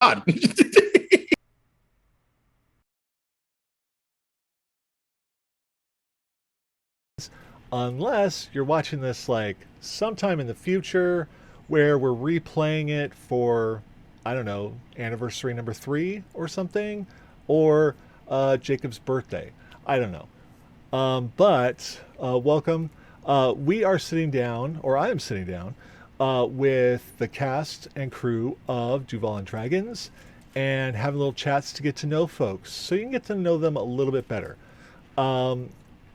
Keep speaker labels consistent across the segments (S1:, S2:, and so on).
S1: God.
S2: Unless you're watching this like sometime in the future where we're replaying it for, I don't know, anniversary number 3 or something, or Jacob's birthday. I don't know. But welcome. We are sitting down, or I am sitting down, with the cast and crew of Duval and Dragons and having little chats to get to know folks so you can get to know them a little bit better. Um,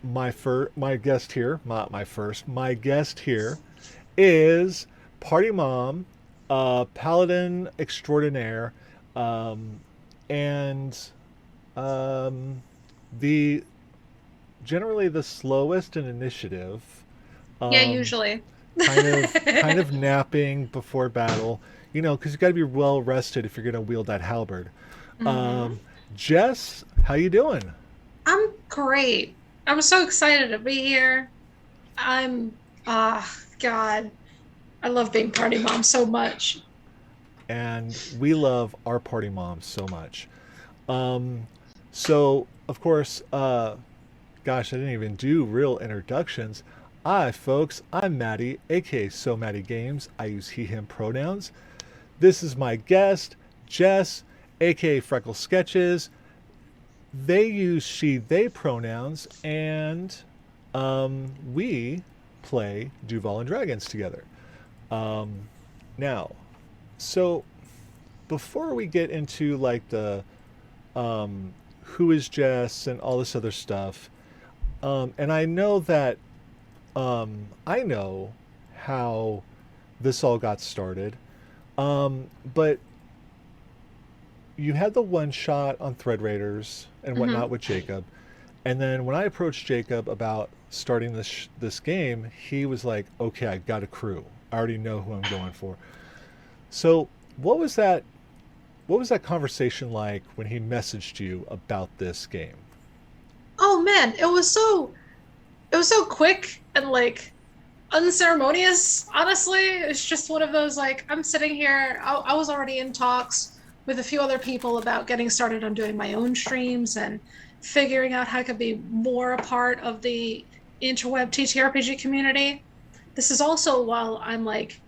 S2: my guest here, not my first, my guest here is Party Mom, Paladin Extraordinaire, um, and um, the generally the slowest in initiative,
S3: Yeah,
S2: um,
S3: usually.
S2: kind of napping before battle, because you got to be well rested if you're going to wield that halberd.
S3: hmm
S2: Um, Jess, how you doing?
S3: I'm great. I'm so excited to be here. God, I love being party mom so much.
S2: And we love our party moms so much. Um, so of course, gosh, I didn't even do real introductions. Hi, folks. I'm Maddie, aka SoMattyGameZ. I use he/him pronouns. This is my guest, Jess, aka FreckleSketches. They use she/they pronouns, and we play Duval and Dragons together. Um, now, so before we get into like the who is Jess and all this other stuff, and I know that I know how this all got started, but you had the one shot on Thread Raiders and whatnot
S3: hmm
S2: with Jacob, and then when I approached Jacob about starting this game, he was like, "Okay, I got a crew. I already know who I'm going for." So, what was that? What was that conversation like when he messaged you about this game?
S3: Oh man, it was so quick and like unceremonious. Honestly, it's just one of those like I'm sitting here. I was already in talks with a few other people about getting started on doing my own streams and figuring out how I could be more a part of the interweb TTRPG community. This is also while I'm like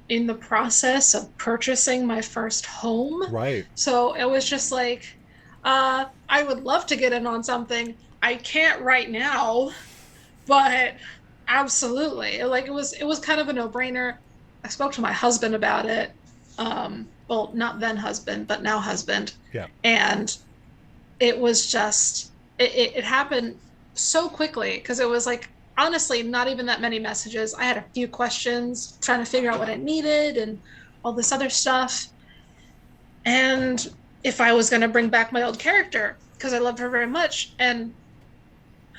S3: in the process of purchasing my first home.
S2: Right.
S3: So it was just like, I would love to get in on something. I can't right now, but absolutely. Like it was kind of a no-brainer. I spoke to my husband about it. Well, not then husband, but now husband.
S2: Yeah.
S3: And it was just it happened so quickly because it was like honestly not even that many messages. I had a few questions trying to figure out what I needed and all this other stuff. And if I was going to bring back my old character because I loved her very much. And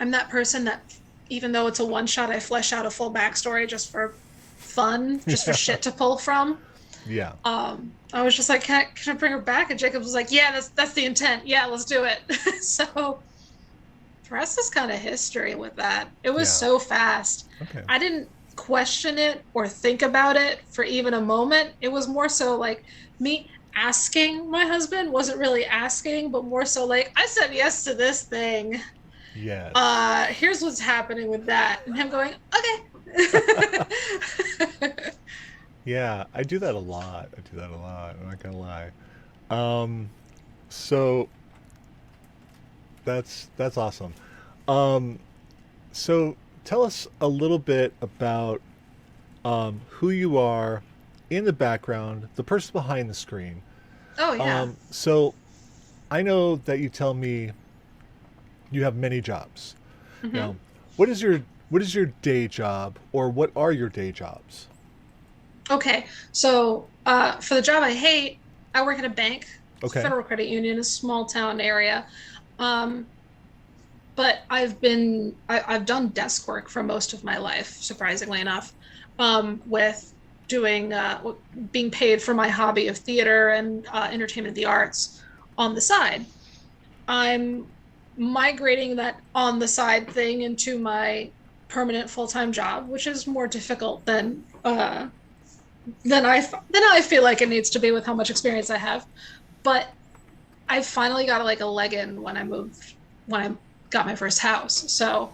S3: I'm that person that even though it's a one shot, I flesh out a full backstory just for fun, just for shit to pull from.
S2: Yeah.
S3: I was just like, can I bring her back? And Jacob was like, yeah, that's the intent. Yeah, let's do it. So the rest is kind of history with that. It was
S2: Yeah.
S3: so fast.
S2: Okay.
S3: I didn't question it or think about it for even a moment. It was more so like me asking my husband wasn't really asking, but more so like, I said yes to this thing.
S2: Yes.
S3: Here's what's happening with that. And him going, okay.
S2: Yeah, I do that a lot. I do that a lot. I'm not gonna lie. Um, so that's awesome. Um, so tell us a little bit about who you are in the background, the person behind the screen.
S3: Oh yeah.
S2: So I know that you tell me you have many jobs.
S3: hmm
S2: Now, what is your day job, or what are your day jobs?
S3: Okay. So for the job I hate, I work at a bank. It's a
S2: Okay.
S3: federal credit union, a small town area. Um, but I've done desk work for most of my life, surprisingly enough, with doing being paid for my hobby of theater and entertainment of the arts on the side. I'm migrating that on the side thing into my permanent full-time job, which is more difficult than I feel like it needs to be with how much experience I have. But I finally got like a leg in when I got my first house. So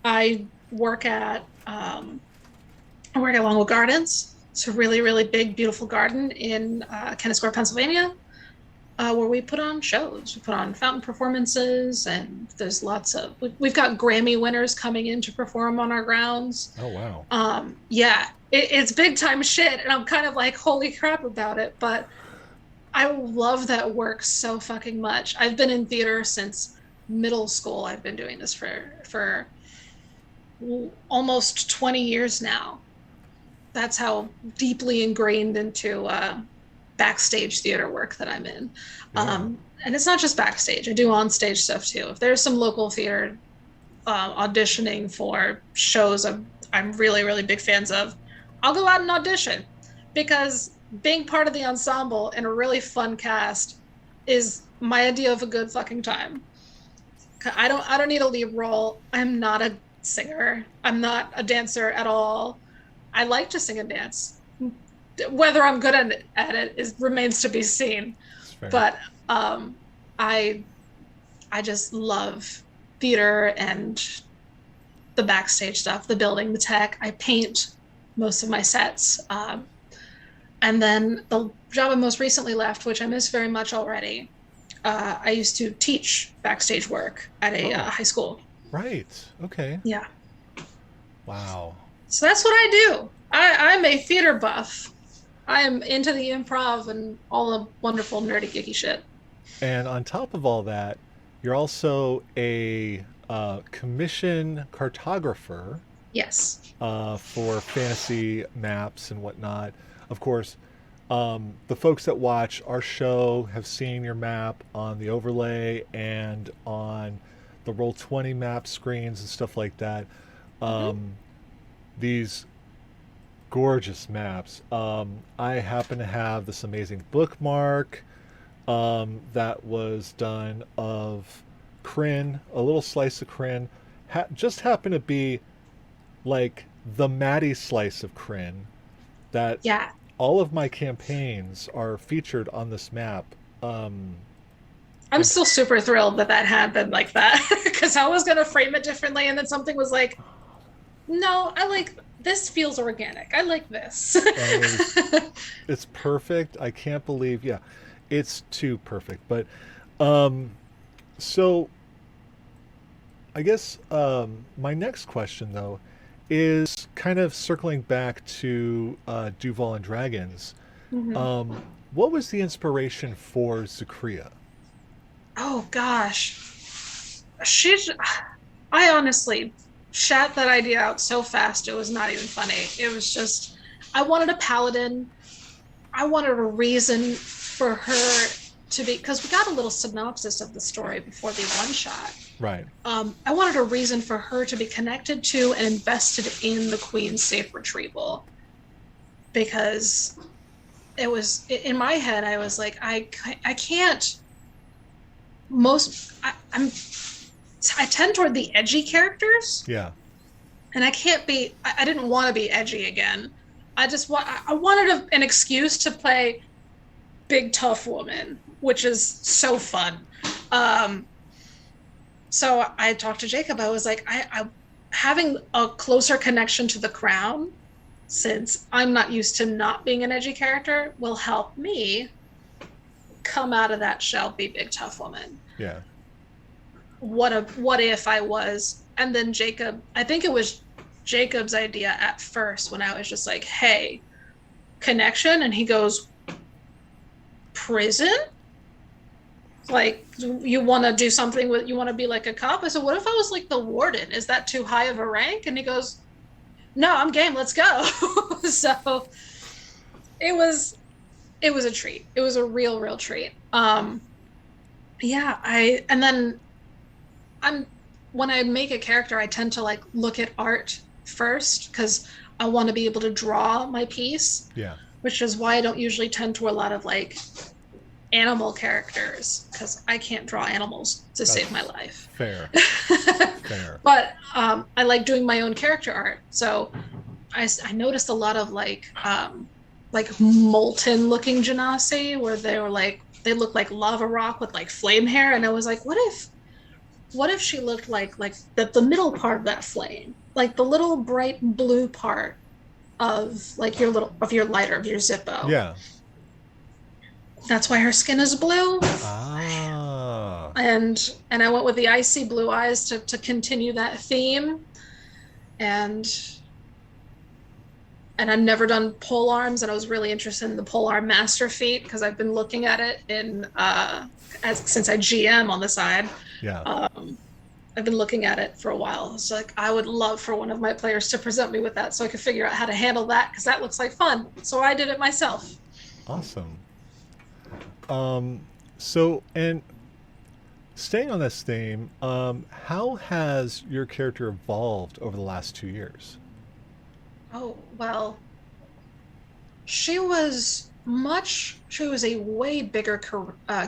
S3: I work at Longwood Gardens. It's a really, really big, beautiful garden in Kennesaw, Pennsylvania, where we put on shows. We put on fountain performances, and there's we've got Grammy winners coming in to perform on our grounds.
S2: Oh, wow.
S3: Yeah, it's big time shit, and I'm kind of like, holy crap about it, but I love that work so fucking much. I've been in theater since middle school. I've been doing this for almost 20 years now. That's how deeply ingrained into backstage theater work that I'm in.
S2: Yeah.
S3: And it's not just backstage. I do on-stage stuff too. If there's some local theater auditioning for shows I'm really, really big fans of, I'll go out and audition, because being part of the ensemble and a really fun cast is my idea of a good fucking time. I don't need a lead role. I'm not a singer. I'm not a dancer at all. I like to sing and dance. Whether I'm good at it remains to be seen. But I just love theater and the backstage stuff, the building, the tech. I paint most of my sets. And then the job I most recently left, which I miss very much already, I used to teach backstage work at a high school.
S2: Right. Okay.
S3: Yeah.
S2: Wow.
S3: So that's what I do. I'm a theater buff. I am into the improv and all the wonderful nerdy geeky shit.
S2: And on top of all that, you're also a commission cartographer.
S3: Yes.
S2: For fantasy maps and whatnot. Of course, the folks that watch our show have seen your map on the overlay and on the Roll20 map screens and stuff like that. These gorgeous maps. I happen to have this amazing bookmark that was done of Kryn, a little slice of Kryn. Just happened to be like the Matty slice of Kryn. That all of my campaigns are featured on this map.
S3: I'm still super thrilled that happened like that, because I was going to frame it differently, and then something was like, no, I like this, feels organic. I like this.
S2: It's perfect. I can't believe, it's too perfect. But so I guess my next question, though, is kind of circling back to Duval and Dragons. What was the inspiration for Zakria?
S3: Oh gosh, I honestly shat that idea out so fast it was not even funny. It was just, I wanted a paladin. I wanted a reason for her to be, because we got a little synopsis of the story before the one shot.
S2: Right.
S3: I wanted a reason for her to be connected to and invested in the Queen's safe retrieval, because it was, in my head, I was like, I can't. I tend toward the edgy characters.
S2: Yeah.
S3: And I can't be. I didn't want to be edgy again. I wanted an excuse to play big tough woman, which is so fun. So I talked to Jacob. I was like, I having a closer connection to the crown, since I'm not used to not being an edgy character, will help me come out of that shell, be big tough woman.
S2: Yeah.
S3: What if I was? And then Jacob, I think it was Jacob's idea at first, when I was just like, hey, connection, and he goes, prison? Like, you want to do something with, you want to be like a cop? I said, what if I was like the warden? Is that too high of a rank? And he goes, no, I'm game, let's go. So it was a treat. It was a real treat. When I make a character, I tend to like look at art first, because I want to be able to draw my piece.
S2: Yeah. Which
S3: is why I don't usually tend to a lot of like animal characters, because I can't draw animals to save my life.
S2: Fair. Fair.
S3: But I like doing my own character art. So I noticed a lot of like molten looking genasi, where they were like they look like lava rock with like flame hair, and I was like, what if she looked like the middle part of that flame, like the little bright blue part of like your lighter of your Zippo.
S2: Yeah.
S3: That's why her skin is blue.
S2: Ah.
S3: And I went with the icy blue eyes to continue that theme. And I've never done pole arms, and I was really interested in the pole arm master feat because I've been looking at it since I GM on the side.
S2: Yeah.
S3: I've been looking at it for a while. It's like I would love for one of my players to present me with that so I could figure out how to handle that, because that looks like fun. So I did it myself.
S2: Awesome. So, and staying on this theme, how has your character evolved over the last 2 years?
S3: Oh, well, she was a way bigger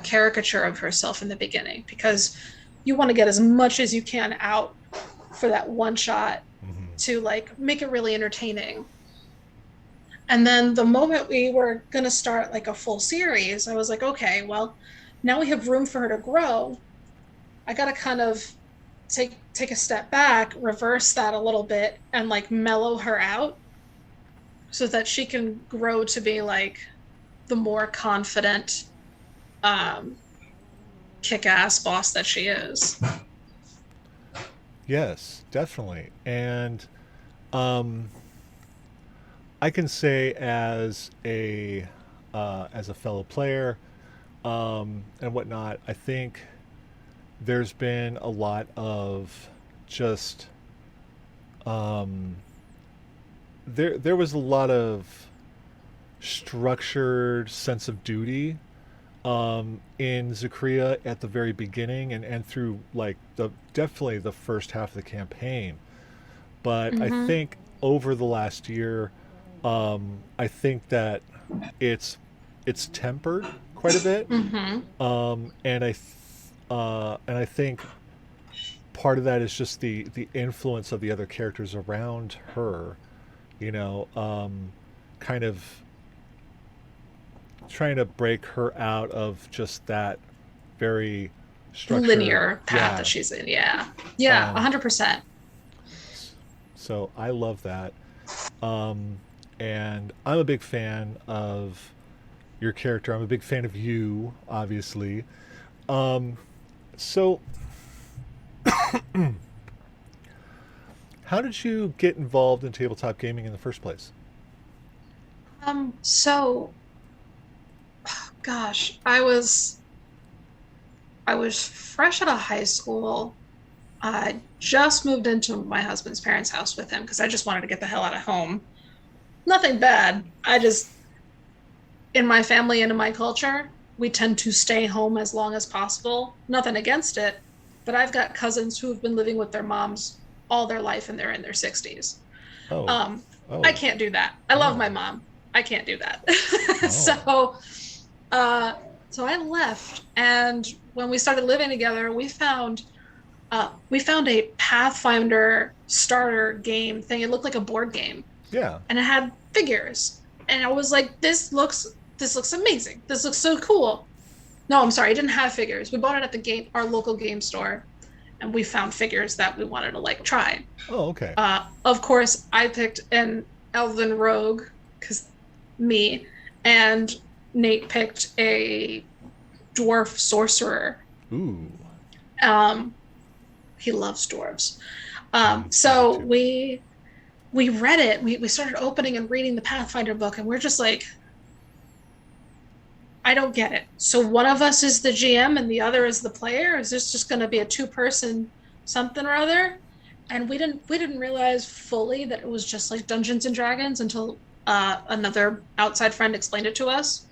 S3: caricature of herself in the beginning, because you want to get as much as you can out for that one shot to like make it really entertaining. And then the moment we were going to start like a full series, I was like, okay, well, now we have room for her to grow. I got to kind of take a step back, reverse that a little bit, and like mellow her out so that she can grow to be like the more confident, kick-ass boss that she is.
S2: Yes, definitely. And I can say as a fellow player and whatnot, I think there's been a lot of just there was a lot of structured sense of duty in Zakria at the very beginning and through like definitely the first half of the campaign. But I think over the last year, I think that it's tempered quite a bit, and I think part of that is just the influence of the other characters around her, kind of trying to break her out of just that very structured
S3: linear path that she's in. Yeah 100%.
S2: So I love that, and I'm a big fan of your character. I'm a big fan of you, obviously. So how did you get involved in tabletop gaming in the first place?
S3: So gosh, I was fresh out of high school. I just moved into my husband's parents' house with him because I just wanted to get the hell out of home. Nothing bad. In my family and in my culture, we tend to stay home as long as possible. Nothing against it, but I've got cousins who have been living with their moms all their life and they're in their 60s. I can't do that. I love my mom. I can't do that. So I left, and when we started living together, we found a Pathfinder starter game thing. It looked like a board game.
S2: Yeah.
S3: And it had figures. And I was like, this looks amazing. This looks so cool. No, I'm sorry, it didn't have figures. We bought it at our local game store, and we found figures that we wanted to like try.
S2: Oh, okay.
S3: Of course, I picked an elven rogue, and Nate picked a dwarf sorcerer.
S2: Ooh.
S3: He loves dwarves. So we read it. We started opening and reading the Pathfinder book, and we're just like, I don't get it. So one of us is the GM and the other is the player? Is this just going to be a two-person something or other? And we didn't realize fully that it was just like Dungeons and Dragons until another outside friend explained it to us.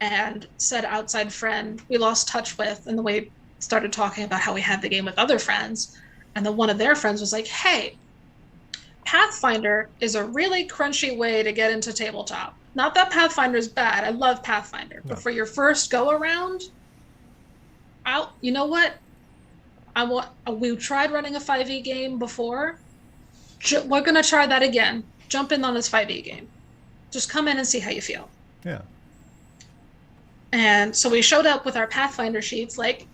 S3: And said outside friend we lost touch with, and then we started talking about how we had the game with other friends, and then one of their friends was like, hey, Pathfinder is a really crunchy way to get into tabletop. Not that Pathfinder is bad. I love Pathfinder. No. But for your first go around, you know what? We tried running a 5e game before. We're going to try that again. Jump in on this 5e game. Just come in and see how you feel.
S2: Yeah.
S3: And so we showed up with our Pathfinder sheets, like,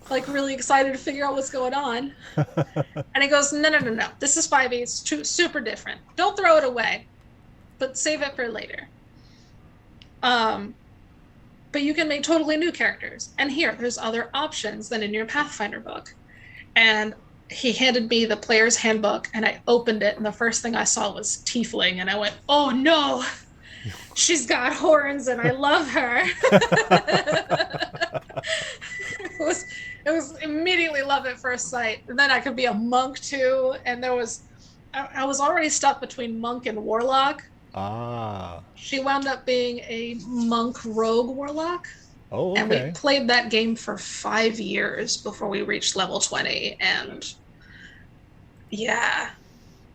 S3: like really excited to figure out what's going on. And he goes, no, no, no, no. This is 5e. It's super different. Don't throw it away, but save it for later. But you can make totally new characters. And here, there's other options than in your Pathfinder book. And he handed me the player's handbook, and I opened it, and the first thing I saw was Tiefling, and I went, oh no, she's got horns, and I love her. It was immediately love at first sight. And then I could be a monk too, and I was already stuck between monk and warlock.
S2: Ah.
S3: She wound up being a monk rogue warlock.
S2: Oh, okay.
S3: And we played that game for 5 years before we reached level 20. And yeah,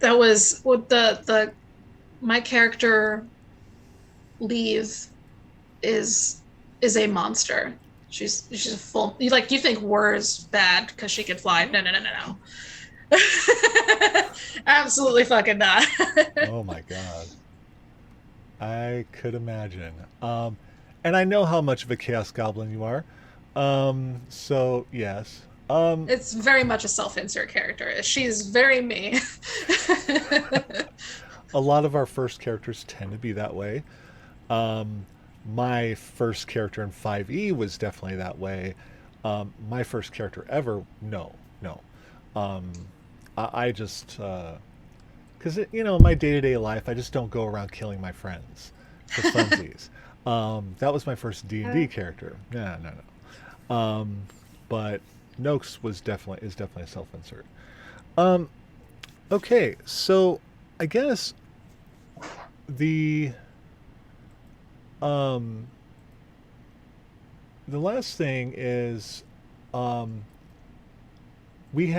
S3: that was what my character Leave is a monster. She's a full, you think Wur's bad because she can fly. No. Absolutely fucking not.
S2: Oh my god. I could imagine. And I know how much of a Chaos Goblin you are. So, yes.
S3: It's very much a self-insert character. She's very me.
S2: A lot of our first characters tend to be that way. My first character in 5e was definitely that way. My first character ever, no. I just... because my day-to-day life, I just don't go around killing my friends for funsies. That was my first D&D character. No. But Noakes is definitely a self-insert. Okay, so I guess the last thing is we've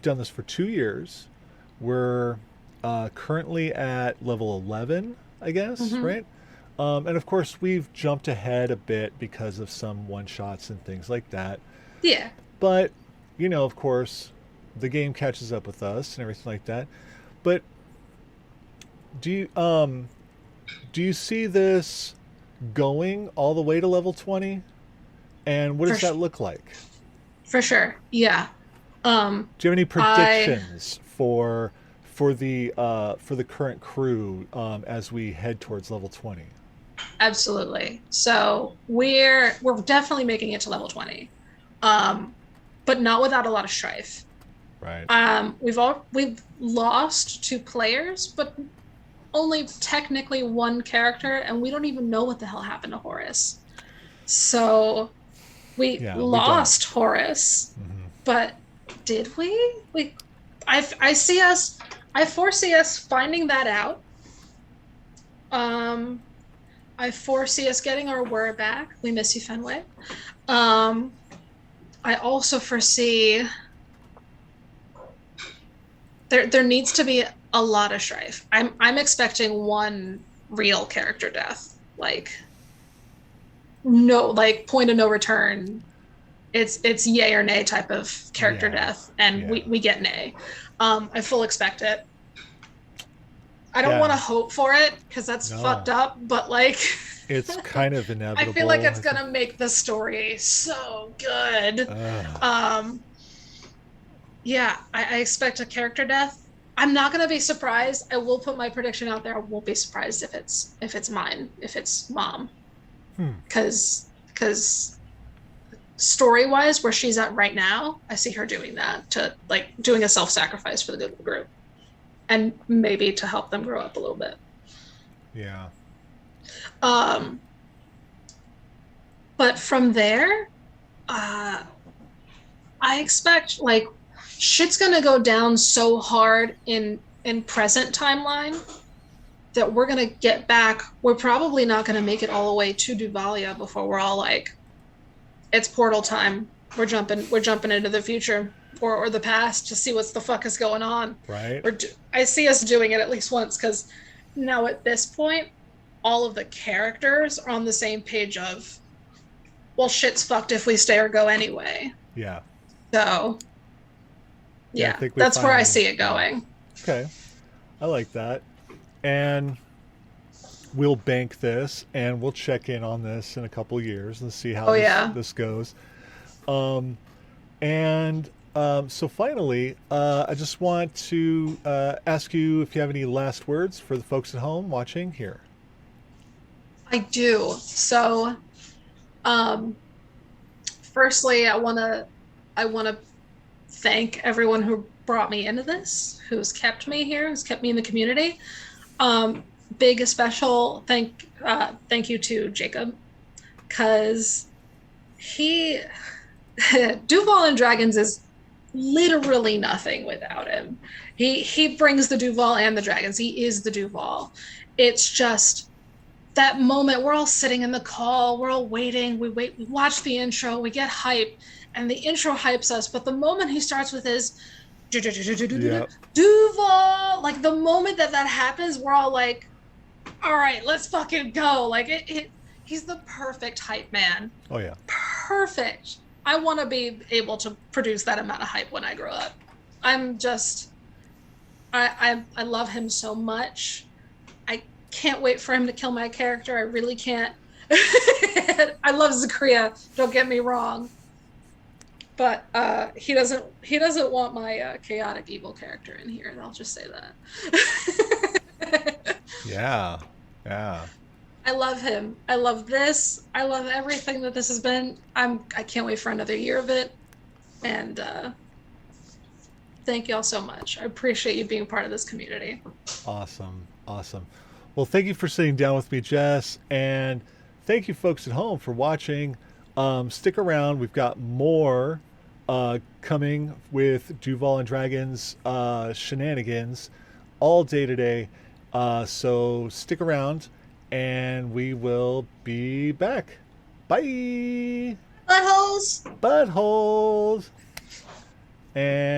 S2: done this for 2 years. We're currently at level 11, I guess, right? And of course, we've jumped ahead a bit because of some one-shots and things like that.
S3: Yeah.
S2: But, of course, the game catches up with us and everything like that. But do you see this going all the way to level 20? And what does that look like?
S3: For sure, yeah.
S2: Do you have any predictions for the current crew as we head towards level 20?
S3: Absolutely. So we're definitely making it to level 20, but not without a lot of strife.
S2: Right.
S3: We've lost 2 players, but only technically 1 character, and we don't even know what the hell happened to Horace. So we lost Horace, but did we? I foresee us finding that out. I foresee us getting our Wur back. We miss you, Fenway. I also foresee there needs to be a lot of strife. I'm expecting 1 real character death, like point of no return. It's yay or nay type of character death, and we get nay. I full expect it. I don't want to hope for it because that's fucked up, but
S2: it's kind of inevitable.
S3: I feel like it's gonna make the story so good. Yeah, I expect a character death. I'm not gonna be surprised. I will put my prediction out there. I won't be surprised if it's mine, if it's Mom, because story-wise, where she's at right now, I see her doing that, to doing a self-sacrifice for the good of the group, and maybe to help them grow up a little bit.
S2: Yeah.
S3: But from there, I expect shit's gonna go down so hard in present timeline that we're gonna get back. We're probably not gonna make it all the way to Duvalia before we're all it's portal time. We're jumping into the future or the past to see what's the fuck is going on.
S2: Right.
S3: I see us doing it at least once, because now at this point, all of the characters are on the same page of, well, shit's fucked if we stay or go anyway.
S2: Yeah.
S3: So, yeah, that's where I see it going.
S2: Okay. I like that. And we'll bank this and we'll check in on this in a couple of years and see how
S3: Oh yeah.
S2: this goes. Um, and so finally, I just want to ask you if you have any last words for the folks at home watching here.
S3: I do. So, um, firstly, I wanna thank everyone who brought me into this, who's kept me here, who's kept me in the community. Big special thank you to Jacob, because he Duval and Dragons is literally nothing without him. He brings the Duval and the Dragons. He is the Duval. It's just that moment, we're all sitting in the call, we're all waiting, we watch the intro, we get hype, and the intro hypes us. But the moment he starts with his
S2: Yeah.
S3: Duval, like the moment that happens, we're all like, all right, let's fucking go. Like he's the perfect hype man.
S2: Oh yeah.
S3: Perfect. I want to be able to produce that amount of hype when I grow up. I'm just, I love him so much. I can't wait for him to kill my character. I really can't. I love Zakaria. Don't get me wrong, but he doesn't want my chaotic evil character in here. And I'll just say that.
S2: Yeah. Yeah.
S3: I love him. I love this. I love everything that this has been. I can't wait for another year of it. And thank y'all so much. I appreciate you being part of this community.
S2: Awesome. Awesome. Well, thank you for sitting down with me, Jess. And thank you, folks at home, for watching. Stick around. We've got more coming with Duval and Dragons shenanigans all day today. So stick around and we will be back. Bye.
S3: Buttholes!
S2: Buttholes. And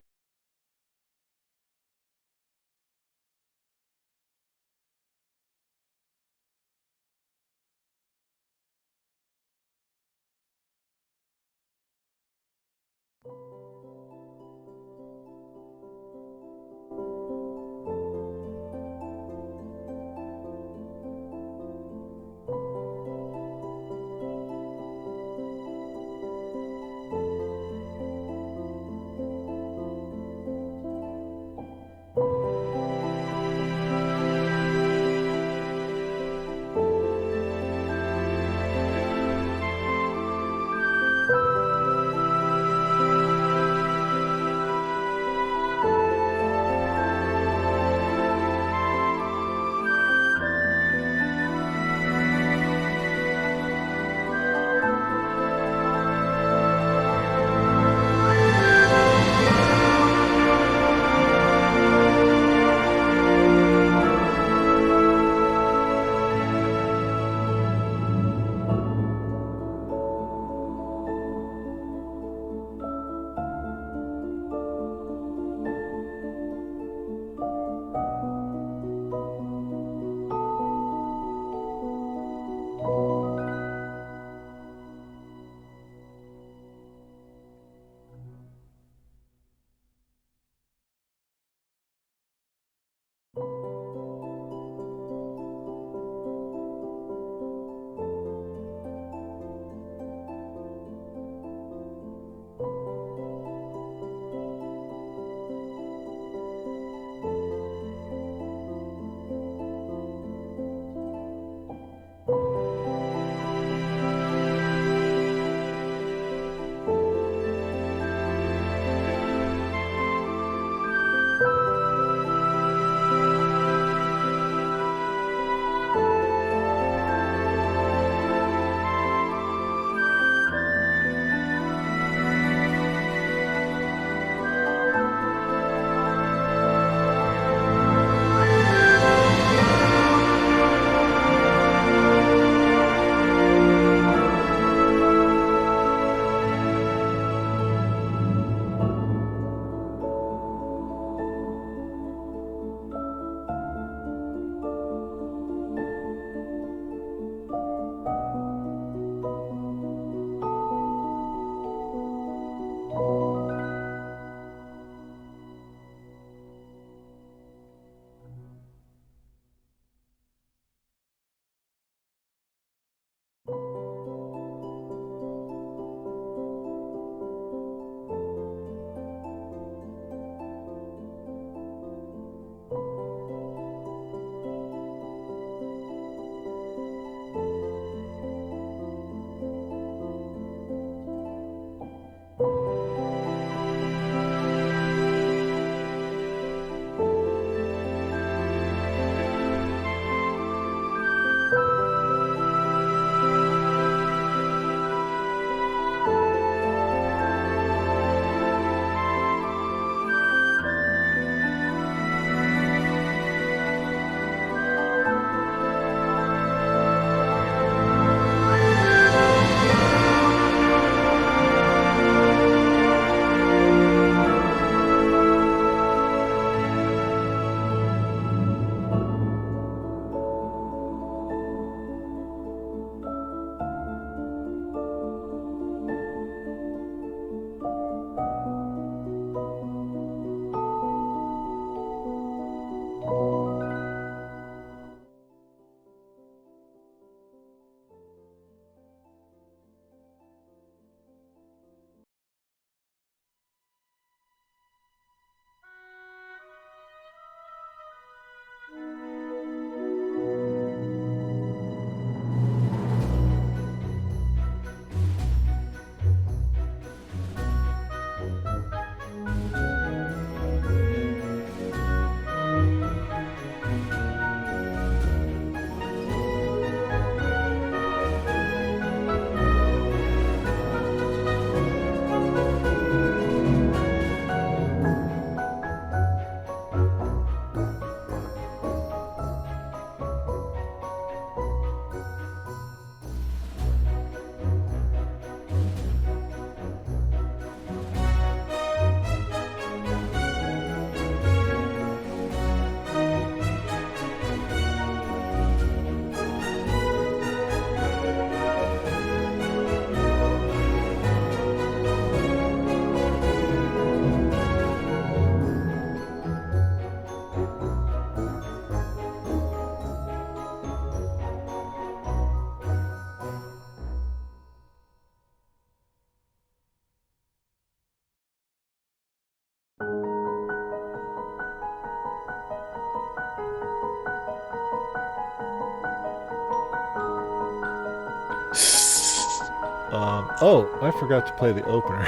S2: Oh, I forgot to play the opener.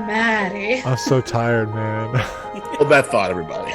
S3: Maddie.
S2: I'm so tired, man.
S1: Hold that thought, everybody.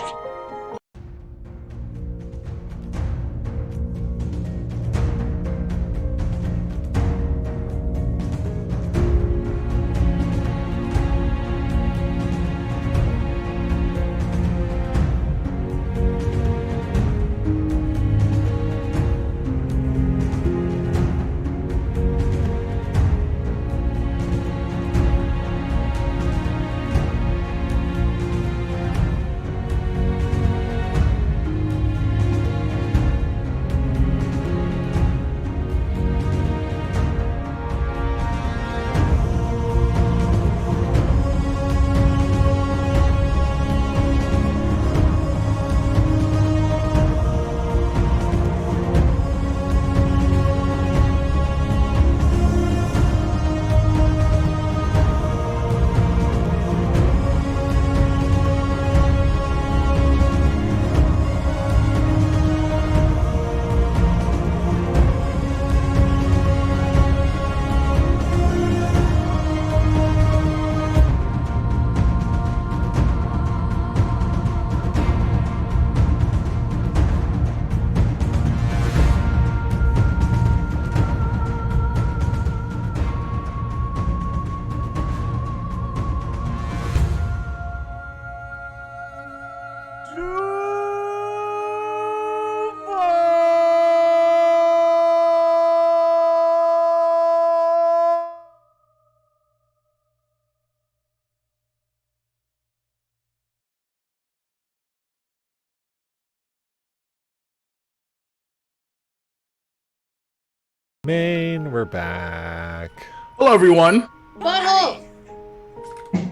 S2: Main, we're back.
S1: Hello, everyone.
S3: Butthole.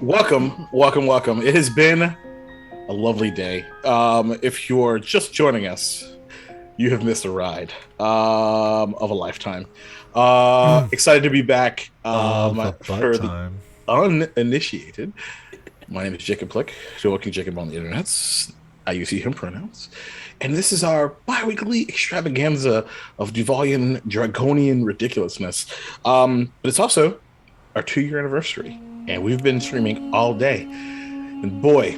S1: Welcome. It has been a lovely day. If you're just joining us, you have missed a ride of a lifetime. Excited to be back for the uninitiated. My name is Jacob Plick, joking Jacob on the internets. I use him pronouns. And this is our bi-weekly extravaganza of Duvalian draconian ridiculousness. But it's also our 2-year anniversary. And we've been streaming all day. And boy,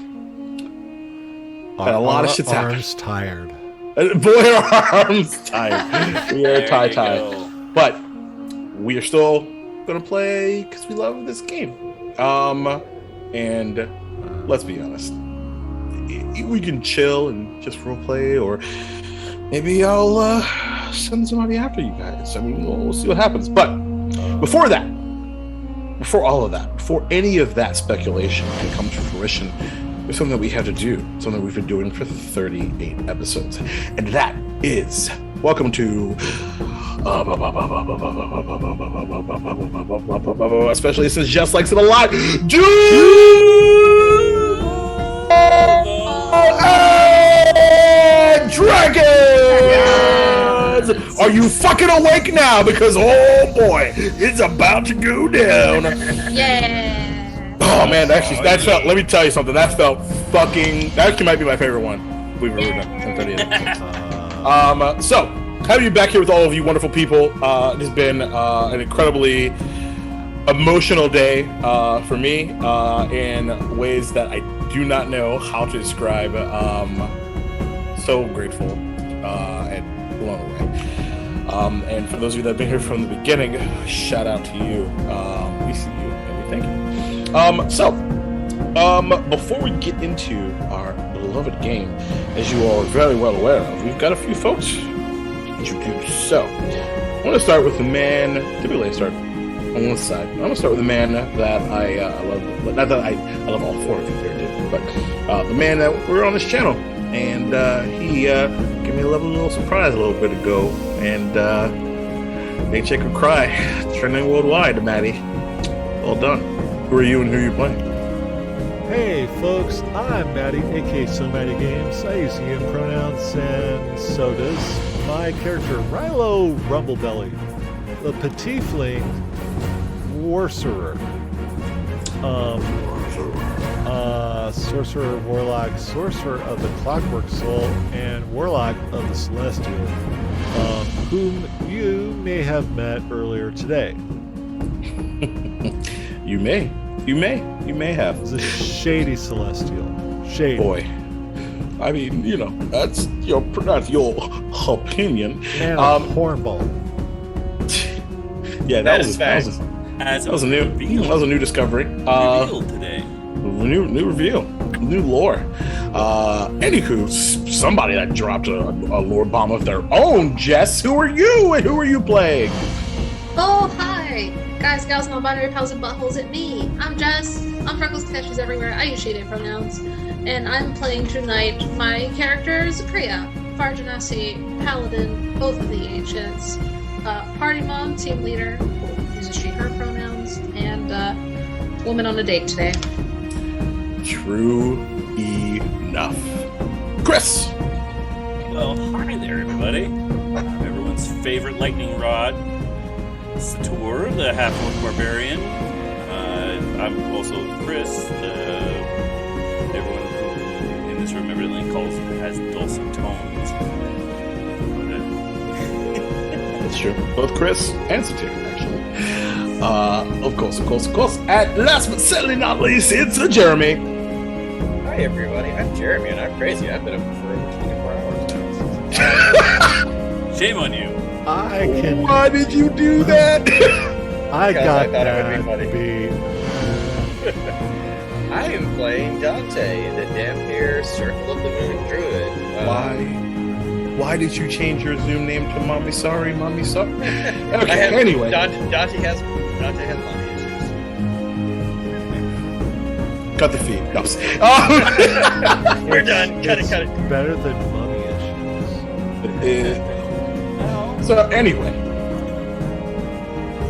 S1: a lot of shit's happened.
S2: Tired.
S1: Boy, our arms tired. We are tired. But we are still going to play because we love this game. And let's be honest. We can chill and just roleplay, or maybe I'll send somebody after you guys. I mean, we'll see what happens. But before all of that, before any of that speculation can come to fruition, there's something that we have to do, something we've been doing for 38 episodes. And that is, welcome to especially since Jess likes it a lot, Dragons! Are you fucking awake now? Because oh boy, it's about to go down.
S3: Yeah.
S1: Oh man, that felt. Let me tell you something. That felt fucking. That actually might be my favorite one. Believe it or not. So having you back here with all of you wonderful people. It has been an incredibly emotional day for me in ways that I do not know how to describe. So grateful and blown away. And for those of you that have been here from the beginning, shout out to you. We see you and we thank you. Before we get into our beloved game, as you all are very well aware of, we've got a few folks to introduce. So I want to start with the man. Typically I start on one side. I'm gonna start with the man that I love. Not that I love all four of you there, dude, but the man that we're on this channel, and he gave me a lovely little surprise a little bit ago, and made Jacob cry. Trending worldwide, Maddie. Well done. Who are you and who are you playing?
S2: Hey folks, I'm Maddie, aka SoMattyGameZ. I use he him pronouns, and so does my character Rilo Rumblebelly, the Petitfling Sorcerer. Sorcerer, Warlock, Sorcerer of the Clockwork Soul, and Warlock of the Celestial. whom you may have met earlier today.
S1: You may have.
S2: He's a shady celestial. Shady.
S1: Boy. I mean, that's your opinion.
S2: Man, a hornball.
S1: Yeah, that was a new discovery.
S4: Revealed today.
S1: New reveal. New lore. Anywho, somebody that dropped a lore bomb of their own. Jess, who are you and who are you playing?
S5: Oh, hi! Guys, gals, non-binary pals and buttholes, it's me. I'm Jess. I'm FreckleSketches everywhere. I use she, they pronouns. And I'm playing tonight my characters, Priya, Farjanasi, Paladin, both of the Ancients, Party Mom, Team Leader, who uses she, her pronouns, and woman on a date today.
S1: True enough. Chris!
S4: Well, hi there, everybody. I'm everyone's favorite lightning rod, Sator, the half-orc barbarian. I'm also Chris, everyone who in this room evidently calls has dulcet tones.
S1: That's true. Both Chris and Satir, actually. Of course. And last but certainly not least, it's Jeremy.
S6: Hi everybody, I'm Jeremy and I'm crazy. I've been up for over 24 hours now.
S4: Shame on you.
S1: Why did you do that?
S2: I
S6: thought
S2: that
S6: it would be funny.
S2: beat.
S6: I am playing Dante, the damn near Circle of the Moon Druid.
S1: Why did you change your Zoom name to Mommy Sorry? Okay,
S6: Anyway.
S1: anyway.
S6: Dante has mommy issues.
S1: Cut the feed. No.
S6: We're done. Cut it.
S2: Better than mummy issues.
S1: So anyway,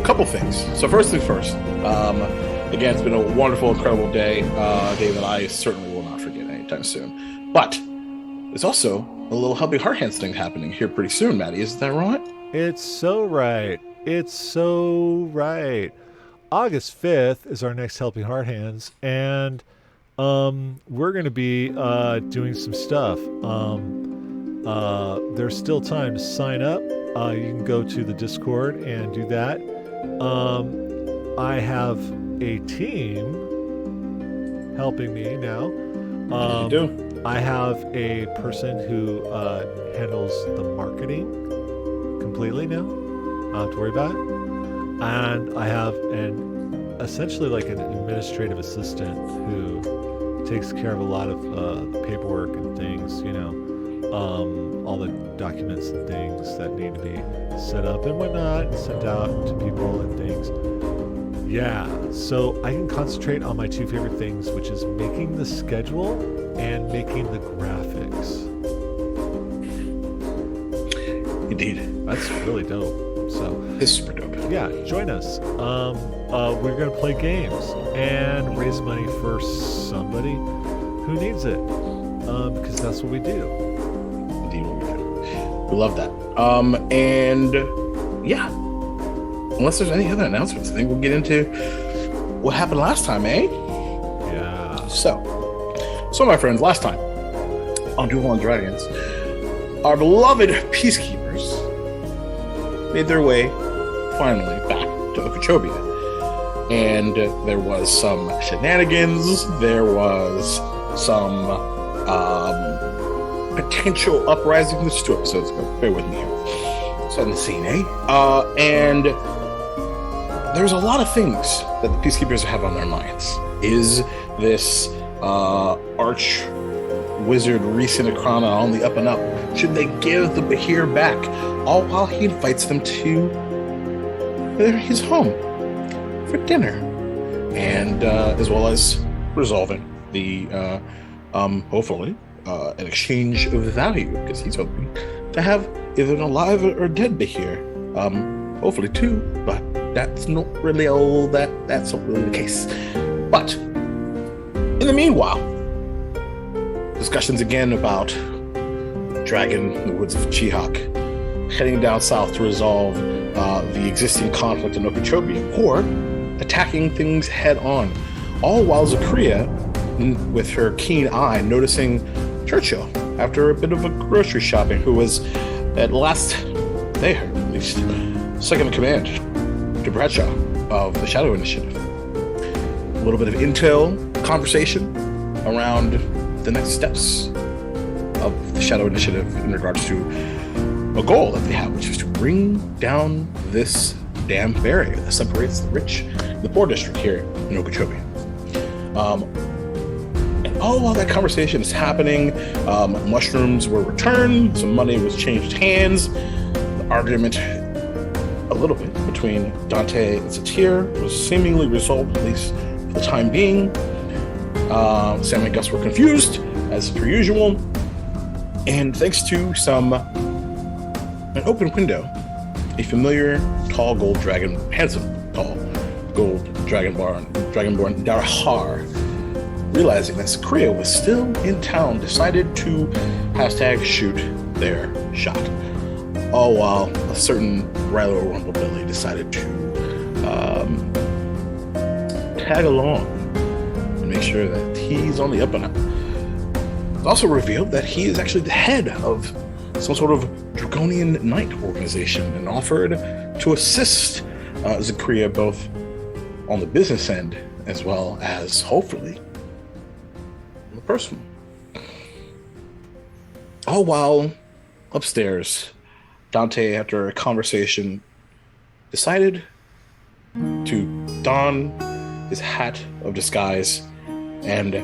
S1: couple things. So first things first. Again, it's been a wonderful, incredible day. A day that I certainly will not forget anytime soon. But there's also a little Helping Heart Hands thing happening here pretty soon, Maddie. Isn't that right?
S2: It's so right. August 5th is our next Helping Heart Hands, and we're going to be doing some stuff. There's still time to sign up. You can go to the Discord and do that. I have a team helping me now.
S1: You do.
S2: I have a person who handles the marketing completely now. I don't have to worry about it. And I have essentially like an administrative assistant who takes care of a lot of paperwork and things, all the documents and things that need to be set up and whatnot, and sent out to people and things. Yeah, so I can concentrate on my two favorite things, which is making the schedule and making the graphics.
S1: Indeed.
S2: That's really dope. So
S1: It's super dope.
S2: yeah, join us. We're gonna play games and raise money for somebody who needs it, because that's what we do.
S1: Indeed, what we do. We love that. And yeah, unless there's any other announcements, I think we'll get into what happened last time, eh?
S2: Yeah.
S1: So my friends, last time on Duval and Dragons, our beloved peacekeepers made their way finally back to Okeechobee. And there was some shenanigans, there was some potential uprising. There's 2 episodes ago, bear with me here. Setting the scene, eh? And there's a lot of things that the peacekeepers have on their minds. Is this arch wizard Resinacrana on the up and up? Should they give the Bahir back? All while he invites them to his home for dinner, and as well as resolving the hopefully an exchange of value, because he's hoping to have either an alive or dead Bahir, hopefully 2, but that's not really that's not really the case. But in the meanwhile, discussions again about Dragon in the woods of Chihak, heading down south to resolve the existing conflict in Okeechobee, or attacking things head on, all while Zakria, with her keen eye, noticing Churchill after a bit of a grocery shopping, who was at last they heard, at least, second in command to Bradshaw of the Shadow Initiative. A little bit of intel conversation around the next steps of the Shadow Initiative in regards to a goal that they have, which is to bring down this damn barrier that separates the rich and the poor district here in Okeechobee. And all while that conversation is happening, mushrooms were returned, some money was changed hands. The argument, a little bit, between Dante and Satir was seemingly resolved, at least for the time being. Sam and Gus were confused, as per usual. And thanks to an open window, a familiar tall gold dragon, handsome tall gold dragonborn Darhar, realizing that Sakria was still in town, decided to #shoot their shot. All while a certain Rilo Rumblebelly decided to tag along and make sure that he's on the up and up. It's also revealed that he is actually the head of some sort of Draconian Knight organization and offered to assist Zakria both on the business end as well as, hopefully, on the personal. All while upstairs, Dante, after a conversation, decided to don his hat of disguise and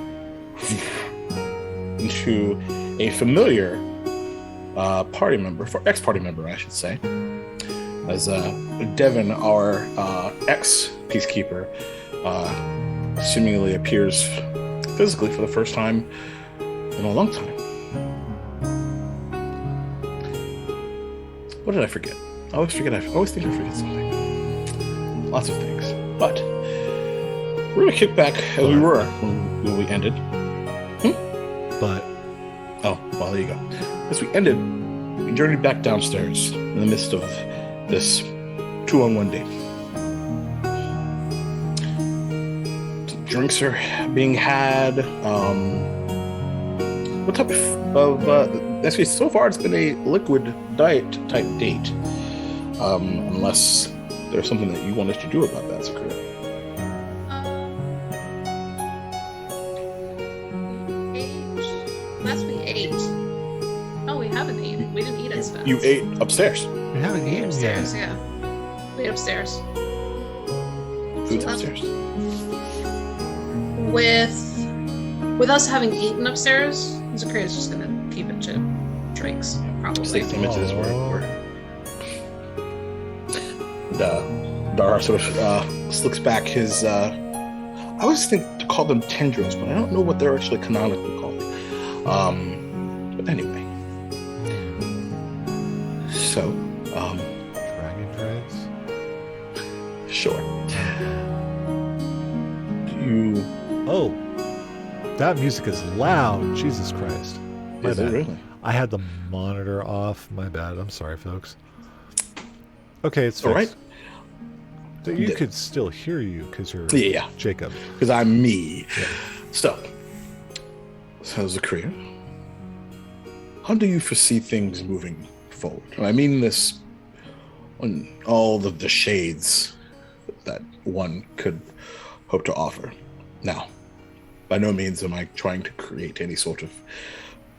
S1: into a familiar party member, ex-party member, I should say, as Devin, our ex-peacekeeper, seemingly appears physically for the first time in a long time. What did I forget? I always think I forget something. Lots of things. But we're going to kick back as we were when we ended.
S2: But
S1: oh, well, there you go. As we ended, we journeyed back downstairs in the midst of this 2-on-1 date. Drinks are being had. What type of actually, so far it's been a liquid diet type date. Unless there's something that you want us to do about that, Sakura.
S5: Last we ate. No, we haven't eaten. We didn't eat as fast.
S1: You ate upstairs.
S2: we haven't eaten
S5: upstairs,
S2: yet.
S5: yeah. We ate upstairs.
S1: Food's upstairs.
S5: With us having eaten upstairs, Zakaria's just gonna keep it to drinks, probably.
S1: State images were Dara sort of slicks back his I always think to call them tendrils, but I don't know what they're actually canonically called. But anyway. So,
S2: Dragon dreads.
S1: sure. Do you
S2: Oh, that music is loud. Jesus Christ. My
S1: is it
S2: bad.
S1: really?
S2: I had the monitor off. My bad. I'm sorry, folks. Okay, it's
S1: All
S2: fixed.
S1: right.
S2: So you could still hear you because you're
S1: Yeah.
S2: Jacob.
S1: Because I'm me.
S2: Yeah.
S1: So Zakria, how do you foresee things moving forward? And I mean this on all the shades that one could hope to offer. Now, by no means am I trying to create any sort of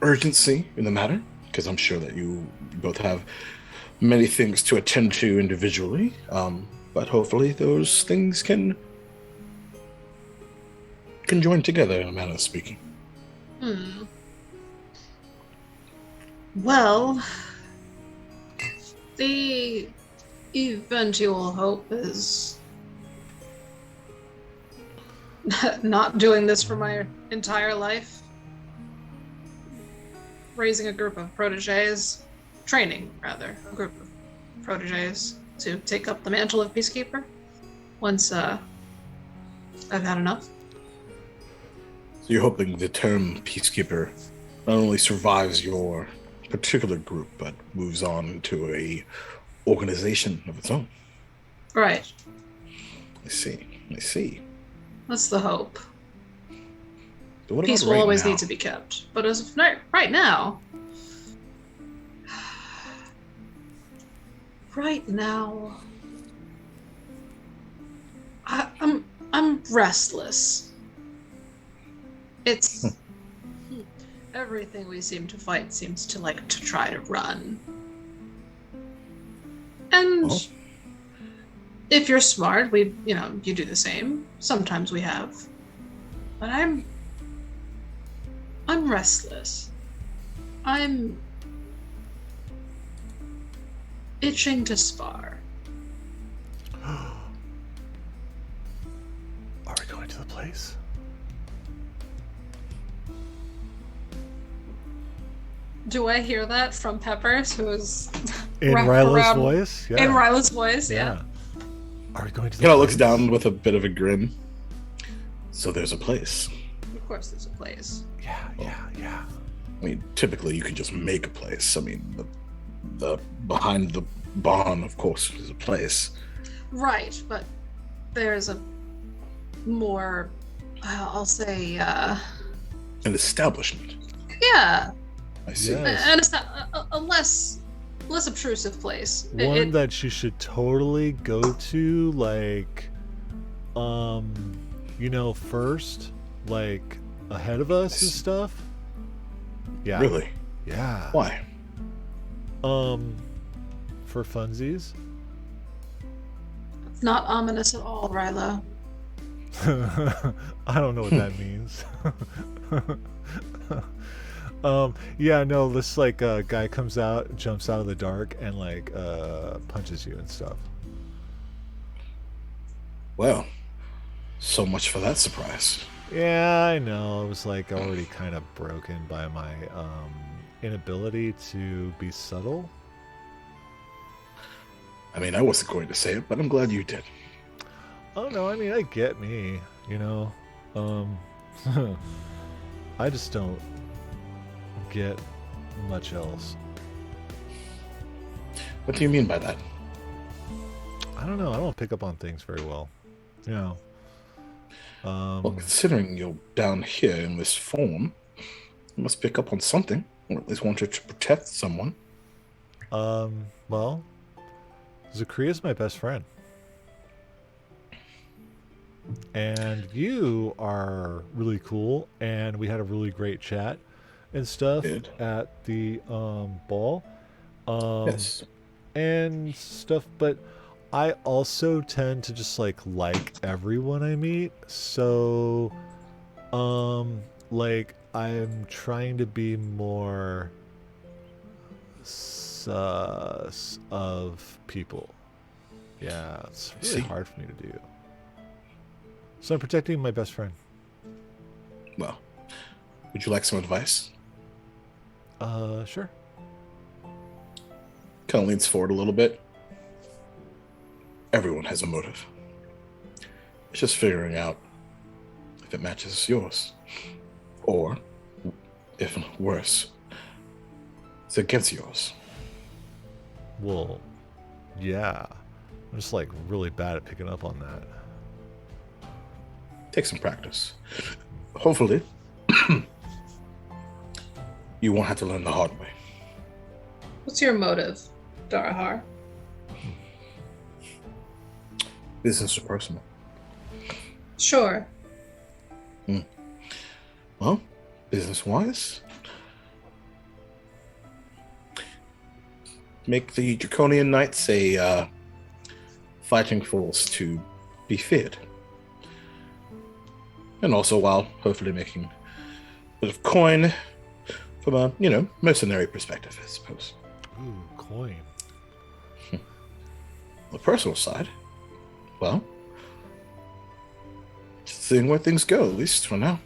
S1: urgency in the matter, because I'm sure that you both have many things to attend to individually. But hopefully those things can join together in a manner of speaking.
S5: Well, the eventual hope is not doing this for my entire life. Raising a group of proteges, training rather, a group of proteges to take up the mantle of Peacekeeper once I've had enough.
S1: So you're hoping the term Peacekeeper not only survives your particular group, but moves on to a organization of its own.
S5: Right.
S1: I see.
S5: That's the hope.
S1: So what
S5: Peace
S1: about
S5: will
S1: right
S5: always
S1: now?
S5: need to be kept. But as of right now,
S3: Right now, I'm restless. It's everything we seem to fight seems to like to try to run. And
S1: Well.
S3: if you're smart, you do the same. Sometimes we have. But I'm restless. I'm itching to spar.
S2: Are we going to the place?
S3: Do I hear that from Peppers, who's
S2: In
S3: wrapped
S2: Ryla's
S3: around-
S2: voice? Yeah.
S3: In Ryla's voice, yeah.
S2: Are we going to the
S1: Kind of looks
S2: place?
S1: down with a bit of a grin. So there's a place.
S3: Of course, there's a place.
S2: Yeah.
S1: I mean, typically you can just make a place. I mean, the behind the barn, of course, is a place.
S3: Right, but there's a more, I'll say,
S1: An establishment.
S3: yeah,
S1: I see.
S2: Yes.
S3: a less obtrusive place.
S2: One that you should totally go to, like, first, like, ahead of us and stuff. Yeah.
S1: Really?
S2: Yeah.
S1: Why?
S2: For funsies.
S3: It's not ominous at all, Ryla.
S2: I don't know what that means. Yeah, no, this like guy comes out, jumps out of the dark, and like punches you and stuff.
S1: Well, so much for that surprise.
S2: Yeah, I know. I was like already kind of broken by my inability to be subtle.
S1: I mean, I wasn't going to say it, but I'm glad you did.
S2: Oh no, I mean I get me, I just don't get much else.
S1: What do you mean by that?
S2: I don't know. I don't pick up on things very well.
S1: Well, considering you're down here in this form, you must pick up on something, or at least want to protect someone.
S2: Well, Zakria's my best friend. And you are really cool, and we had a really great chat and stuff
S1: Did.
S2: at the ball.
S1: Yes.
S2: And stuff, but I also tend to just like everyone I meet. So like I'm trying to be more sus of people. Yeah, it's really
S1: See?
S2: hard for me to do. So I'm protecting my best friend.
S1: Well, would you like some advice?
S2: Sure.
S1: Kind of leans forward a little bit. Everyone has a motive. It's just figuring out if it matches yours. Or, if worse, it's against yours.
S2: Well, yeah. I'm just like really bad at picking up on that.
S1: Take some practice. Hopefully, you won't have to learn the hard way.
S3: What's your motive, Darahar?
S1: Business or personal?
S3: Sure.
S1: Well, business-wise, make the Draconian Knights a fighting force to be feared. And also while hopefully making a bit of coin from a, mercenary perspective, I suppose.
S2: Ooh, coin.
S1: On the personal side, well, just seeing where things go, at least for now.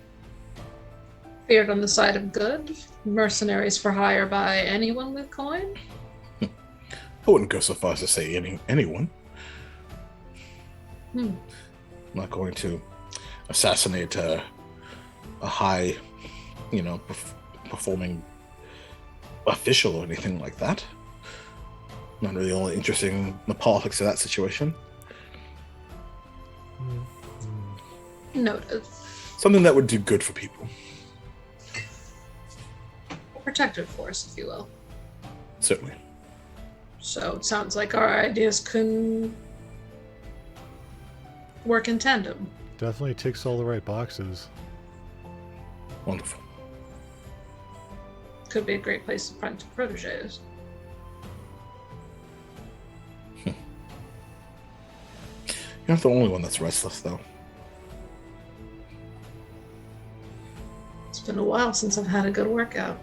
S3: Feared on the side of good. Mercenaries for hire by anyone with coin.
S1: I wouldn't go so far as to say anyone. I'm not going to assassinate a high, performing official or anything like that. Not really only interested in the politics of that situation.
S3: Noted.
S1: Something that would do good for people.
S3: A protective force, if you will.
S1: Certainly.
S3: So it sounds like our ideas can work in tandem.
S2: Definitely ticks all the right boxes.
S1: Wonderful.
S3: Could be a great place to find some proteges.
S1: You're not the only one that's restless, though.
S3: It's been a while since I've had a good workout.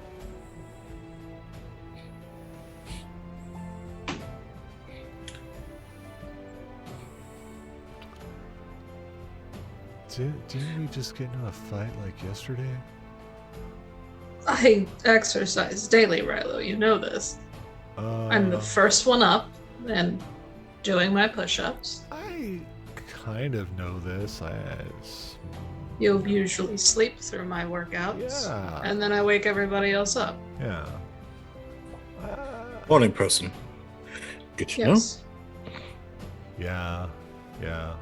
S2: Didn't we just get into a fight like yesterday?
S3: I exercise daily, Rilo. You know this. I'm the first one up and doing my push-ups.
S2: I kind of know this.
S3: You usually sleep through my workouts.
S2: Yeah.
S3: And then I wake everybody else up.
S2: Yeah.
S1: Morning person. Good to know.
S3: Yes.
S2: Yeah. Yeah.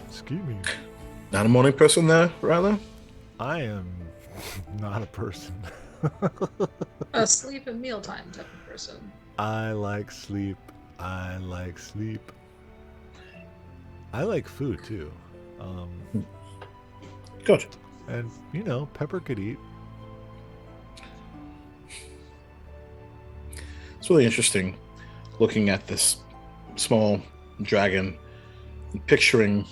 S2: Excuse me.
S1: Not a morning person there, Ryla?
S2: I am not a person.
S3: A sleep and mealtime type of person.
S2: I like sleep. I like sleep. I like food too.
S1: Good.
S2: And, Pepper could eat.
S1: It's really interesting looking at this small dragon and picturing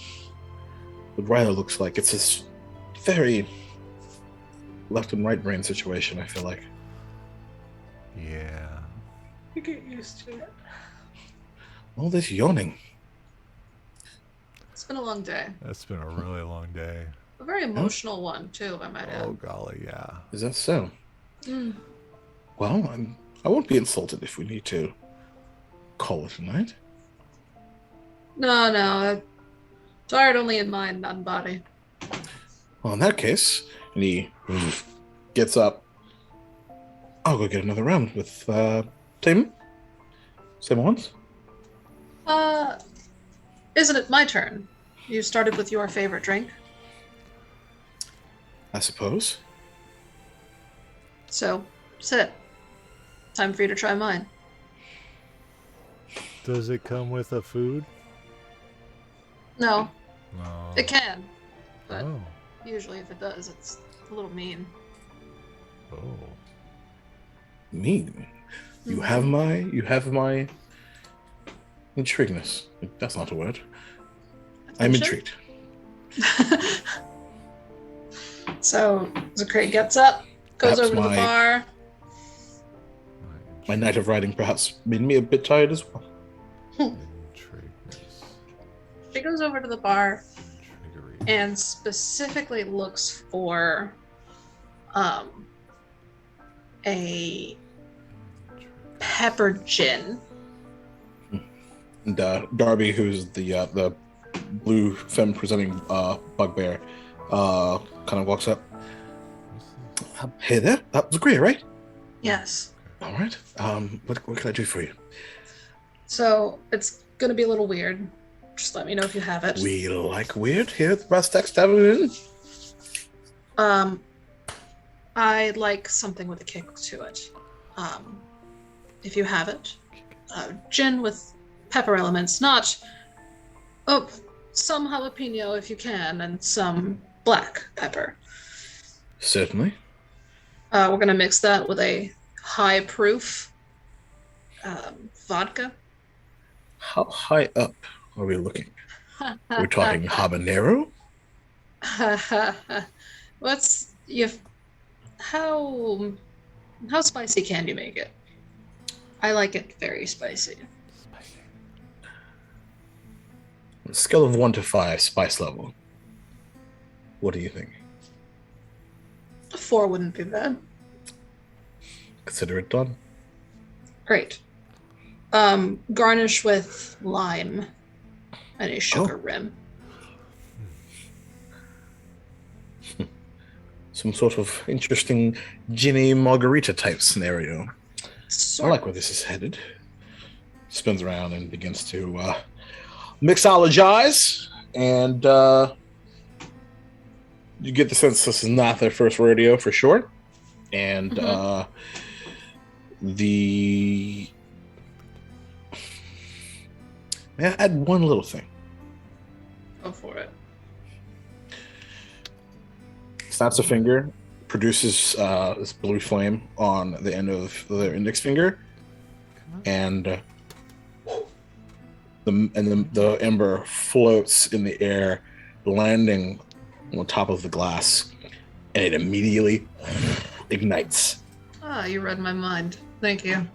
S1: what Ryla looks like. It's this very left and right brain situation, I feel like.
S2: Yeah.
S3: You get used to it.
S1: All this yawning.
S3: It's been a long day.
S2: That's been a really long day.
S3: A very emotional one, too, I might add.
S2: Oh, golly, yeah.
S1: Is that so?
S3: Mm.
S1: Well, I won't be insulted if we need to call it a night.
S3: No. Tired only in mind, not in body.
S1: Well, in that case, and he gets up. I'll go get another round with Tim. Same ones.
S3: Isn't it my turn? You started with your favorite drink.
S1: I suppose.
S3: So, sit. Time for you to try mine.
S2: Does it come with a food?
S3: No,
S2: No.
S3: it can. But
S2: Oh.
S3: usually if it does, it's a little mean.
S2: Oh.
S1: Mean. You have my intrigueness. That's not a word. I'm intrigued.
S3: So, Zakray gets up, goes
S1: Perhaps
S3: over to the bar.
S1: My night of riding perhaps made me a bit tired as well.
S2: Intrigueness.
S3: She goes over to the bar
S2: Triggery.
S3: and specifically looks for a pepper gin.
S1: And Darby, who's the blue femme presenting bugbear, kind of walks up. Hey there, that was great, right?
S3: Yes.
S1: All right. What can I do for you?
S3: So it's gonna be a little weird. Just let me know if you have it.
S1: We like weird here at the Brass Tacks Tavern.
S3: I'd like something with a kick to it. If you have it, gin with pepper elements, not some jalapeno if you can, and some black pepper.
S1: Certainly.
S3: We're gonna mix that with a high proof vodka.
S1: How high up are we looking? We're talking habanero?
S3: How spicy can you make it? I like it very spicy.
S1: On a scale of 1 to 5, spice level. What do you think?
S3: A 4 wouldn't be bad.
S1: Consider it done.
S3: Great. Garnish with lime and a sugar rim.
S1: Some sort of interesting ginny margarita type scenario. I like where this is headed. Spins around and begins to mixologize, and you get the sense this is not their first rodeo for sure. and the. May I add one little thing?
S3: Go for it.
S1: Snaps a finger, produces this blue flame on the end of their index finger, and the ember floats in the air, landing on top of the glass, and it immediately ignites.
S3: Ah, you read my mind. Thank you.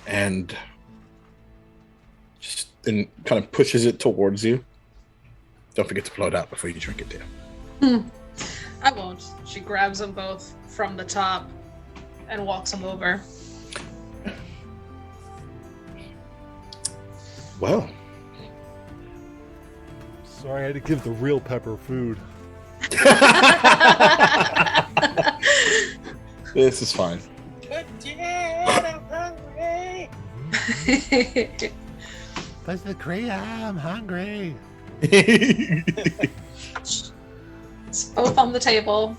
S1: And just kind of pushes it towards you. Don't forget to blow it out before you drink it, too.
S3: I won't. She grabs them both from the top and walks them over.
S1: Well,
S2: Sorry, I had to give the real pepper food.
S1: this is fine.
S2: That's the Korea. I'm hungry.
S3: It's both on the table.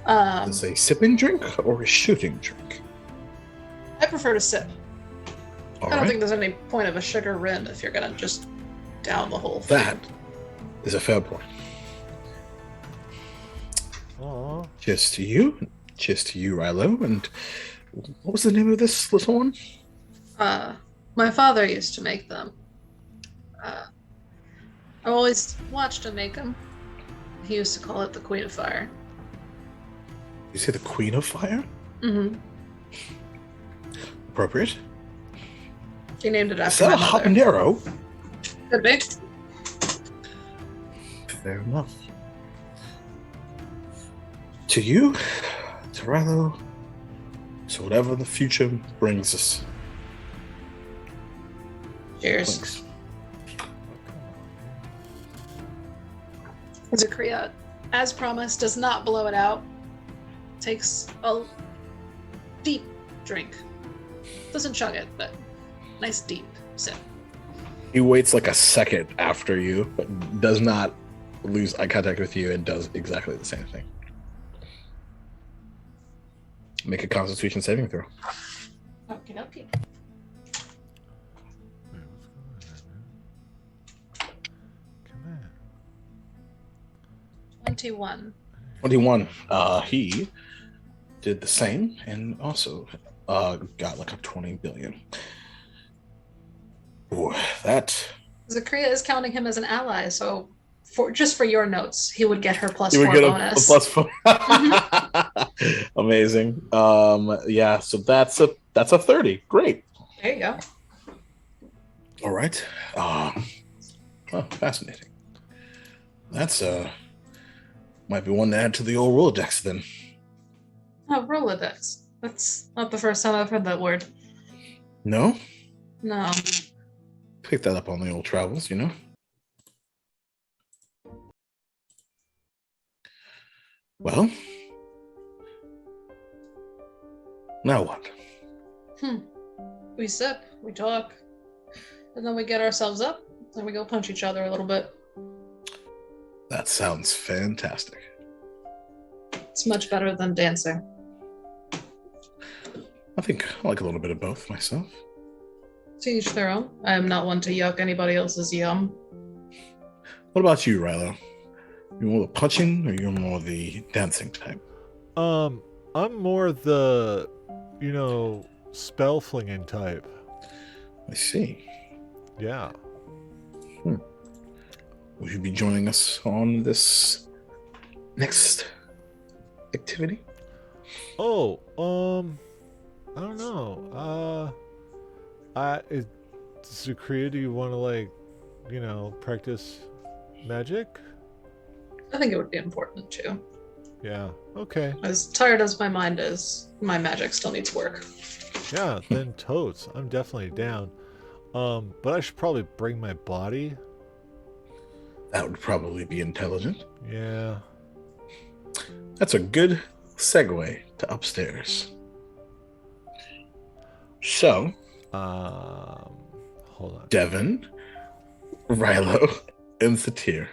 S1: Is it a sipping drink or a shooting drink?
S3: I prefer to sip.
S1: All
S3: I don't
S1: right.
S3: think there's any point of a sugar rim if you're gonna just down the whole thing.
S1: That is a fair point.
S2: Aw.
S1: Cheers to you. Cheers to you, Rilo. And what was the name of this little one?
S3: My father used to make them. I always watched him make them. He used to call it the Queen of Fire.
S1: You say the Queen of Fire?
S3: Mm-hmm.
S1: Appropriate.
S3: He named it
S1: Is
S3: after
S1: that
S3: my
S1: a
S3: mother.
S1: habanero?
S3: Could be.
S1: Fair enough. To you, to Rilo, so whatever the future brings us.
S3: Cheers.
S1: Thanks.
S3: Zakria, as promised, does not blow it out. Takes a deep drink. Doesn't chug it, but nice deep sip.
S1: He waits like a second after you, but does not lose eye contact with you and does exactly the same thing. Make a Constitution saving throw.
S3: Okie dokie.
S2: Wait, what's going on, man? Come on.
S3: 21.
S1: 21. He did the same and also got like a 20 billion. Ooh, that
S3: Zakria is counting him as an ally, so for your notes, he would get her plus
S1: you would
S3: 4
S1: get a
S3: bonus.
S1: plus 4. Amazing. Yeah, so that's a 30. Great.
S3: There you go.
S1: All right. Oh, fascinating. That's might be one to add to the old Rolodex then.
S3: Oh, Rolodex. That's not the first time I've heard that word.
S1: No?
S3: No.
S1: Pick that up on the old travels, you know? Well, now what?
S3: We sip, we talk, and then we get ourselves up, and we go punch each other a little bit.
S1: That sounds fantastic.
S3: It's much better than dancing.
S1: I think I like a little bit of both myself.
S3: To each their own. I am not one to yuck anybody else's yum.
S1: What about you, Rilo? You more the punching or you're more the dancing type?
S2: I'm more the, spell flinging type.
S1: I see.
S2: Yeah.
S1: Will you be joining us on this next activity?
S2: Oh, I don't know. Zakria, do you want to practice magic?
S3: I think it would be important too.
S2: Yeah. Okay.
S3: As tired as my mind is, my magic still needs work.
S2: Yeah. Then totes. I'm definitely down. But I should probably bring my body.
S1: That would probably be intelligent.
S2: Yeah.
S1: That's a good segue to upstairs. So,
S2: Hold on.
S1: Devin, Rilo, and Satir,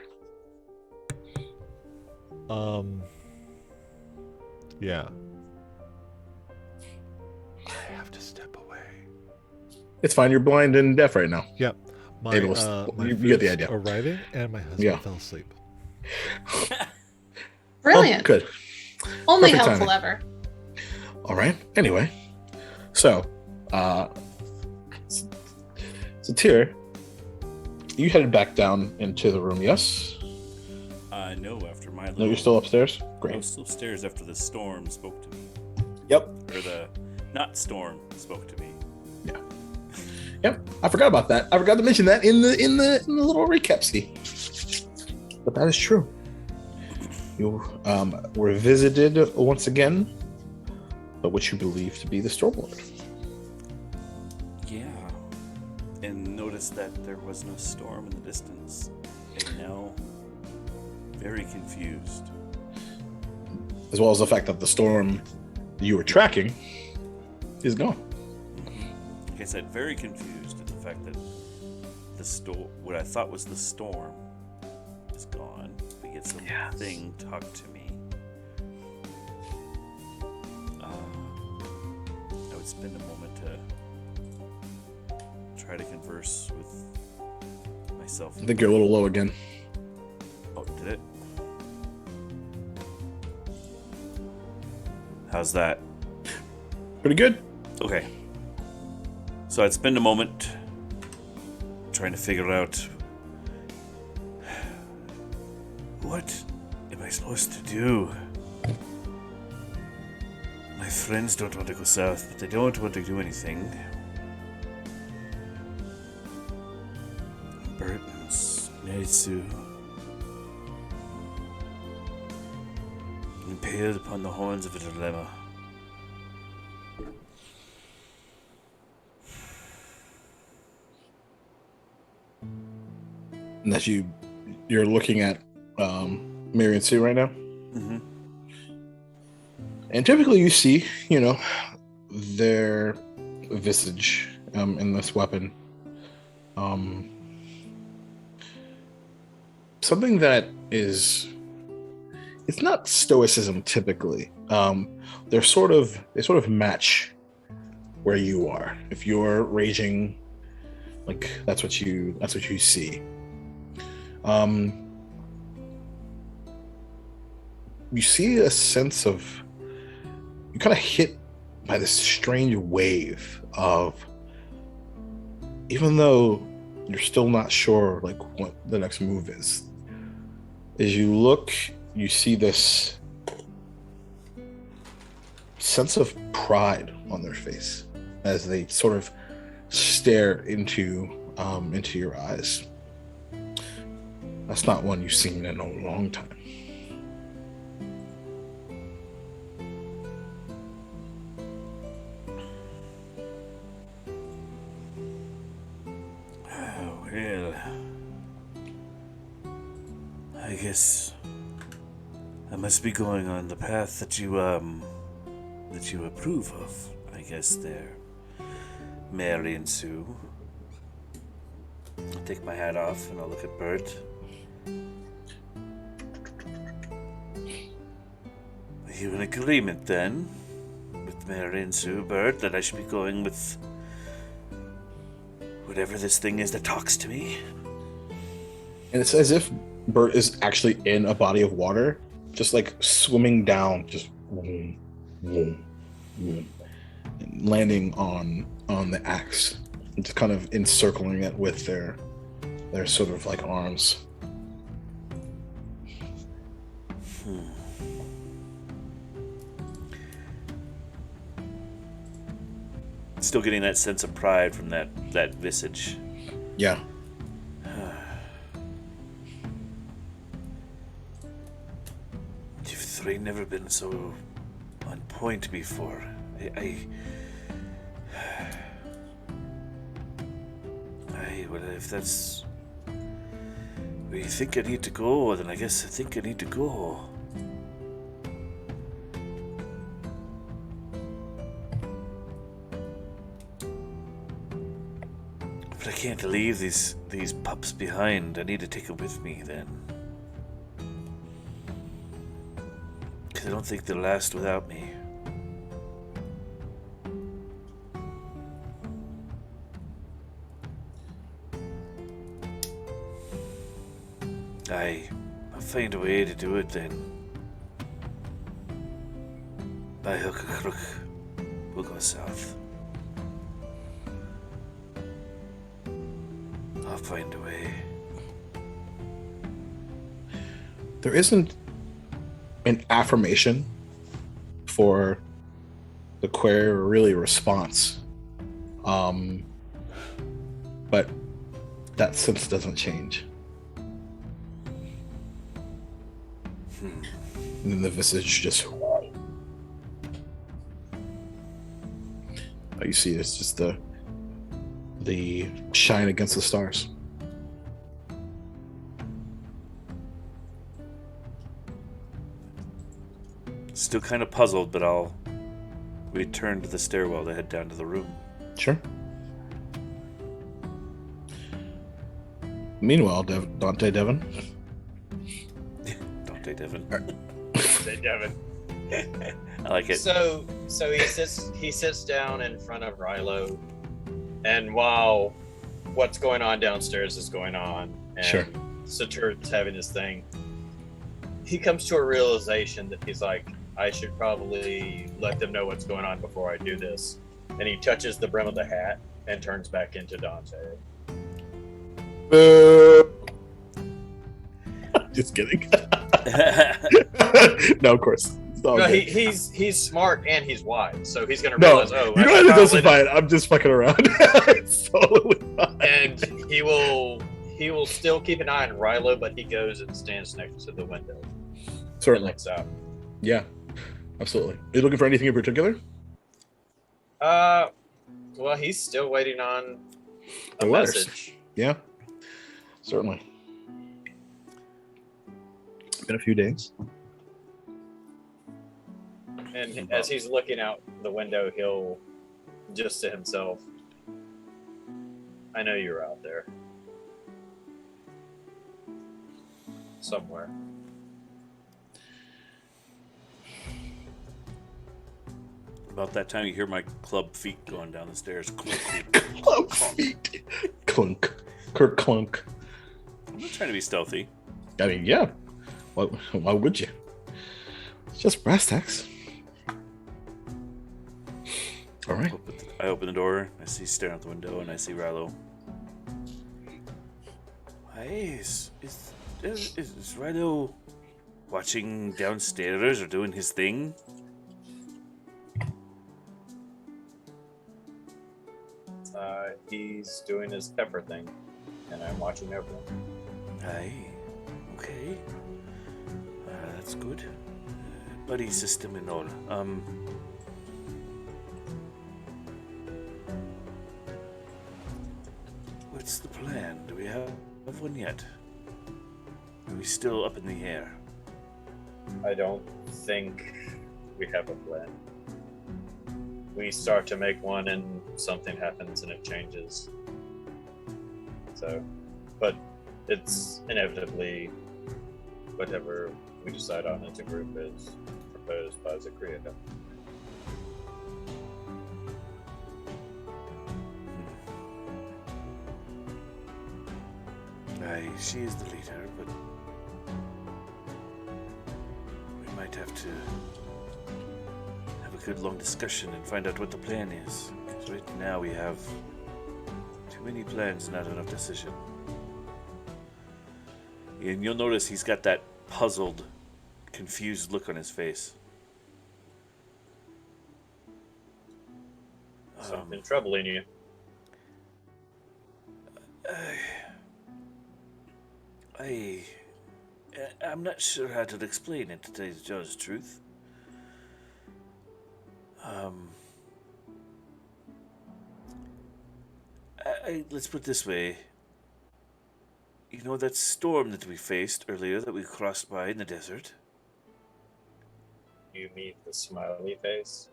S2: Yeah. I have to step away.
S1: It's fine. You're blind and deaf right now.
S2: Yep. My
S1: Able
S2: my
S1: you get the
S2: food's
S1: idea.
S2: arriving, and my husband
S1: Yeah.
S2: fell asleep.
S3: Brilliant.
S1: Oh, good.
S3: Only
S1: Perfect
S3: helpful
S1: timing.
S3: ever.
S1: All right. Anyway, so Tyr, you headed back down into the room. Yes.
S4: No, after my
S1: No,
S4: little...
S1: you're still upstairs.
S4: I
S1: Great.
S4: was upstairs after the storm spoke to me.
S1: Yep.
S4: Or the... Not storm spoke to me.
S1: Yep. I forgot about that. I forgot to mention that in the little recap see. But that is true. You were visited once again by what you believe to be the Stormlord.
S4: Yeah. And noticed that there was no storm in the distance. And now, very confused.
S1: As well as the fact that the storm you were tracking is gone.
S4: Like I said, very confused at the fact that what I thought was the storm is gone. But yet something talked to me. I would spend a moment to try to converse with myself.
S1: I think you're a little low again.
S4: Oh, did it? How's that?
S1: Pretty good.
S4: Okay. So I'd spend a moment trying to figure out what am I supposed to do? My friends don't want to go south, but they don't want to do anything. Burton's Netsu impaled upon the horns of a dilemma.
S1: And that you're looking at Mary and Sue right now.
S4: Mm-hmm.
S1: And typically you see, their visage in this weapon. Something that is, it's not stoicism typically. They sort of match where you are. If you're raging, like that's what you see. You see a sense of, you kind of hit by this strange wave of, even though you're still not sure like what the next move is, as you look, you see this sense of pride on their face as they sort of stare into your eyes. That's not one you've seen in a long time.
S4: Well, I guess I must be going on the path that you approve of. I guess there, Mary and Sue. I'll take my hat off and I'll look at Bert. Are you in agreement then with Mary and Sue, Bert, that I should be going with whatever this thing is that talks to me?
S1: And it's as if Bert is actually in a body of water, just like swimming down, just vroom, vroom, vroom, and landing on the axe, and just kind of encircling it with their sort of like arms.
S4: Still getting that sense of pride from that visage.
S1: Yeah.
S4: You've three never been so on point before. Well, if that's where you think I need to go, then I guess I think I need to go. But I can't leave these pups behind. I need to take them with me then. I don't think they'll last without me. I'll find a way to do it then. By hook or crook, we'll go south. I'll find a way.
S1: There isn't an affirmation for the query or really a response. But that sense doesn't change. And then the visage just... All you see is just the shine against the stars.
S4: Still kind of puzzled, but I'll return to the stairwell to head down to the room.
S1: Sure. Meanwhile, Dante Devon.
S4: Dante Devon.
S6: Say Devin.
S4: I like it.
S6: So he sits down in front of Rilo, and while what's going on downstairs is going on, and
S1: Sure.
S6: Satur's having his thing, he comes to a realization that he's like, I should probably let them know what's going on before I do this. And he touches the brim of the hat and turns back into Dante.
S1: Just kidding. No, of course. It's all
S6: No,
S1: good.
S6: he's smart and he's wise, so he's gonna
S1: No,
S6: realize,
S1: you
S6: I
S1: don't have to
S6: probably
S1: justify it. I'm just fucking around. It's totally fine.
S6: and he will still keep an eye on Rilo, but he goes and stands next to the window and
S1: Certainly.
S6: looks out.
S1: Yeah, absolutely. Are you looking for anything in particular?
S6: Well, he's still waiting on
S1: The
S6: a
S1: letters.
S6: message.
S1: Yeah, certainly. Been a few days.
S6: And as he's looking out the window, he'll just to himself, I know you're out there. Somewhere.
S4: About that time, you hear my club feet going down the stairs.
S1: Club feet. Clunk. Kirk clunk.
S4: I'm not trying to be stealthy.
S1: I mean, yeah. Why would you? It's just brass tacks. All right.
S4: I open the door. I see staring out the window, and I see Rilo. Hey, is Rilo watching downstairs or doing his thing?
S6: He's doing his pepper thing, and I'm watching over him.
S4: Aye. Okay. That's good. Buddy system and all. What's the plan? Do we have one yet? Are we still up in the air?
S6: I don't think we have a plan. We start to make one and something happens and it changes. So, but it's inevitably whatever we decide on as a group is proposed by Zakria.
S4: Aye, she is the leader, but we might have to have a good long discussion and find out what the plan is. Because right now we have too many plans, not enough decision. And you'll notice he's got that puzzled, confused look on his face.
S6: Something troubling you.
S4: I'm not sure how to explain it, to tell you the honest truth. Let's put it this way. You know that storm that we faced earlier that we crossed by in the desert?
S6: You meet the smiley face.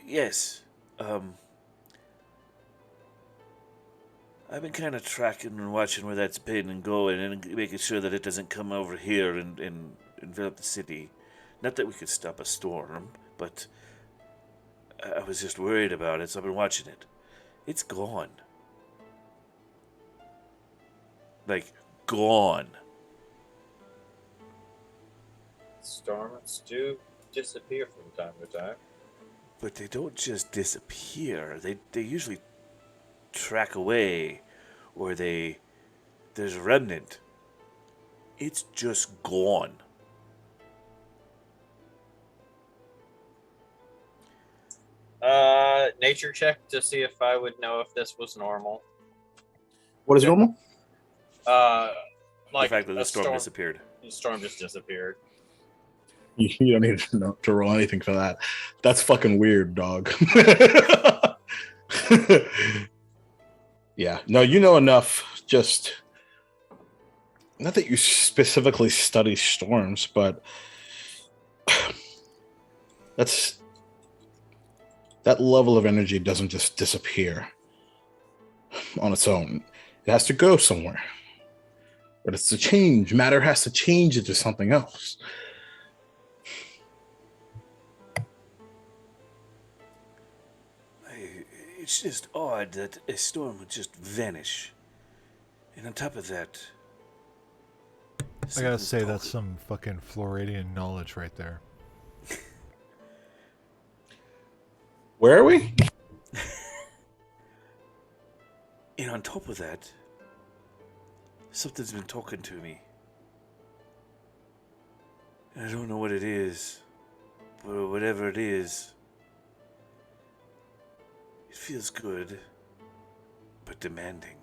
S4: Yes. I've been kind of tracking and watching where that's been and going and making sure that it doesn't come over here and envelop the city. Not that we could stop a storm, but I was just worried about it, so I've been watching it. It's gone. Like, gone.
S6: Storms do disappear from time to time.
S4: But they don't just disappear. They usually track away, or there's a remnant. It's just gone.
S6: Nature check to see if I would know if this was normal.
S1: What is normal?
S6: Like
S4: The fact that the
S6: a
S4: storm disappeared.
S6: The storm just disappeared.
S1: You don't need to roll anything for that. That's fucking weird, dog. Yeah. No, you know enough. Just not that you specifically study storms, but that level of energy doesn't just disappear on its own. It has to go somewhere. But it's to change. Matter has to change into something else.
S4: It's just odd that a storm would just vanish. And on top of that,
S2: I gotta say, that's some fucking Floridian knowledge right there.
S1: Where are we?
S4: And on top of that, something's been talking to me. And I don't know what it is, but whatever it is, it feels good, but demanding.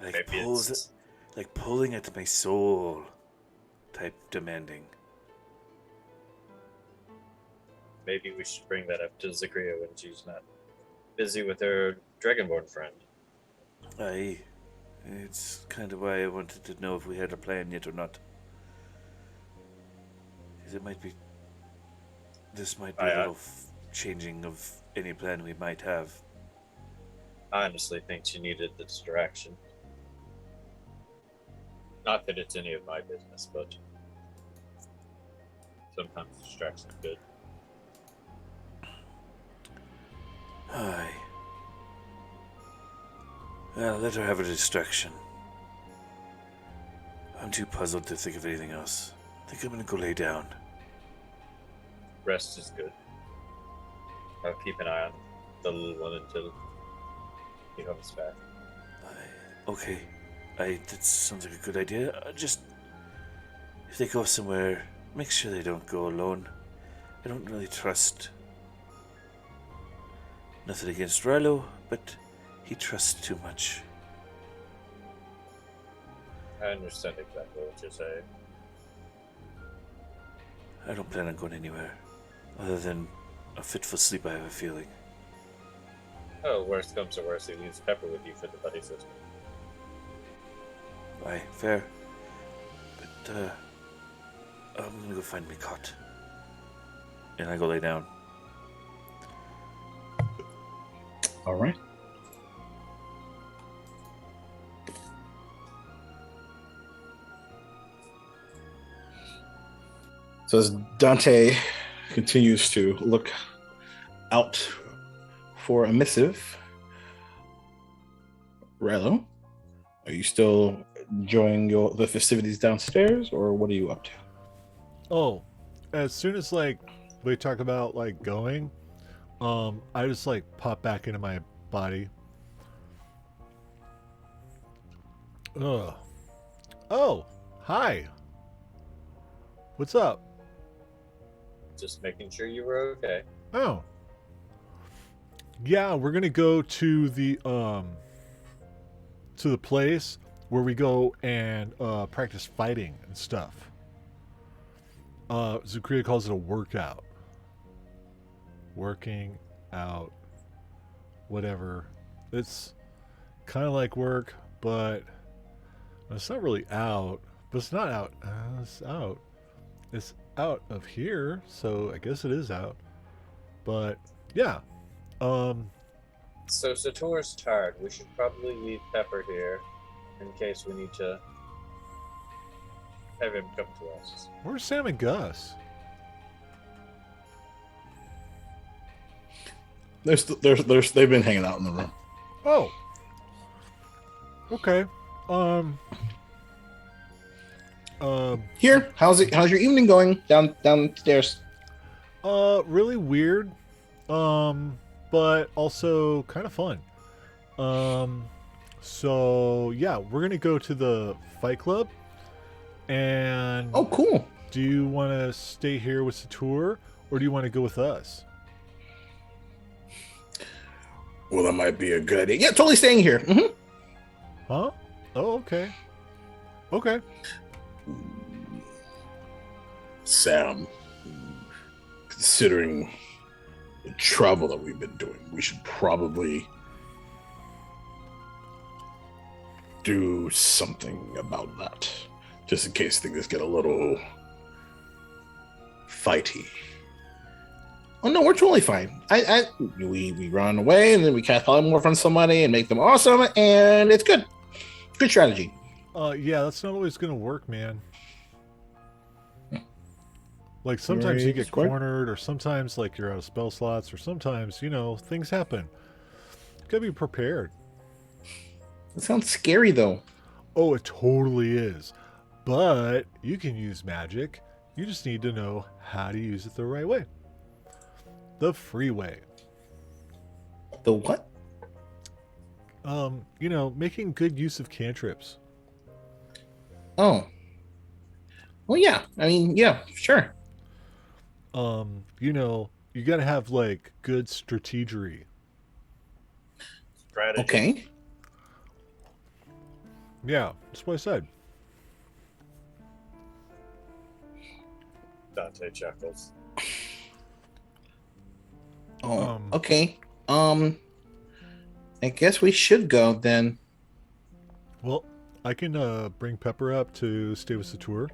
S4: Like pulling at my soul type demanding.
S6: Maybe we should bring that up to Zagria when she's not busy with her Dragonborn friend.
S4: Aye. It's kind of why I wanted to know if we had a plan yet or not. Because this might be a little changing of any plan we might have.
S6: I honestly think she needed the distraction. Not that it's any of my business, but sometimes distraction's good.
S4: Aye. Well, let her have a distraction. I'm too puzzled to think of anything else. I think I'm gonna go lay down.
S6: Rest is good. I'll keep an eye on the little one until he comes back.
S4: Okay. That sounds like a good idea. Just, if they go somewhere, make sure they don't go alone. I don't really trust. Nothing against Rilo, but he trusts too much.
S6: I understand exactly what you're saying.
S4: I don't plan on going anywhere, other than a fitful sleep, I have a feeling.
S6: Oh, worst comes to worst, he leaves Pepper with you for the buddy system.
S4: Aye, fair. But, I'm gonna go find my cot. And I go lay down.
S1: All right. So as Dante continues to look out for a missive, Rilo, are you still enjoying the festivities downstairs, or what are you up to?
S2: Oh, as soon as we talk about going, I just pop back into my body. Ugh. Oh, hi. What's up?
S6: Just making sure you were okay.
S2: Oh. Yeah, we're gonna go to the place where we go and practice fighting and stuff. Zukria calls it a workout. Working out. Whatever. It's kind of like work, but it's not really out. But it's not out. It's out. It's out of here, so I guess it is out. But yeah.
S6: So Sator's tired. We should probably leave Pepper here in case we need to have him come to us.
S2: Where's Sam and Gus?
S1: They've been hanging out in the room.
S2: Oh. Okay.
S1: Here, how's your evening going downstairs?
S2: Really weird. But also kind of fun. So yeah, we're gonna go to the Fight Club. And
S1: Oh, cool.
S2: do you want to stay here with the tour, or do you want to go with us?
S1: Well, that might be a good idea. Yeah, totally staying here. Mm-hmm.
S2: Huh? Oh, okay. Okay.
S1: Sam, considering the travel that we've been doing, we should probably do something about that, just in case things get a little fighty. Oh no, we're totally fine. We run away and then we cast polymorph on somebody and make them awesome, and it's good. Good strategy.
S2: Yeah, that's not always gonna work, man. Like sometimes you get cornered, or sometimes like you're out of spell slots, or sometimes, things happen. You gotta be prepared.
S1: It sounds scary though.
S2: Oh, it totally is. But you can use magic. You just need to know how to use it the right way. The free way.
S1: The what?
S2: Making good use of cantrips.
S1: Oh. Well, yeah. I mean, yeah, sure.
S2: You gotta have like good strategery.
S6: Strategy.
S1: Okay.
S2: Yeah, that's what I said.
S6: Dante chuckles.
S1: Oh, okay. I guess we should go then.
S2: Well, I can bring Pepper up to stay with the tour.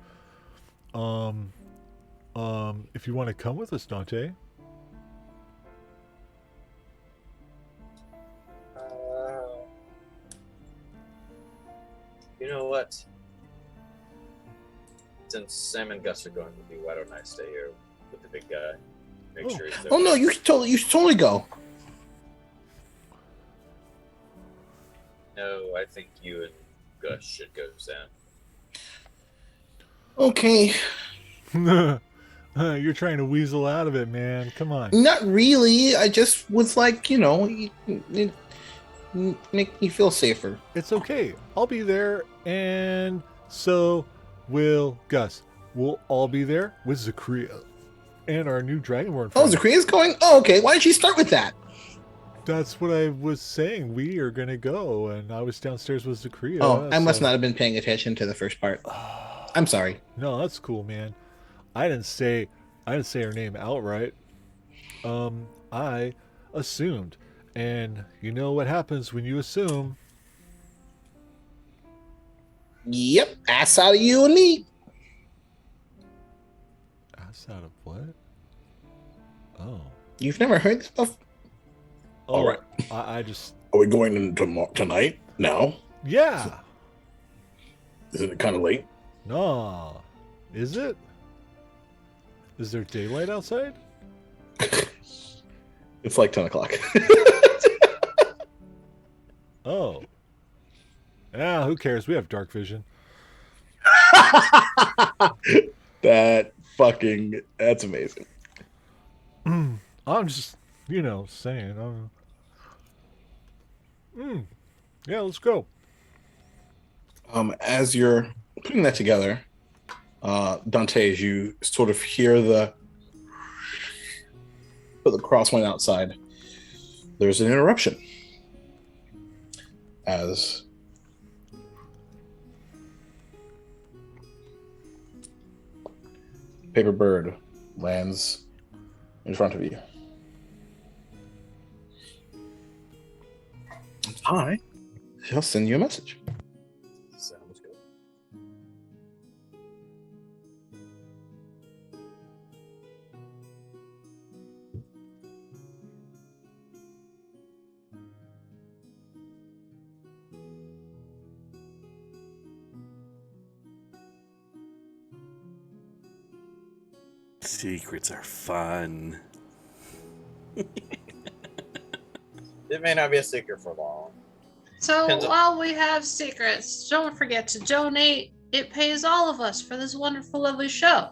S2: If you want to come with us, Dante.
S6: You know what? Since Sam and Gus are going with you, why don't I stay here with the big guy? Make sure he's there.
S1: Oh no, you should totally go.
S6: No, I think you and Gus should go, Sam.
S1: Okay.
S2: You're trying to weasel out of it, man. Come on.
S1: Not really. I just was like, it make me feel safer.
S2: It's okay. I'll be there, and so will Gus. We'll all be there with Zakria and our new Dragonborn
S1: Oh,
S2: friend.
S1: Zakria's going? Oh, okay. Why did she start with that?
S2: That's what I was saying. We are gonna go, and I was downstairs with Zakria.
S1: Oh, I must not have been paying attention to the first part. I'm sorry.
S2: No, that's cool, man. I didn't say her name outright. I assumed, and you know what happens when you assume.
S1: Yep, ass out of you and me.
S2: Ass out of what? Oh.
S1: You've never heard this stuff?
S2: Oh,
S1: All right.
S2: I just.
S1: Are we going into tonight? Now?
S2: Yeah.
S1: Isn't it kind of late?
S2: No. Is it? Is there daylight outside?
S1: It's like 10 o'clock.
S2: Oh. Yeah, who cares? We have dark vision.
S1: That's amazing.
S2: I'm just, saying. Yeah, let's go.
S1: As you're putting that together, Dante, as you sort of hear the crosswind outside, there's an interruption. As Paper Bird lands in front of you. Hi. She'll send you a message.
S6: Sounds good.
S4: Secrets are fun.
S6: It may not be a secret for long.
S3: So
S6: Depends on-
S3: while we have secrets, don't forget to donate. It pays all of us for this wonderful, lovely show.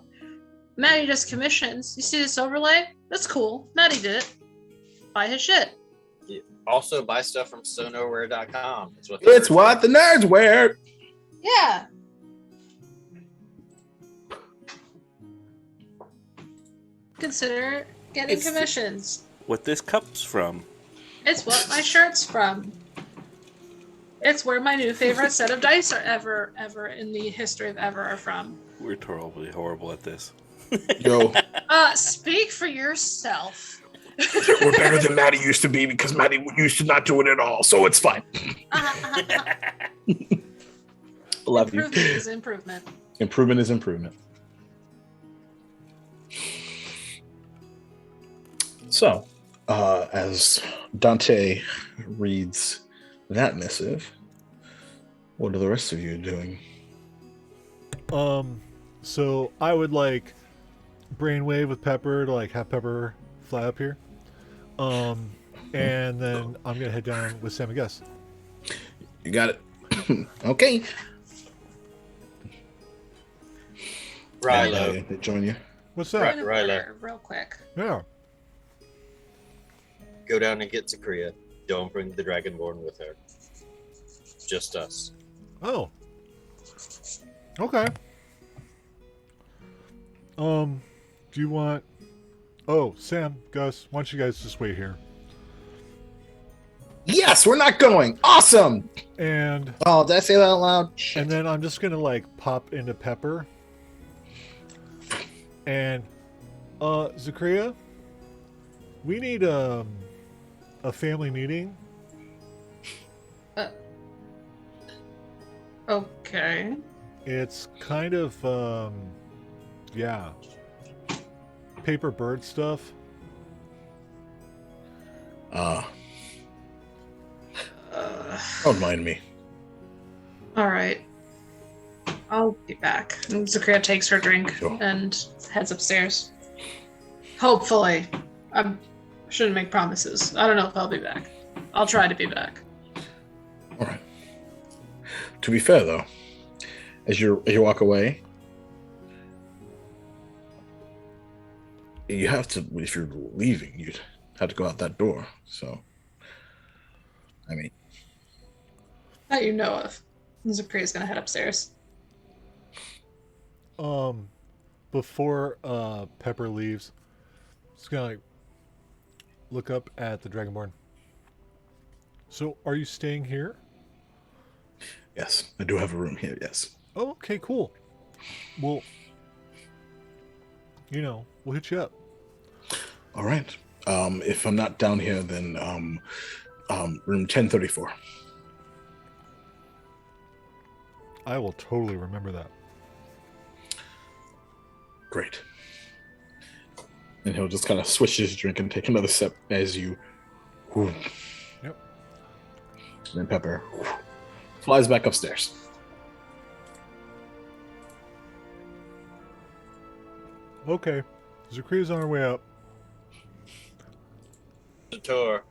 S3: Maddie does commissions. You see this overlay? That's cool. Maddie did it. Buy his shit.
S6: Also, buy stuff from SoNowhere.com.
S1: It's what the nerds wear.
S3: Yeah. Consider getting
S4: It's-
S3: commissions.
S4: What this cup's from.
S3: It's what my shirt's from. It's where my new favorite set of dice are ever in the history of ever are from.
S4: We're totally horrible at this.
S1: Yo,
S3: Speak for yourself.
S1: we're better than Maddie used to be because Maddie used to not do it at all, so it's fine. Love you.
S3: Improvement is improvement.
S1: Improvement is improvement. So, as Dante reads that missive, what are the rest of you doing?
S2: So I would like brainwave with Pepper to like have Pepper fly up here. And then I'm gonna head down with Sam and Gus.
S1: You got it. Okay.
S6: Rilo.
S1: They join you.
S2: What's
S6: Right.
S2: that?
S6: Ryler.
S3: Real quick.
S2: Yeah.
S6: Go down and get Zakria. Don't bring the Dragonborn with her. Just us.
S2: Oh. Okay. Do you want? Oh, Sam, Gus, why don't you guys just wait here?
S1: Yes, we're not going. Awesome.
S2: And
S1: Oh, did I say that out loud? Shit.
S2: and then I'm just gonna like pop into Pepper. And Zakria, we need a family meeting.
S3: Okay.
S2: It's kind of yeah, paper bird stuff.
S1: Don't mind me.
S3: All right. I'll be back. And Zakria takes her drink
S1: Sure.
S3: and heads upstairs. Hopefully. I shouldn't make promises. I don't know if I'll be back. I'll try to be back.
S1: All right. To be fair, though, as you walk away, you have to. If you're leaving, you'd have to go out that door. So, I mean,
S3: That you know of. Zakria's gonna head upstairs.
S2: Before Pepper leaves, just gonna like look up at the Dragonborn. So, are you staying here?
S1: yes, I do have a room here. Yes.
S2: Oh, okay, cool. Well, we'll hit you up.
S1: All right. If I'm not down here, then room 1034.
S2: I will totally remember that.
S1: Great. And he'll just kind of switch his drink and take another sip as you. Whew.
S2: Yep.
S1: And then Pepper flies back upstairs.
S2: Okay, Zakria's on her way up.
S6: The tour.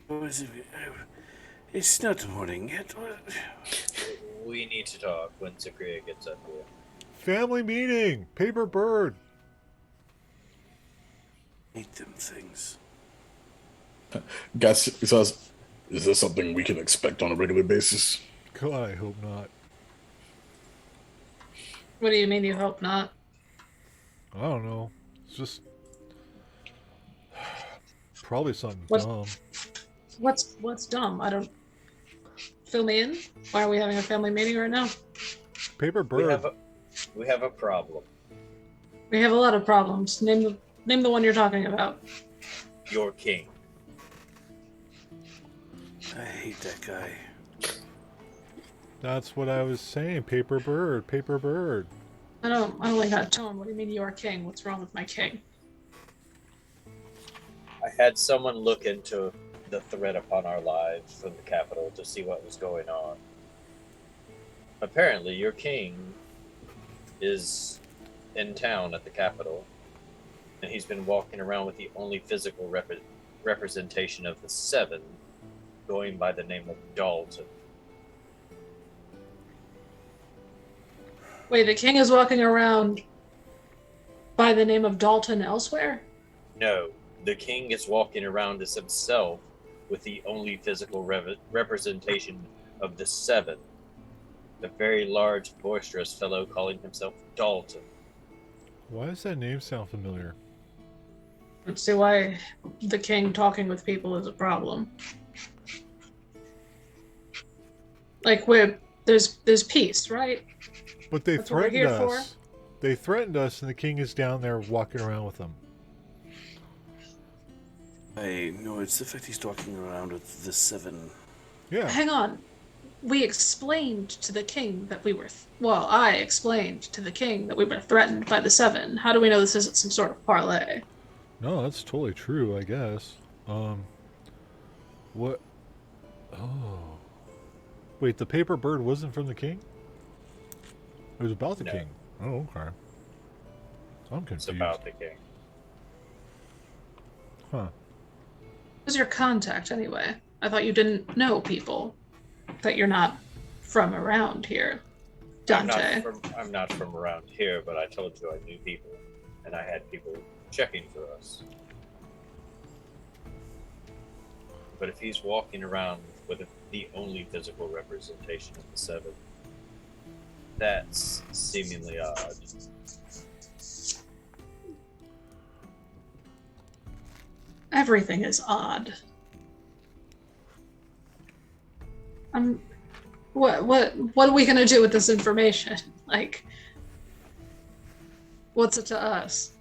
S4: What is it? It's not morning yet.
S6: We need to talk when Zakria gets up here.
S2: Family meeting. Paper bird.
S4: Hate them things.
S1: Gus says, "Is this something we can expect on a regular basis?"
S2: God, I hope not.
S3: What do you mean you hope not?
S2: I don't know. It's just probably something
S3: What?
S2: dumb.
S3: What's dumb? I don't. Fill me in. Why are we having a family meeting right now?
S2: Paper bird.
S6: We have a problem.
S3: We have a lot of problems. Name the one you're talking about.
S6: Your king.
S4: I hate that guy.
S2: That's what I was saying. Paper bird. Paper bird.
S3: I don't like that tone. What do you mean you're king? What's wrong with my king?
S6: I had someone look into the threat upon our lives from the capital to see what was going on. Apparently, your king is in town at the capital, and he's been walking around with the only physical representation of the seven, going by the name of Dalton.
S3: Wait, the king is walking around by the name of Dalton elsewhere?
S6: No, the king is walking around as himself with the only physical representation of the seven, the very large, boisterous fellow calling himself Dalton.
S2: Why does that name sound familiar?
S3: Let's see why the king talking with people is a problem. Like, there's peace, right?
S2: But they
S3: That's what we're
S2: threatened
S3: here for.
S2: us. They threatened us, and the king is down there walking around with them.
S4: No, it's the fact he's walking around with the seven.
S2: Yeah.
S3: Hang on. We explained to the king that we were... I explained to the king that we were threatened by the seven. How do we know this isn't some sort of parlay?
S2: No, that's totally true, I guess. What? Oh. Wait, the paper bird wasn't from the king? It was about the
S6: No.
S2: king. Oh, okay. I'm
S6: It's
S2: confused.
S6: about the king.
S2: Huh.
S3: Who's your contact, anyway? I thought you didn't know people. That you're not from around here. Dante.
S6: I'm not from around here, but I told you I knew people, and I had people checking for us. But if he's walking around with the only physical representation of the seven, that's seemingly odd.
S3: Everything is odd. What are we gonna do with this information? Like, what's it to us?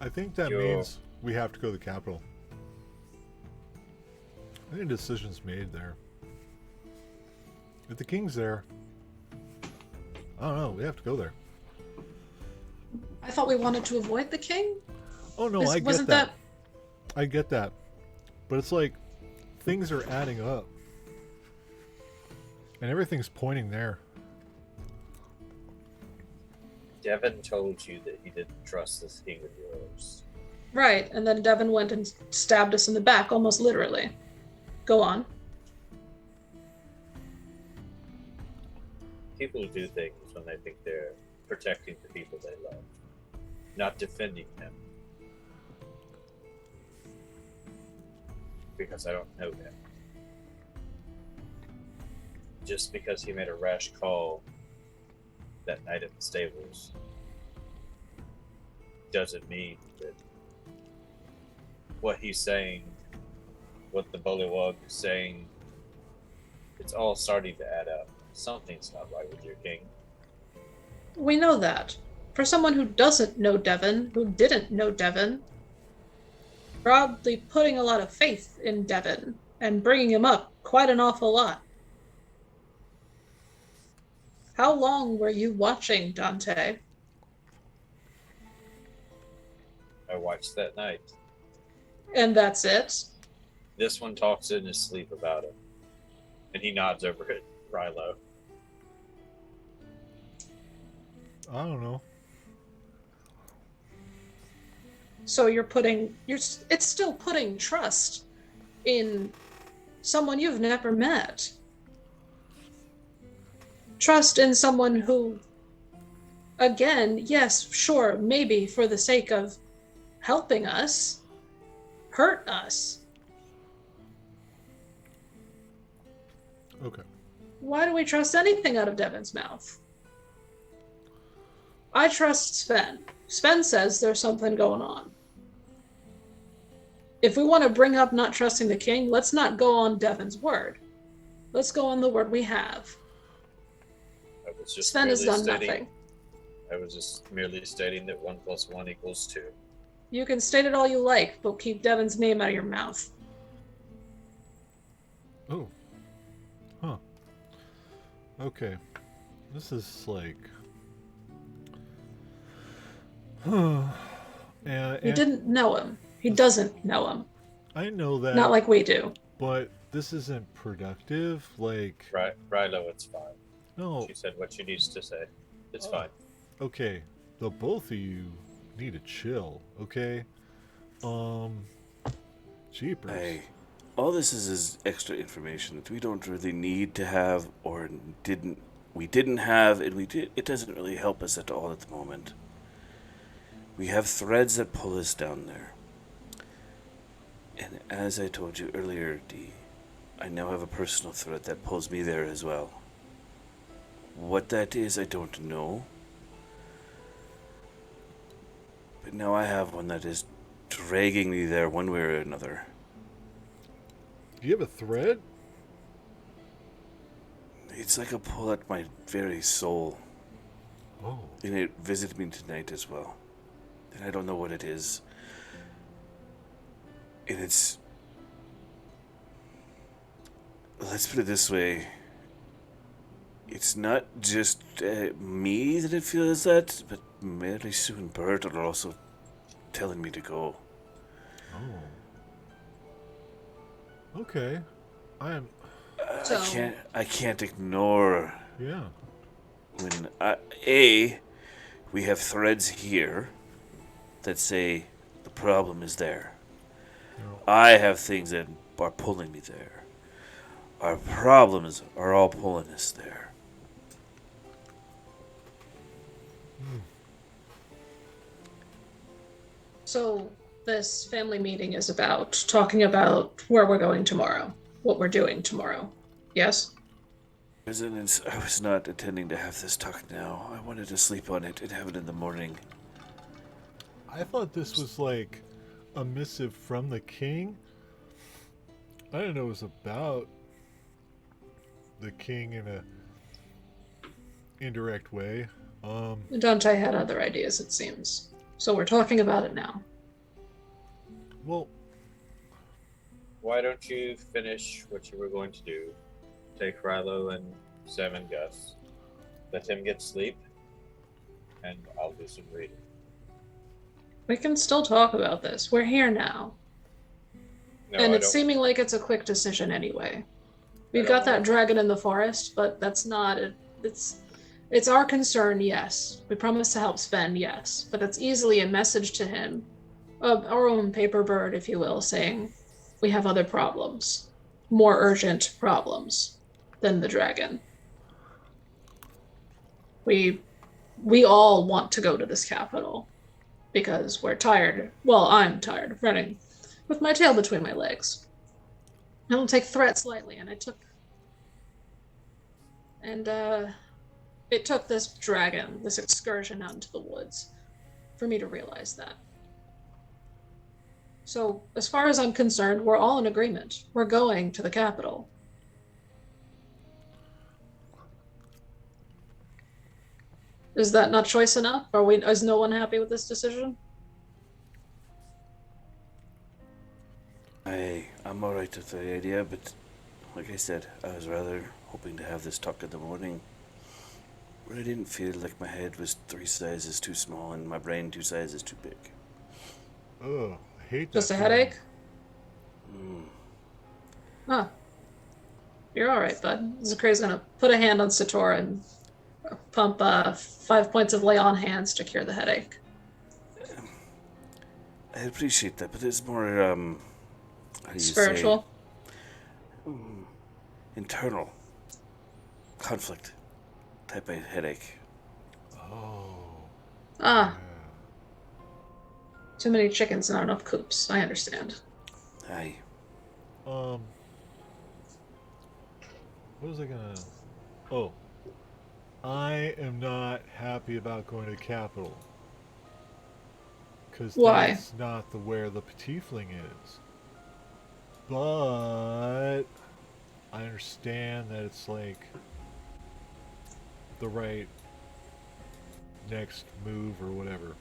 S2: I think that means we have to go to the capital. I think a decision's made there. If the king's there, I don't know, we have to go there.
S3: I thought we wanted to avoid the king.
S2: Oh no, I get
S3: Wasn't
S2: that. I get that. But it's like, things are adding up. And everything's pointing there.
S6: Devin told you that he didn't trust this king of yours.
S3: Right, and then Devin went and stabbed us in the back, almost literally. Go on.
S6: People do things when they think they're protecting the people they love, not defending them. Because I don't know him. Just because he made a rash call that night at the stables doesn't mean that what he's saying, what the bullywug is saying, it's all starting to add up. Something's not right with your king.
S3: We know that. For someone who doesn't know Devin, who didn't know Devin, probably putting a lot of faith in Devin and bringing him up quite an awful lot. How long were you watching, Dante?
S6: I watched that night.
S3: And that's it?
S6: This one talks in his sleep about it. And he nods over at Rilo.
S2: I don't know.
S3: So it's still putting trust in someone you've never met. Trust in someone who, again, yes, sure, maybe for the sake of helping us, hurt us.
S2: Okay.
S3: Why do we trust anything out of Devin's mouth? I trust Sven. Sven says there's something going on. If we want to bring up not trusting the king, let's not go on Devin's word. Let's go on the word we have.
S6: I was just
S3: Sven has
S6: merely
S3: done
S6: stating-
S3: nothing.
S6: I was just merely stating that 1 + 1 = 2.
S3: You can state it all you like, but keep Devin's name out of your mouth.
S2: Oh. Huh. Okay. This is like... and
S3: You didn't know him. He doesn't know him.
S2: I know that,
S3: Not like we do.
S2: but this isn't productive. Like,
S6: Rilo, it's fine.
S2: no,
S6: She said what she needs to say. It's fine.
S2: Okay, the both of you need to chill, okay? Jeepers.
S7: Hey, all this is extra information that we don't really need to have, or we didn't have, and it doesn't really help us at all at the moment. We have threads that pull us down there. And as I told you earlier, Dee, I now have a personal thread that pulls me there as well. What that is, I don't know. But now I have one that is dragging me there one way or another.
S2: Do you have a thread?
S7: It's like a pull at my very soul.
S2: Oh.
S7: And it visited me tonight as well. And I don't know what it is. And it's... Let's put it this way. It's not just me that it feels that, but Mary Sue and Bert are also telling me to go.
S2: Oh. Okay.
S5: So,
S7: I can't ignore
S2: Yeah.
S7: when we have threads here that say the problem is there.
S2: No.
S7: I have things that are pulling me there. Our problems are all pulling us there.
S3: So this family meeting is talking about where we're going tomorrow, what we're doing tomorrow. Yes?
S7: Presidents, I was not intending to have this talk now. I wanted to sleep on it and have it in the morning.
S2: I thought this was like a missive from the king. I didn't know it was about the king in a indirect way.
S3: Dante had other ideas, it seems. So we're talking about it now.
S2: Well,
S6: Why don't you finish what you were going to do? Take Rilo and Sam and Gus. Let him get sleep. And I'll do some reading.
S3: We can still talk about this. We're here now.
S6: No,
S3: And
S6: I
S3: it's
S6: don't.
S3: seeming like it's a quick decision anyway. We've got that dragon in the forest, but that's not it. It's our concern, yes. We promise to help Sven, yes. But that's easily a message to him, our own paper bird, if you will, saying we have other problems, more urgent problems than the dragon. We all want to go to this capital because we're tired. Well, I'm tired of running with my tail between my legs. I don't take threats lightly, and it took this dragon, this excursion out into the woods, for me to realize that. So, as far as I'm concerned, we're all in agreement. We're going to the capital. Is that not choice enough? Is no one happy with this decision?
S7: I'm alright with the idea, but like I said, I was rather hoping to have this talk in the morning, where I didn't feel like my head was 3 sizes too small and my brain 2 sizes too big.
S2: ugh, I hate that.
S3: Just a
S2: feeling.
S3: headache?
S7: Mm.
S3: Huh. You're alright, bud. Zakri's gonna put a hand on Satora and pump 5 points of lay on hands to cure the headache.
S7: I appreciate that, but it's more, how do you
S3: Spiritual?
S7: say? Internal conflict type of headache.
S2: Oh.
S3: Ah,
S2: Yeah.
S3: too many chickens, not enough coops. I understand.
S7: Aye.
S2: What was I gonna... Oh. I am not happy about going to the capital. Because
S3: Why?
S2: that's not where the Tiefling is. But I understand that it's like the right next move or whatever.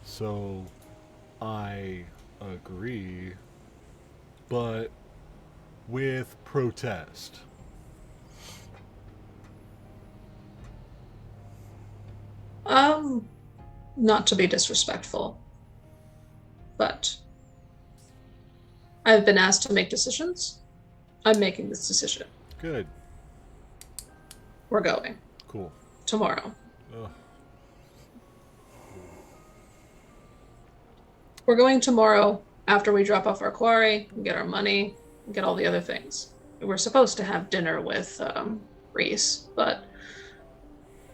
S2: So I agree, but with protest.
S3: Not to be disrespectful, but I've been asked to make decisions. I'm making this decision.
S2: Good.
S3: We're going.
S2: Cool.
S3: tomorrow.
S2: Ugh.
S3: We're going tomorrow after we drop off our quarry, and get our money, and get all the other things. We're supposed to have dinner with Reese, but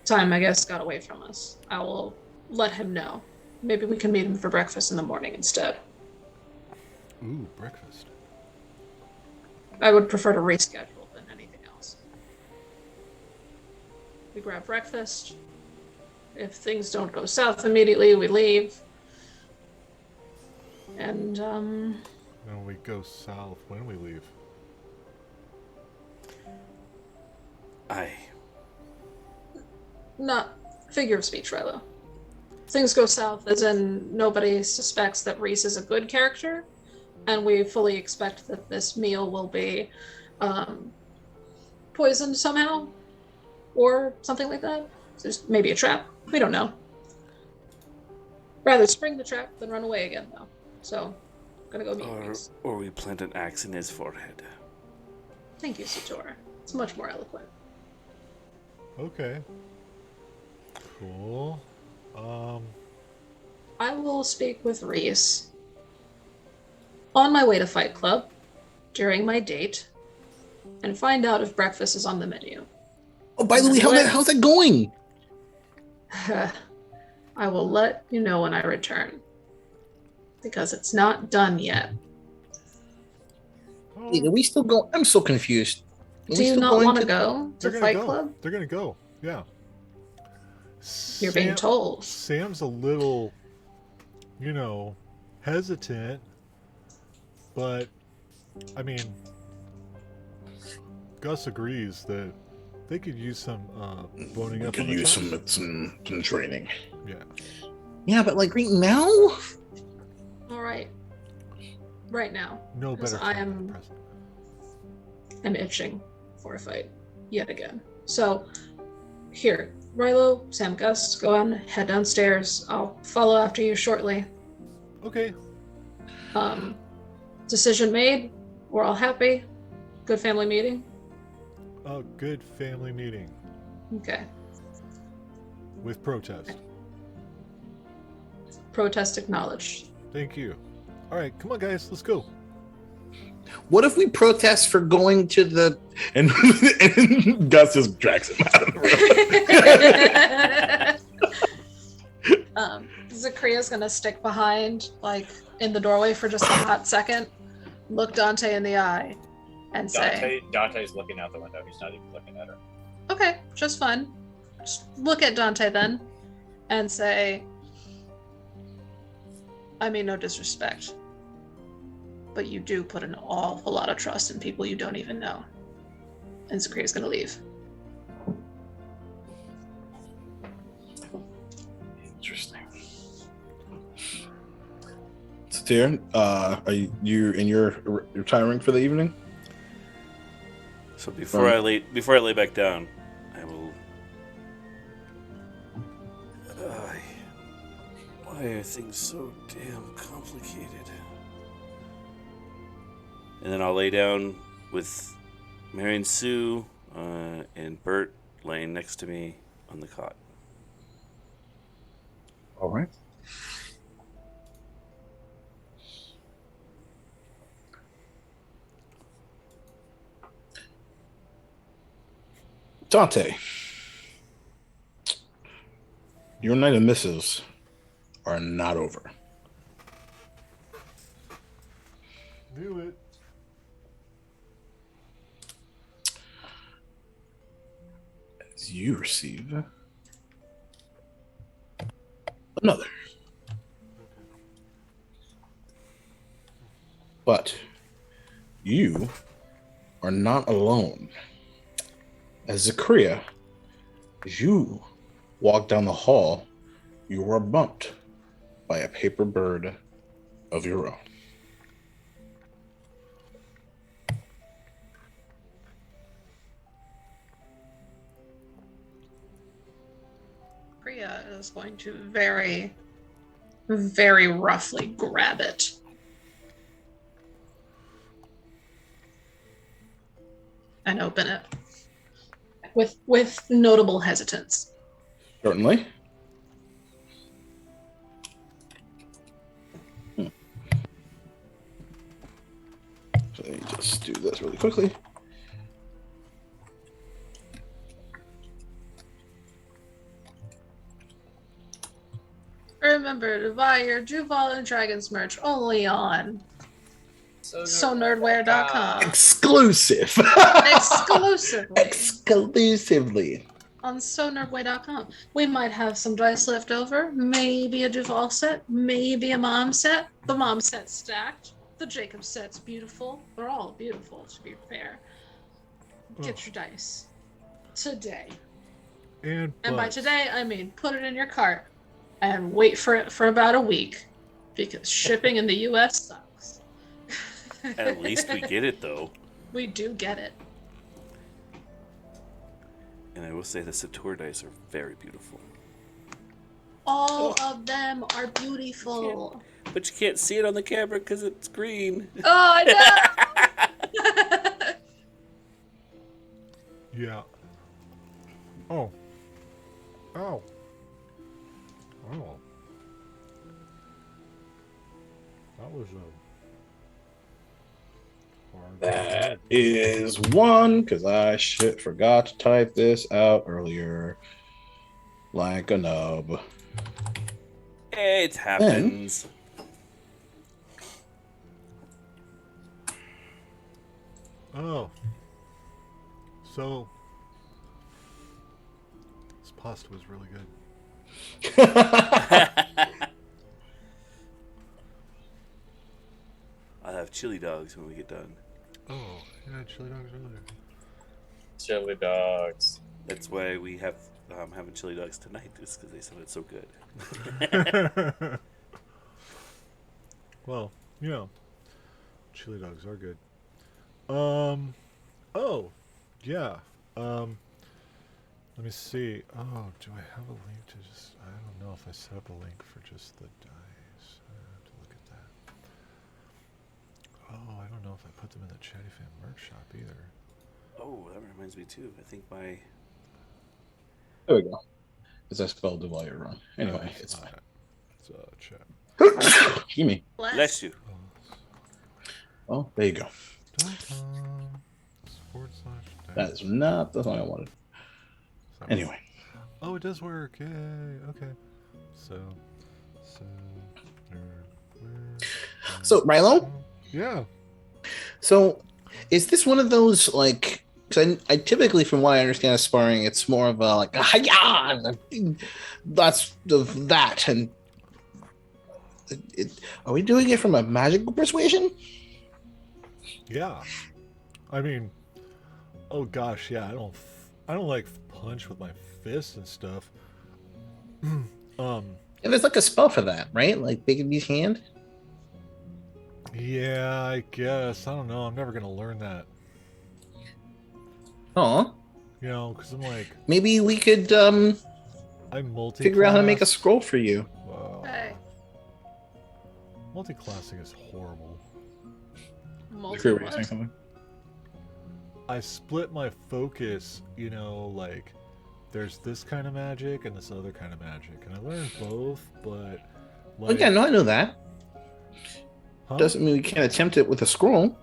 S3: time, I guess, got away from us. I will let him know. Maybe we can meet him for breakfast in the morning instead.
S2: Ooh, breakfast.
S3: I would prefer to reschedule than anything else. We grab breakfast. If things don't go south immediately, we leave. And,
S2: Then we go south when we leave.
S3: not figure of speech, Rilo. Things go south as in nobody suspects that Reese is a good character, and we fully expect that this meal will be poisoned somehow, or something like that. There's maybe a trap. We don't know. Rather spring the trap than run away again, though. So, gonna go meet Reese.
S7: Or we plant an axe in his forehead.
S3: Thank you, Satora. It's much more eloquent.
S2: Okay. Cool.
S3: I will speak with Reese on my way to Fight Club during my date and find out if breakfast is on the menu.
S1: Oh, by the way, how's that going?
S3: I will let you know when I return, because it's not done yet.
S1: Wait, are we still going? I'm so confused.
S3: Do you not want to go to
S2: They're gonna
S3: Fight
S2: go.
S3: Club?
S2: They're gonna go. Yeah.
S3: You're being told.
S2: Sam's a little, hesitant, but I mean, Gus agrees that they could use some boning up.
S1: Could
S2: on the
S1: use
S2: top.
S1: some training.
S2: Yeah.
S1: Yeah, but like right now.
S3: All right. Right now.
S2: No
S3: Because
S2: better
S3: I
S2: time than
S3: am-
S2: the present.
S3: I'm itching for a fight yet again. So, here, Rilo, Sam, Gus, go on, head downstairs. I'll follow after you shortly.
S2: Okay.
S3: Decision made. We're all happy. Good family meeting.
S2: A good family meeting
S3: Okay.
S2: with protest.
S3: Protest acknowledged.
S2: Thank you. All right, come on, guys, let's go.
S1: What if we protest for going to the and Gus just drags him out of the room?
S3: Zakria's gonna stick behind, like, in the doorway for just a hot second, look Dante in the eye, and say,
S6: Dante's looking out the window. He's not even looking at her.
S3: okay, just fun. Just look at Dante then, and say, I mean no disrespect, but you do put an awful lot of trust in people you don't even know. And Zakria's gonna leave.
S1: Interesting. Satir, are you in your retiring for the evening?
S7: So before I lay back down, I will. Why are things so damn complicated? And then I'll lay down with Marion Sue and Bert laying next to me on the cot.
S1: All right. Dante, your night of misses are not over.
S2: Do it.
S1: As you receive another. But you are not alone. As Zakria, as you walk down the hall, you are bumped by a paper bird of your own.
S3: Priya is going to very, very roughly grab it. And open it. with notable hesitance.
S1: Certainly. So let me just do this really quickly.
S3: Remember to buy your Duval and Dragons merch only on SoNerdwear.com.
S1: Exclusive.
S3: Exclusively.
S1: Exclusively.
S3: On SoNerdwear.com. We might have some dice left over. Maybe a Duval set. Maybe a mom set. The mom set's stacked. The Jacob set's beautiful. They're all beautiful, to be fair. Get your dice. Today.
S2: And
S3: by today, I mean put it in your cart and wait for it for about a week. Because shipping in the US sucks.
S7: At least we get it, though.
S3: We do get it.
S7: And I will say the Sator dice are very beautiful.
S3: All of them are beautiful.
S7: But you can't see it on the camera because it's green.
S3: Oh, I know!
S2: yeah. Oh. Oh. Oh. That was a hard
S1: That is one, because I forgot to type this out earlier. Like a nub.
S7: It happens.
S2: Oh. So this pasta was really good.
S7: I'll have chili dogs when we get done.
S2: Oh, yeah, chili dogs earlier.
S6: Chili dogs.
S7: That's why we have having chili dogs tonight, is because they sounded so good.
S2: Well, chili dogs are good. Oh, yeah. Let me see. Oh, do I have a link to just... I don't know if I set up a link for just the dice. I have to look at that. Oh, I don't know if I put them in the Chatty Fan merch shop either.
S7: Oh, that reminds me too. I think my...
S1: There we go. Because I spelled Duval wrong. Anyway, it's fine.
S2: It's chat.
S1: Excuse me.
S7: Bless you.
S1: Oh, there you go.
S2: /.
S1: That is not the one I wanted. Anyway.
S2: Oh, it does work. Yay. Okay.
S1: So, Rilo?
S2: Yeah.
S1: So, is this one of those, like... Because I typically, from what I understand of sparring, it's more of a, like, hi-ya! That's that. And are we doing it from a magical persuasion?
S2: Yeah. I mean, oh gosh, yeah. I don't like punch with my fists and stuff.
S1: And there's like a spell for that, right? Like Big B's hand.
S2: Yeah, I guess. I don't know. I'm never gonna learn that.
S1: Oh.
S2: Because I'm like,
S1: maybe we could
S2: I'm multi.
S1: figure out how to make a scroll for you.
S2: Wow.
S3: Hey.
S2: Multi-classing is horrible.
S1: Were you saying something?
S2: I split my focus, like there's this kind of magic and this other kind of magic. And I learned both, but like...
S1: Oh, yeah, no, I know that.
S2: Huh?
S1: Doesn't mean we can't attempt it with a scroll.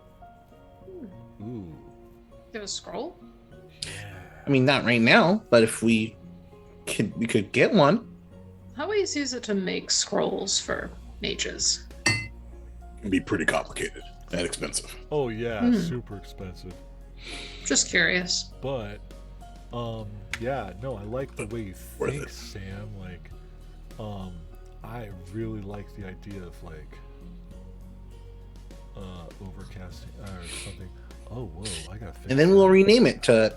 S2: Ooh.
S3: Give a scroll?
S1: I mean, not right now, but if we could get one.
S3: How easy is it to make scrolls for mages?
S1: It'd be pretty complicated and expensive.
S2: Oh yeah, super expensive.
S3: Just curious.
S2: But, yeah, no, I like the way you
S1: Worth
S2: think,
S1: it.
S2: Sam. Like, I really like the idea of like, overcasting or something. Oh, whoa, I gotta fix
S1: And then
S2: that.
S1: we'll rename it to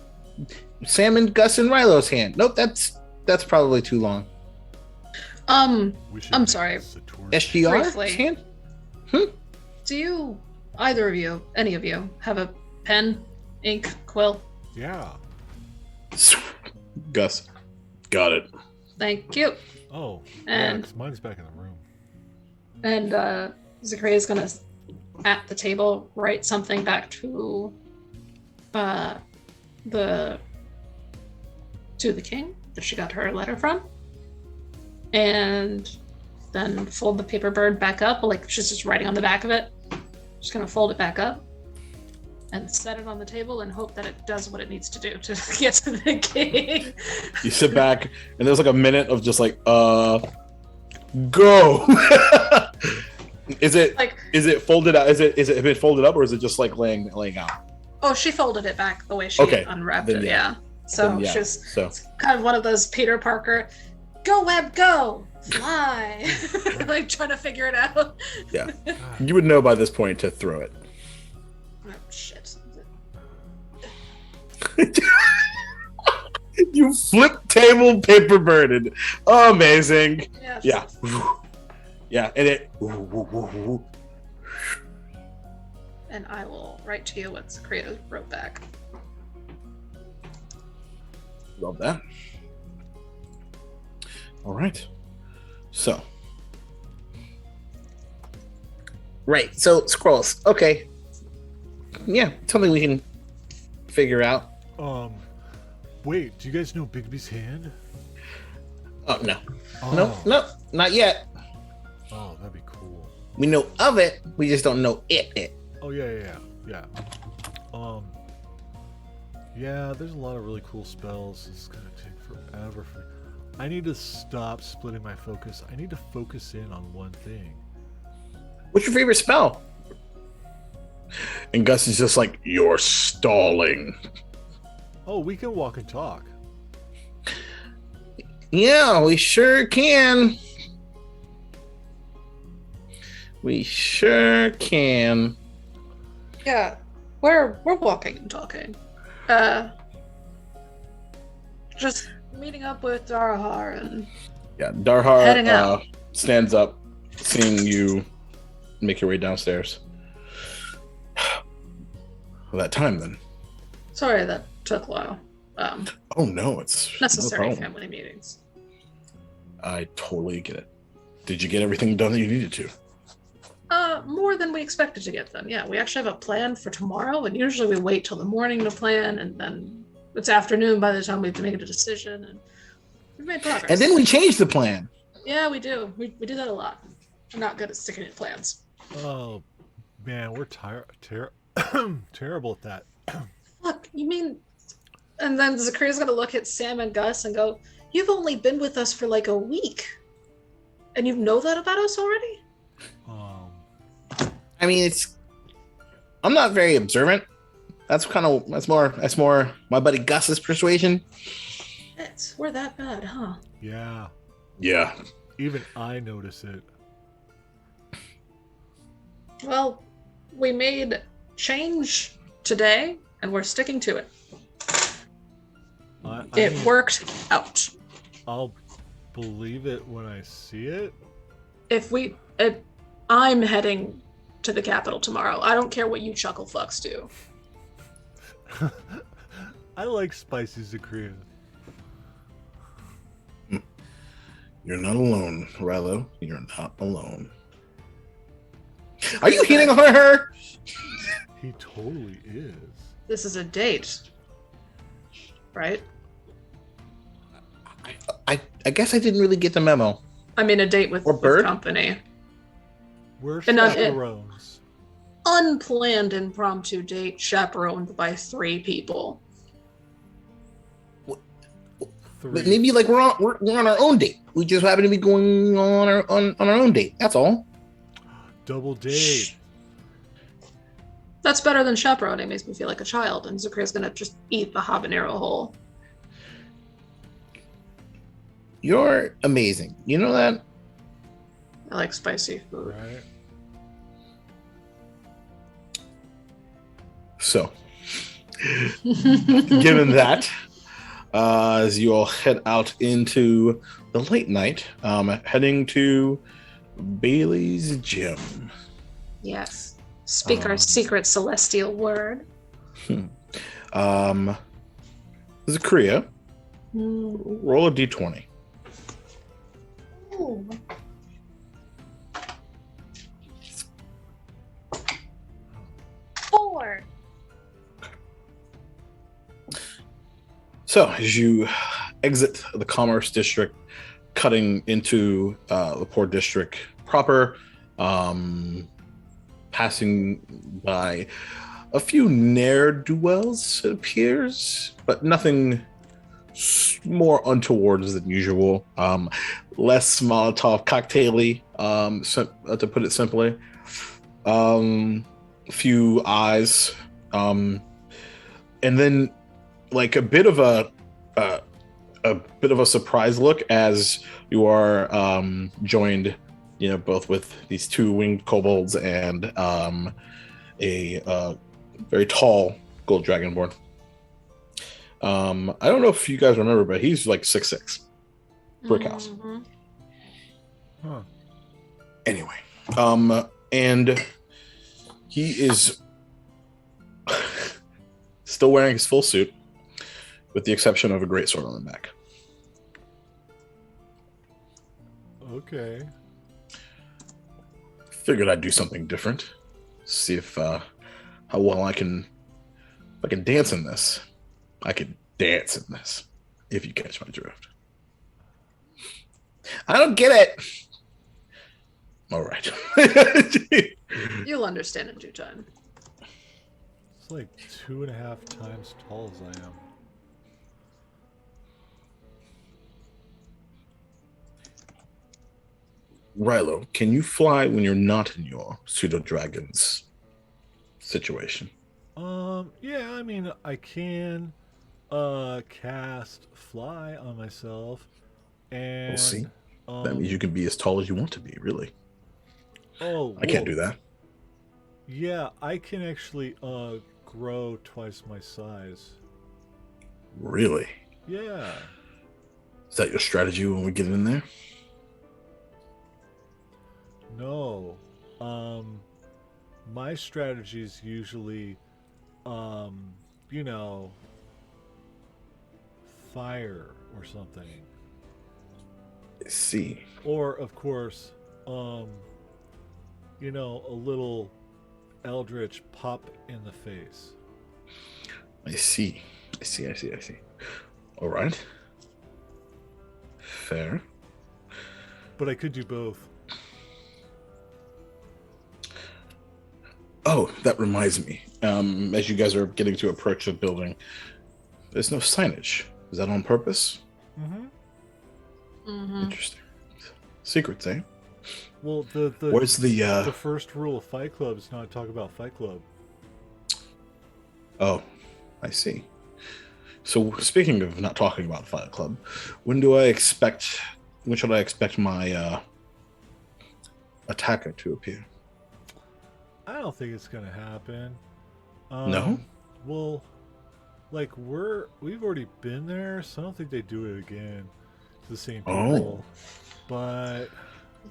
S1: Salmon, Gus, and Rilo's hand. Nope, that's probably too long.
S2: We should
S3: I'm
S2: make
S3: sorry.
S2: Sator's
S1: SGR's
S3: Briefly.
S1: hand?
S3: Do you, either of you, any of you, have a pen, ink, quill?
S2: Yeah.
S1: Gus. Got it.
S3: Thank you.
S2: Oh,
S3: And-
S2: yeah, 'cause mine's back in the room.
S3: And Zachariah's gonna, at the table, write something back to the to the king that she got her letter from, and then fold the paper bird back up, like she's just writing on the back of it. Just gonna fold it back up and set it on the table and hope that it does what it needs to do to get to the king.
S1: You sit back, and there's like a minute of just like, go. Is it folded out? Is it been folded up, or is it just like laying out?
S3: Oh, she folded it back the way she unwrapped it. Yeah. So she's kind of one of those Peter Parker, go web, go, fly, like trying to figure it out.
S1: Yeah, you would know by this point to throw it.
S3: Oh shit!
S1: You flip table paper birded. Oh, amazing. Yeah. Yeah, and it.
S3: And I will write to you what Sakria wrote back.
S1: Love that. All right. So. Right. So scrolls. Okay. Yeah, something we can figure out.
S2: Wait. Do you guys know Bigby's hand?
S1: Oh no. No, not yet.
S2: Oh, that'd be cool.
S1: We know of it. We just don't know it.
S2: Oh yeah. Yeah, there's a lot of really cool spells. It's gonna take forever. I need to stop splitting my focus. I need to focus in on one thing.
S1: What's your favorite spell? And Gus is just like, you're stalling.
S2: Oh, we can walk and talk.
S1: Yeah, we sure can. We sure can.
S3: Yeah, we're walking and talking. Just meeting up with Darhar and heading
S1: Darhar
S3: out.
S1: Stands up, seeing you make your way downstairs. Well, that time then.
S3: Sorry that took a while.
S1: Oh no, it's
S3: Necessary
S1: no
S3: family meetings.
S1: I totally get it. Did you get everything done that you needed to?
S3: More than we expected to get done. Yeah, we actually have a plan for tomorrow, and usually we wait till the morning to plan, and then it's afternoon by the time we have to make a decision, and we've made progress.
S1: And then we changed the plan.
S3: Yeah, we do. We do that a lot. We're not good at sticking to plans.
S2: Oh, man, we're terrible at that.
S3: Look, you mean... And then Zakaria's going to look at Sam and Gus and go, you've only been with us for like a week, and you know that about us already?
S1: I mean, I'm not very observant. That's more my buddy Gus's persuasion.
S3: We're that bad, huh?
S2: Yeah.
S1: Yeah.
S2: Even I notice it.
S3: Well, we made change today, and we're sticking to it. It worked out.
S2: I'll believe it when I see it.
S3: I'm heading to the capital tomorrow. I don't care what you chuckle fucks do.
S2: I like spicy Zakria.
S1: You're not alone, Rilo. You're not alone. Are you hitting on her?
S2: He totally is.
S3: This is a date, right?
S1: I guess I didn't really get the memo.
S3: I mean, a date with company.
S2: We're chaperones.
S3: Unplanned impromptu date chaperoned by 3 people.
S1: But maybe like we're on our own date. We just happen to be going on our own date. That's all.
S2: Double date.
S3: That's better than chaperoning. Makes me feel like a child, and Zakaria's gonna just eat the habanero whole.
S1: You're amazing. You know that?
S3: I like spicy food.
S2: Right.
S1: So, given that, as you all head out into the late night, heading to Bailey's gym.
S3: Yes. Speak our secret celestial word.
S1: Zakria, roll a d20.
S3: Ooh.
S1: So, as you exit the Commerce District, cutting into the Port District proper, passing by a few ne'er-do-wells, it appears, but nothing more untowards than usual. Less Molotov cocktaily, to put it simply. Few eyes, and then like a bit of a surprise look as you are joined, both with these two winged kobolds and a very tall gold dragonborn. I don't know if you guys remember, but he's like 6'6", brick house.
S3: Mm-hmm.
S2: Huh.
S1: Anyway, and he is still wearing his full suit, with the exception of a greatsword on the back.
S2: Okay.
S1: Figured I'd do something different. See if how well I can dance in this. I can dance in this, if you catch my drift. I don't get it. All right.
S5: You'll understand in due time.
S2: It's like 2.5 times tall as I am.
S1: Rilo, can you fly when you're not in your pseudo-dragon's situation?
S2: Yeah, I mean, I can cast fly on myself, and
S1: We'll see. That means you can be as tall as you want to be, really.
S2: Oh,
S1: I can't do that.
S2: Yeah, I can actually grow twice my size.
S1: Really?
S2: Yeah.
S1: Is that your strategy when we get in there?
S2: No. My strategy is usually, fire or something.
S1: I see.
S2: Or, of course, a little eldritch pop in the face.
S1: I see. All right. Fair.
S2: But I could do both.
S1: Oh, that reminds me. As you guys are getting to approach the building, there's no signage. Is that on purpose?
S2: Mm-hmm.
S5: Mm-hmm.
S1: Interesting. Secrets, eh?
S2: Well, the
S1: Where's the
S2: first rule of Fight Club is not to talk about Fight Club.
S1: Oh, I see. So speaking of not talking about Fight Club, when should I expect my attacker to appear?
S2: I don't think it's gonna happen.
S1: No?
S2: Well, like we've already been there, so I don't think they do it again to the same people. But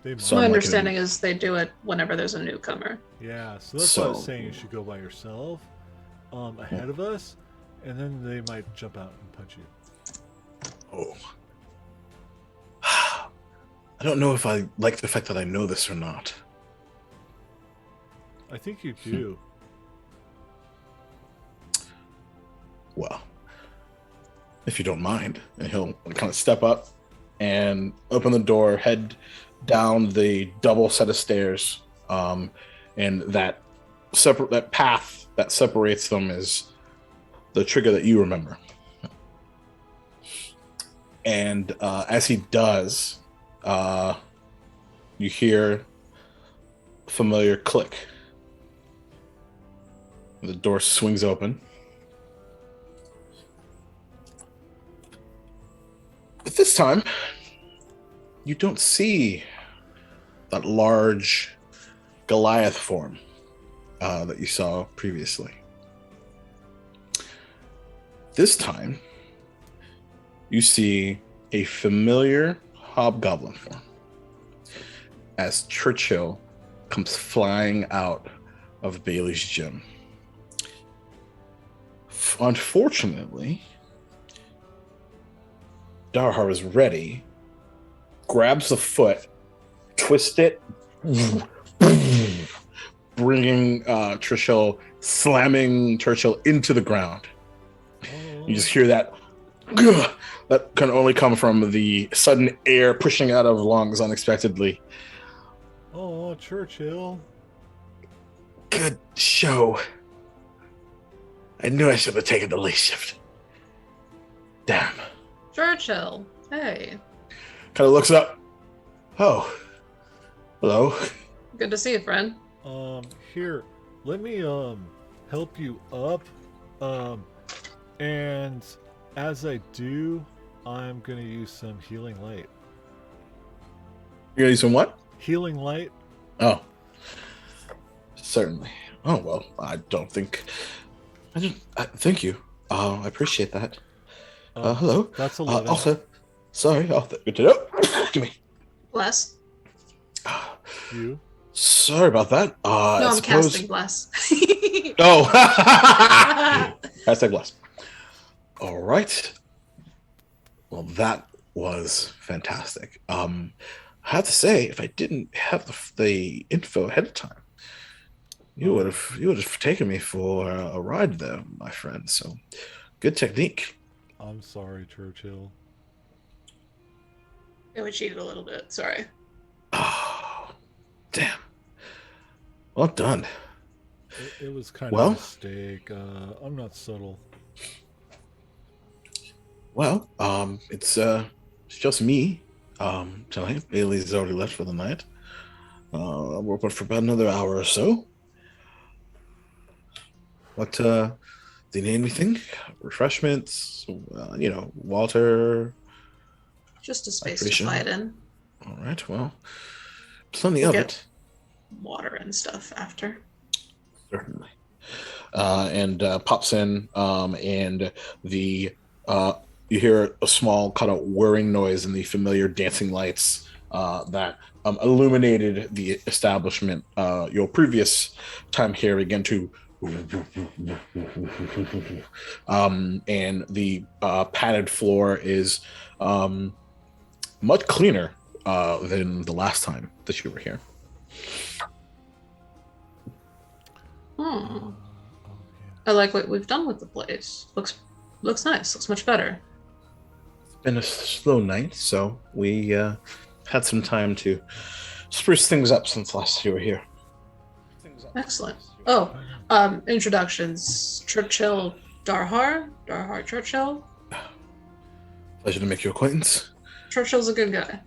S2: they might.
S1: So
S5: My
S1: I'm like
S5: understanding is they do it whenever there's a newcomer.
S2: Yeah, so that's why I was saying you should go by yourself, ahead of us, and then they might jump out and punch you.
S1: Oh. I don't know if I like the fact that I know this or not.
S2: I think you do.
S1: Well, if you don't mind. And he'll kind of step up and open the door, head down the double set of stairs, and that path that separates them is the trigger that you remember. And as he does, you hear a familiar click. The door swings open. But this time, you don't see that large Goliath form that you saw previously. This time, you see a familiar hobgoblin form as Churchill comes flying out of Bailey's gym. Unfortunately, Darhar is ready, grabs the foot, twists it, bringing slamming Churchill into the ground. You just hear that That can only come from the sudden air pushing out of lungs unexpectedly.
S2: Oh, Churchill.
S1: Good show. I knew I should have taken the late shift. Damn.
S5: Churchill. Hey.
S1: Kind of looks up. Oh. Hello.
S5: Good to see you, friend.
S2: Here, let me help you up. And as I do, I'm gonna use some healing light.
S1: You're gonna use some what?
S2: Healing light.
S1: Oh. Certainly. Oh well, I don't think. Thank you. I appreciate that. Hello.
S2: That's 11.
S1: Also, sorry. Good to know. Give me.
S5: Bless.
S2: You.
S1: Sorry about that.
S5: No, I'm casting bless.
S1: Oh. Hashtag bless. All right. Well, that was fantastic. I have to say, if I didn't have the info ahead of time, you would have taken me for a ride there, my friend. So, good technique.
S2: I'm sorry, Churchill.
S5: Yeah, we cheated a little bit. Sorry.
S1: Oh, damn. Well done.
S2: It was kind
S1: Well?
S2: of a mistake. I'm not subtle.
S1: Well, it's just me tonight. Bailey's already left for the night. We're open for about another hour or so. What, do you need anything? Refreshments? Water?
S5: Just a space to
S1: Hydration.
S5: fly it in.
S1: All right, well, plenty
S5: We'll
S1: of
S5: get
S1: it.
S5: water and stuff after.
S1: Certainly. And pops in, and the you hear a small kind of whirring noise and the familiar dancing lights that illuminated the establishment. Your previous time here began to, and the padded floor is much cleaner than the last time that you were here.
S5: Hmm. I like what we've done with the place. Looks nice. Looks much better.
S1: Been a slow night, so we had some time to spruce things up since last you were here.
S5: Excellent. Oh, introductions. Churchill Darhar Churchill.
S1: Pleasure to make your acquaintance.
S5: Churchill's a good guy.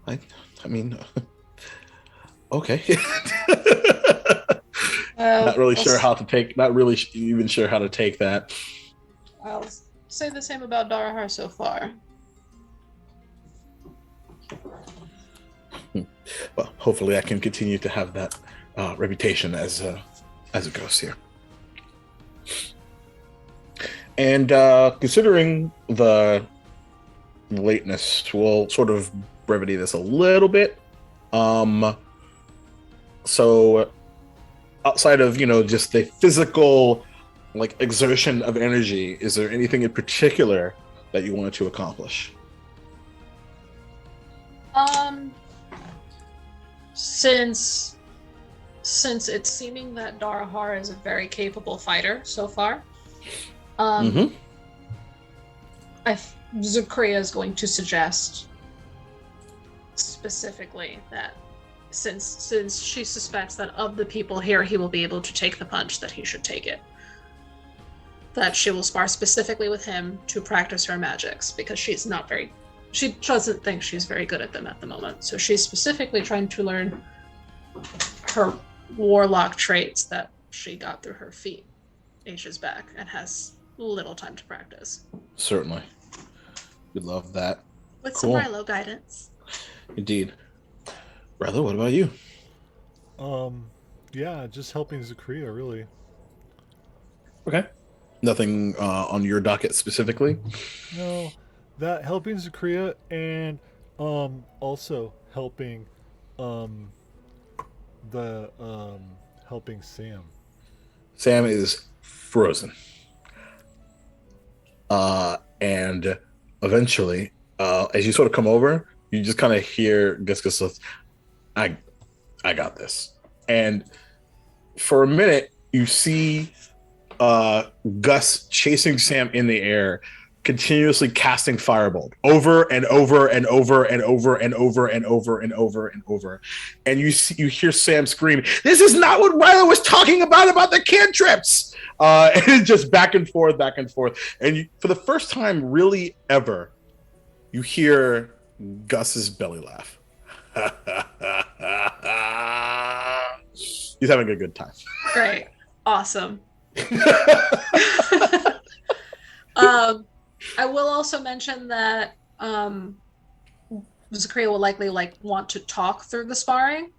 S1: I mean, okay.
S5: Not
S1: Not really even sure how to take that.
S5: I'll say the same about Darhar so far.
S1: Well, hopefully I can continue to have that reputation as it goes here. And considering the lateness, we'll sort of brevity this a little bit. So outside of, just the physical exertion of energy, is there anything in particular that you wanted to accomplish?
S5: Since it's seeming that Darhar is a very capable fighter so far, Zakria is going to suggest specifically that since she suspects that of the people here he will be able to take the punch, that he should take it. That she will spar specifically with him to practice her magics, because she doesn't think she's very good at them at the moment. So she's specifically trying to learn her warlock traits that she got through her feat ages back and has little time to practice.
S1: Certainly. We'd love that.
S5: With
S1: Cool.
S5: some Rilo guidance.
S1: Indeed. Brother, what about you?
S2: Yeah, just helping Zakria, really.
S1: Okay. Nothing on your docket specifically?
S2: No, that helping Zakria and also helping helping Sam.
S1: Sam is frozen. And eventually, as you sort of come over, you just kind of hear Gus says, I got this. And for a minute, you see Gus chasing Sam in the air, continuously casting Firebolt over and over and over and over and over and over and over and over. And you hear Sam scream, "This is not what Ryla was talking about the cantrips!" And it's just back and forth, back and forth. And for the first time really ever, you hear Gus's belly laugh. He's having a good time.
S3: Great. Awesome. I will also mention that Zakria will likely want to talk through the sparring.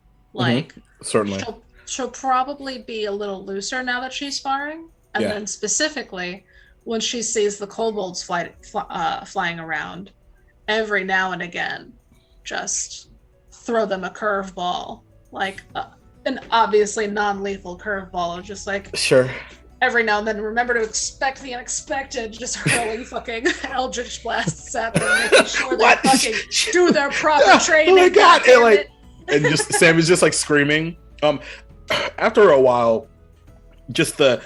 S1: Certainly.
S3: She'll probably be a little looser now that she's sparring. And then specifically when she sees the kobolds flying around, every now and again, just throw them a curveball, an obviously non-lethal curveball of just
S1: sure.
S3: Every now and then, remember to expect the unexpected, just hurling fucking eldritch blasts at them, making sure they fucking do their proper training.
S1: Oh my god! And just Sam is just screaming. After a while, just the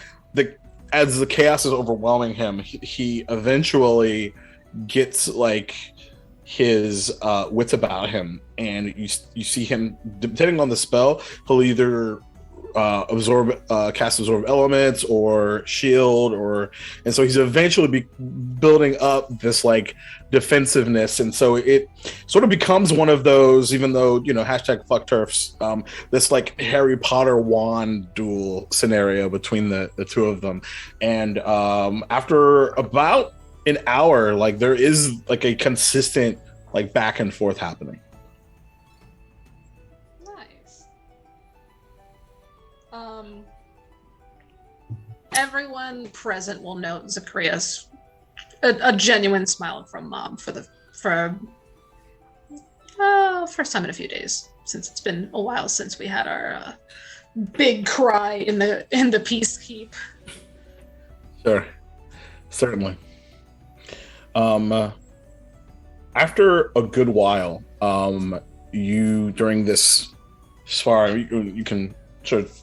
S1: as the chaos is overwhelming him, he eventually gets his wits about him, and you see him, depending on the spell, he'll either cast absorb elements or shield, and so he's eventually building up this defensiveness, and so it sort of becomes one of those, even though hashtag fuck turfs, this Harry Potter wand duel scenario between the two of them. And after about an hour, there is a consistent back and forth happening.
S3: Everyone present will note Zakria's a genuine smile from Mom for first time in a few days, since it's been a while since we had our big cry in the peace keep.
S1: Sure, certainly. After a good while, you during this sparring, you can sort of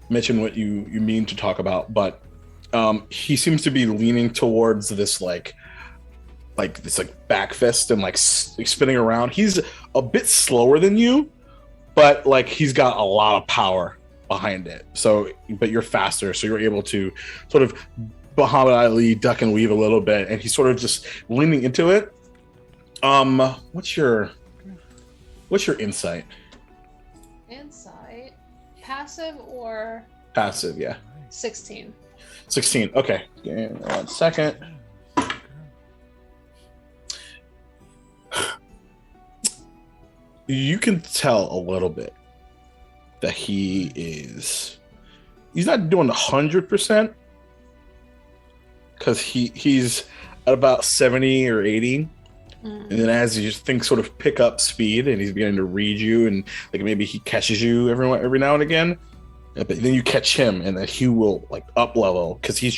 S1: mention what you mean to talk about, but he seems to be leaning towards this this back fist and spinning around. He's a bit slower than you, but he's got a lot of power behind it. So, but you're faster, so you're able to sort of Muhammad Ali duck and weave a little bit, and he's sort of just leaning into it. What's your insight?
S3: Insight, passive or
S1: passive? Yeah.
S3: 16.
S1: 16. Okay. Give me 1 second. You can tell a little bit that he's not doing 100%, because he's at about 70 or 80. And then as you things sort of pick up speed and he's beginning to read you, and maybe he catches you every now and again, but then you catch him, and then he will up level, because he's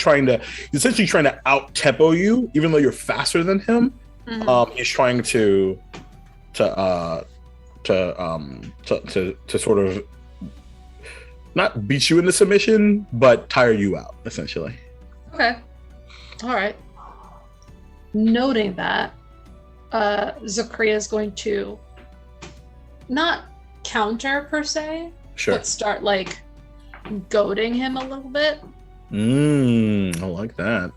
S1: essentially trying to out tempo you, even though you're faster than him. He's trying to sort of not beat you into submission, but tire you out, essentially.
S3: Okay. All right. Noting that, Zakria is going to not counter per se, but start goading him a little bit.
S1: I like that.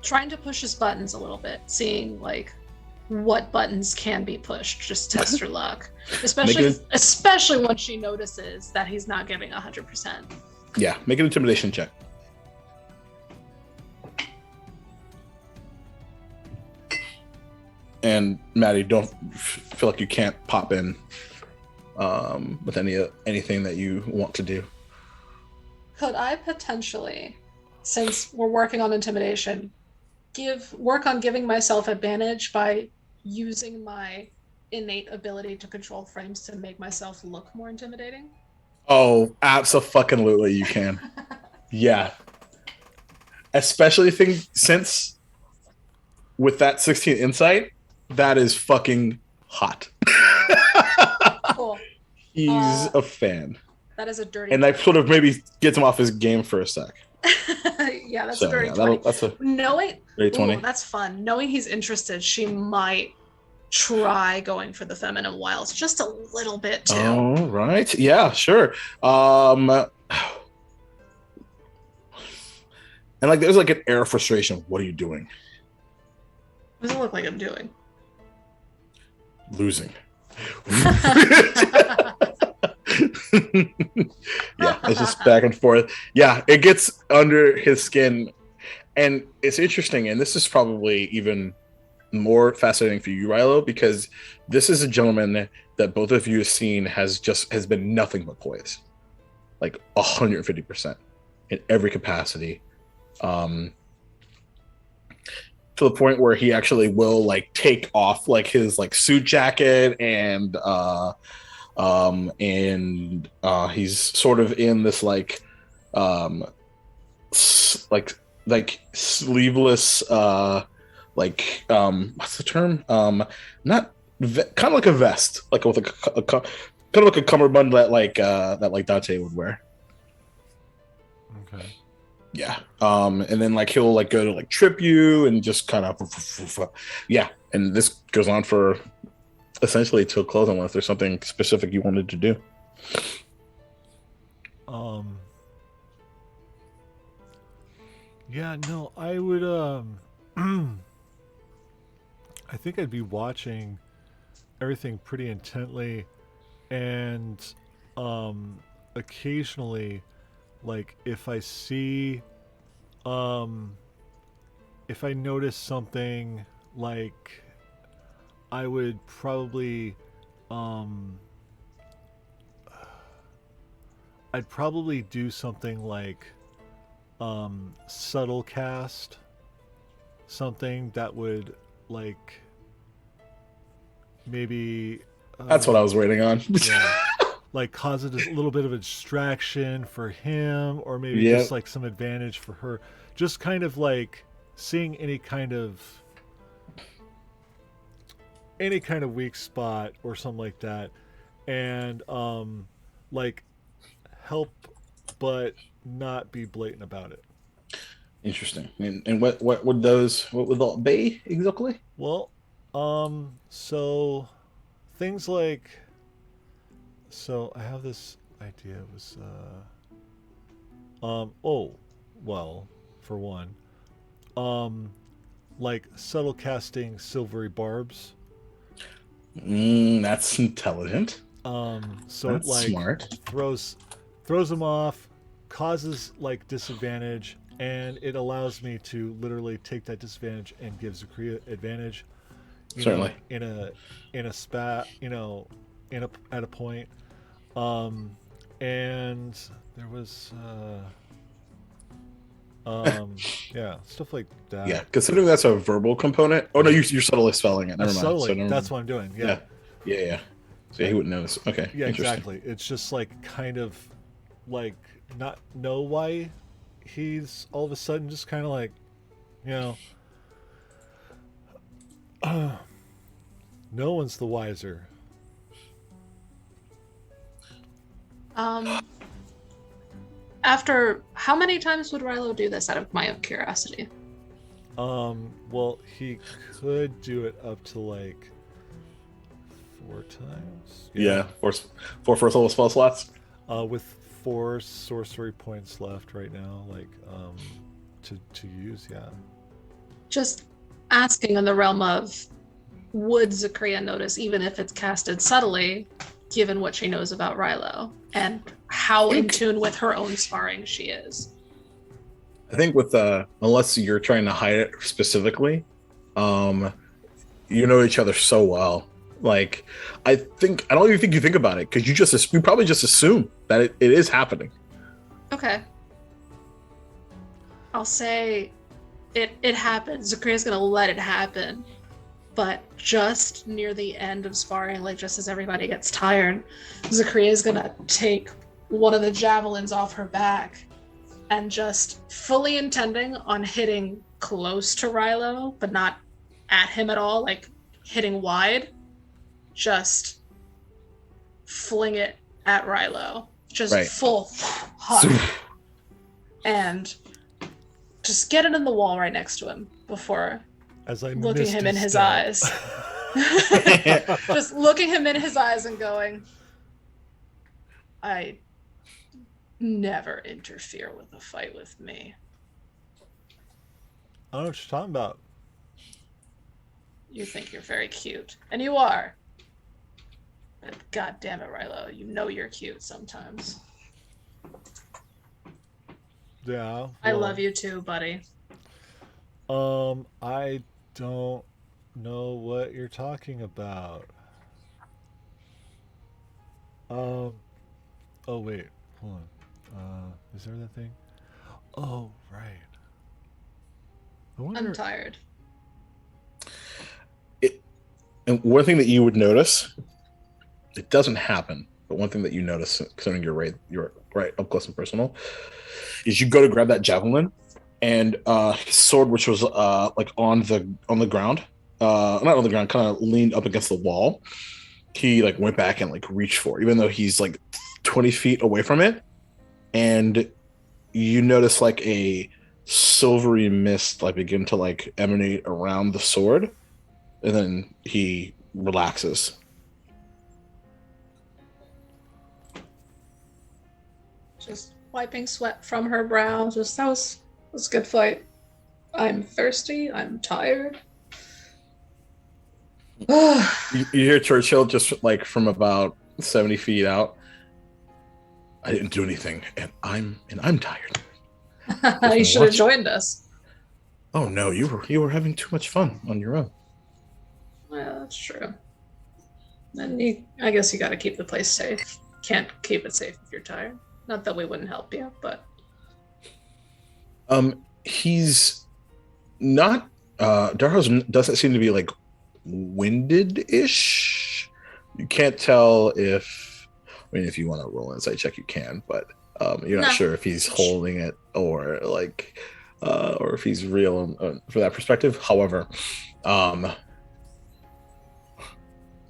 S3: Trying to push his buttons a little bit, seeing what buttons can be pushed. Just test her luck, especially when she notices that he's not giving 100%.
S1: Yeah, make an intimidation check. And Maddie, don't feel like you can't pop in with anything that you want to do.
S3: Could I potentially, since we're working on intimidation, work on giving myself advantage by using my innate ability to control frames to make myself look more intimidating?
S1: Oh, absolutely, you can. Yeah. Especially since with that 16 insight, that is fucking hot.
S3: Cool.
S1: He's a fan.
S3: That is a dirty.
S1: And that sort of maybe gets him off his game for a sec.
S3: Yeah, that's
S1: So
S3: a dirty
S1: yeah,
S3: 20.
S1: that's a
S3: Knowing,
S1: dirty 20.
S3: that's fun. Knowing he's interested, she might try going for the feminine wiles just a little bit too.
S1: All right. Yeah, sure. And like there's like an air of frustration. What are you doing?
S3: What does it look like I'm doing?
S1: Losing. Yeah, it's just back and forth. Yeah, it gets under his skin. And it's interesting, and this is probably even more fascinating for you, Rilo, because this is a gentleman that both of you have seen has been nothing but poise. Like 150% in every capacity. To the point where he actually will like take off like his like suit jacket and he's sort of in this like sleeveless what's the term, not kind of like a vest, like with a kind of like a cummerbund that like Dante would wear.
S2: Okay.
S1: Yeah. And then like he'll like go to like trip you and just kind of yeah. And this goes on for essentially till closing, unless there's something specific you wanted to do.
S2: Yeah, no, I would I think I'd be watching everything pretty intently, and occasionally, like if I see if I notice something, like I would probably I'd probably do something like subtle cast, something that would like maybe
S1: That's what I was waiting on.
S2: yeah, like cause it a little bit of a distraction for him, or maybe
S1: Yep.
S2: just like some advantage for her, just kind of like seeing any kind of weak spot or something like that, and like help but not be blatant about it.
S1: Interesting. And what would that be exactly?
S2: Well, so things like, so I have this idea. It was oh, well, for one, like subtle casting silvery barbs.
S1: That's intelligent.
S2: So
S1: That's
S2: it like
S1: smart.
S2: throws them off, causes like disadvantage, and it allows me to literally take that disadvantage and give Zakria advantage.
S1: Certainly.
S2: In a spat, at a point. And there was yeah, stuff like that.
S1: Yeah, considering that's a verbal component. Oh no, you're subtly spelling it. Never mind.
S2: Subtly,
S1: So never
S2: that's
S1: mind.
S2: what I'm doing. Yeah.
S1: Yeah. So he wouldn't notice. Okay.
S2: Yeah,
S1: Interesting.
S2: exactly. It's just like kind of like not know why he's all of a sudden just kind of like, no one's the wiser.
S3: After how many times would Rilo do this out of my own curiosity?
S2: Well, he could do it up to like 4 times.
S1: Yeah. Four first level spell slots.
S2: With 4 sorcery points left right now, like to use. Yeah.
S3: Just asking in the realm of, would Zakria notice even if it's casted subtly, given what she knows about Rilo and how in tune with her own sparring she is?
S1: I think with unless you're trying to hide it specifically, you know each other so well. Like, I don't even think you think about it, because you probably just assume that it is happening.
S3: Okay. I'll say it happens. Zakria's gonna let it happen. But just near the end of sparring, like just as everybody gets tired, Zakria's gonna take one of the javelins off her back and just fully intending on hitting close to Rilo, but not at him at all, like hitting wide, just fling it at Rilo. Just
S1: Right.
S3: full hug. And just get it in the wall right next to him before
S2: As I
S3: looking
S2: missed
S3: him in his
S2: step.
S3: eyes. Just looking him in his eyes and going, I never interfere with a fight with me.
S2: I don't know what you're talking about.
S3: You think you're very cute. And you are. But God damn it, Rilo, you know you're cute sometimes.
S2: Yeah.
S3: I
S2: well,
S3: love you too, buddy.
S2: I don't know what you're talking about. Oh wait, hold on. Is there that thing? Oh right. I wonder.
S3: I'm tired.
S1: And one thing that you would notice, it doesn't happen, but one thing that you notice concerning your right up close and personal, is you go to grab that javelin, and his sword, which was like on the ground, not on the ground, kind of leaned up against the wall. He like went back and like reached for it, even though he's like 20 feet away from it, and you notice like a silvery mist like begin to like emanate around the sword, and then he relaxes.
S3: Just wiping sweat from her brow. Just that was a good fight. I'm thirsty. I'm tired.
S1: You hear Churchill just like from about 70 feet out. I didn't do anything, and I'm tired.
S3: You should have joined us.
S1: Oh no, you were having too much fun on your own.
S3: Yeah, that's true. And I guess you got to keep the place safe. Can't keep it safe if you're tired. Not that we wouldn't help you, but
S1: he's not. Darhos doesn't seem to be like winded-ish. You can't tell if. I mean, if you want to roll an insight check, you can, but you're not sure if he's holding it or like, or if he's real for that perspective. However, I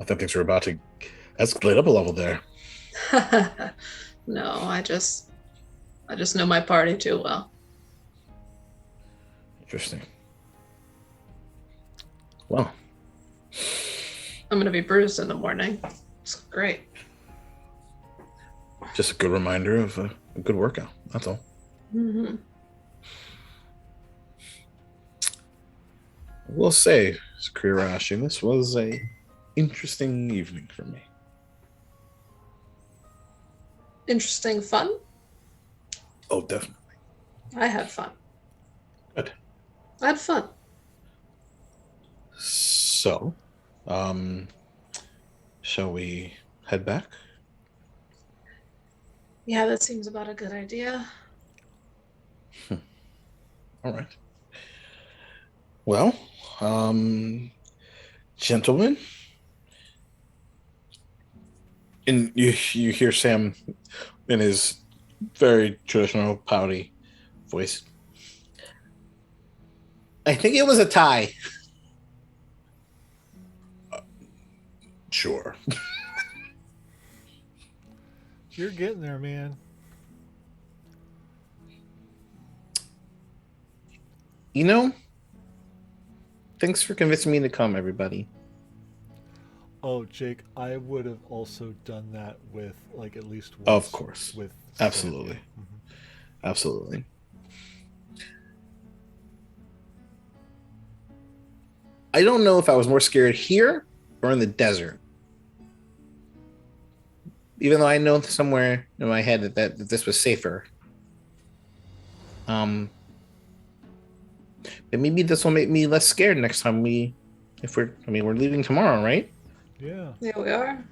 S1: think things are about to escalate up a level there.
S3: no, I just know my party too well.
S1: Interesting. Well,
S3: I'm gonna be bruised in the morning. It's great.
S1: Just a good reminder of a good workout. That's all.
S3: Mm-hmm.
S1: We'll say, Kirirashi, this was a interesting evening for me.
S3: Interesting fun.
S1: Oh, definitely.
S3: I had fun.
S1: Good.
S3: I had fun.
S1: So, shall we head back?
S3: Yeah, that seems about a good idea.
S1: All right. Well, gentlemen, and you hear Sam in his very traditional pouty voice. I think it was a tie. Sure.
S2: You're getting there, man.
S1: You know, thanks for convincing me to come, everybody.
S2: Oh, Jake, I would have also done that with like at least once.
S1: Of course.
S2: With
S1: Absolutely.
S2: Mm-hmm.
S1: Absolutely. I don't know if I was more scared here or in the desert. Even though I know somewhere in my head that this was safer. But maybe this will make me less scared next time we're leaving tomorrow, right?
S2: Yeah,
S3: Yeah, we are.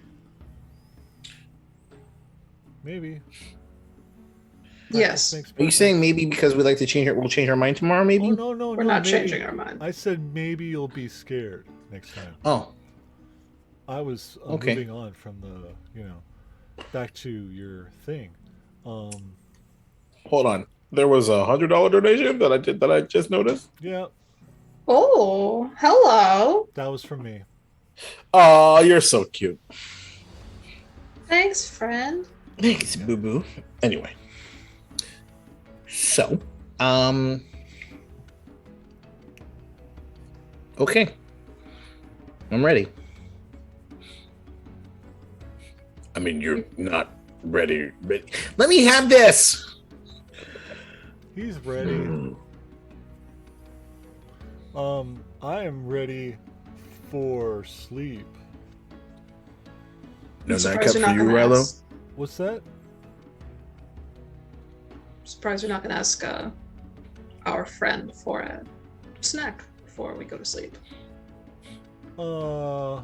S2: maybe.
S3: Yes.
S1: Are you saying maybe because we'll change our mind tomorrow, maybe?
S2: Oh, no,
S3: We're not
S2: maybe.
S3: changing our mind.
S2: I said maybe you'll be scared next time.
S1: Oh,
S2: I was
S1: okay.
S2: moving on from the, back to your thing.
S1: Hold on. There was $100 donation that I just noticed.
S2: Yeah,
S3: Oh, hello.
S2: that was from me.
S1: Oh, you're so cute.
S3: Thanks, friend.
S1: Thanks, boo boo. Anyway, so Okay. I'm ready. I mean, you're not ready. Let me have this.
S2: He's ready. I am ready for sleep.
S1: No
S3: I'm
S1: nightcap
S3: surprised you're
S1: for
S3: not
S1: you,
S3: going to
S1: Rallo?
S3: ask.
S2: What's that?
S3: Surprised you're not going to ask our friend for a snack before we go to sleep.
S2: Uh,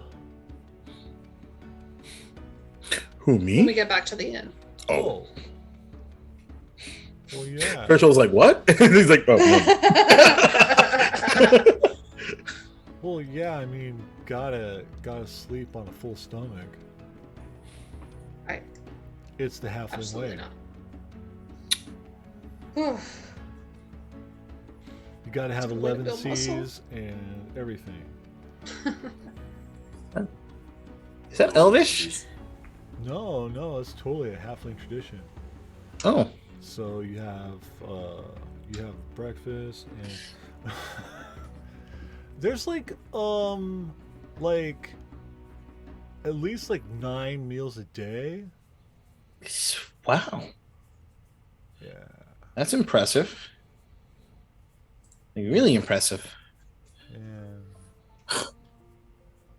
S1: Who,
S3: When we
S1: me?
S3: get back to the inn.
S1: Oh.
S2: Well, yeah.
S1: Herschel's like, what? He's like, oh, no.
S2: Well, yeah. I mean, gotta sleep on a full stomach.
S3: Right.
S2: It's the halfling
S3: Absolutely
S2: way.
S3: not.
S2: You gotta have
S3: It's a good way to
S2: 11
S3: build muscle.
S2: C's and everything.
S1: Is that Elvish?
S2: No, it's totally a halfling tradition.
S1: Oh.
S2: So you have breakfast and there's like at least like 9 meals a day.
S1: Wow.
S2: Yeah.
S1: That's impressive. Like, really impressive.
S2: And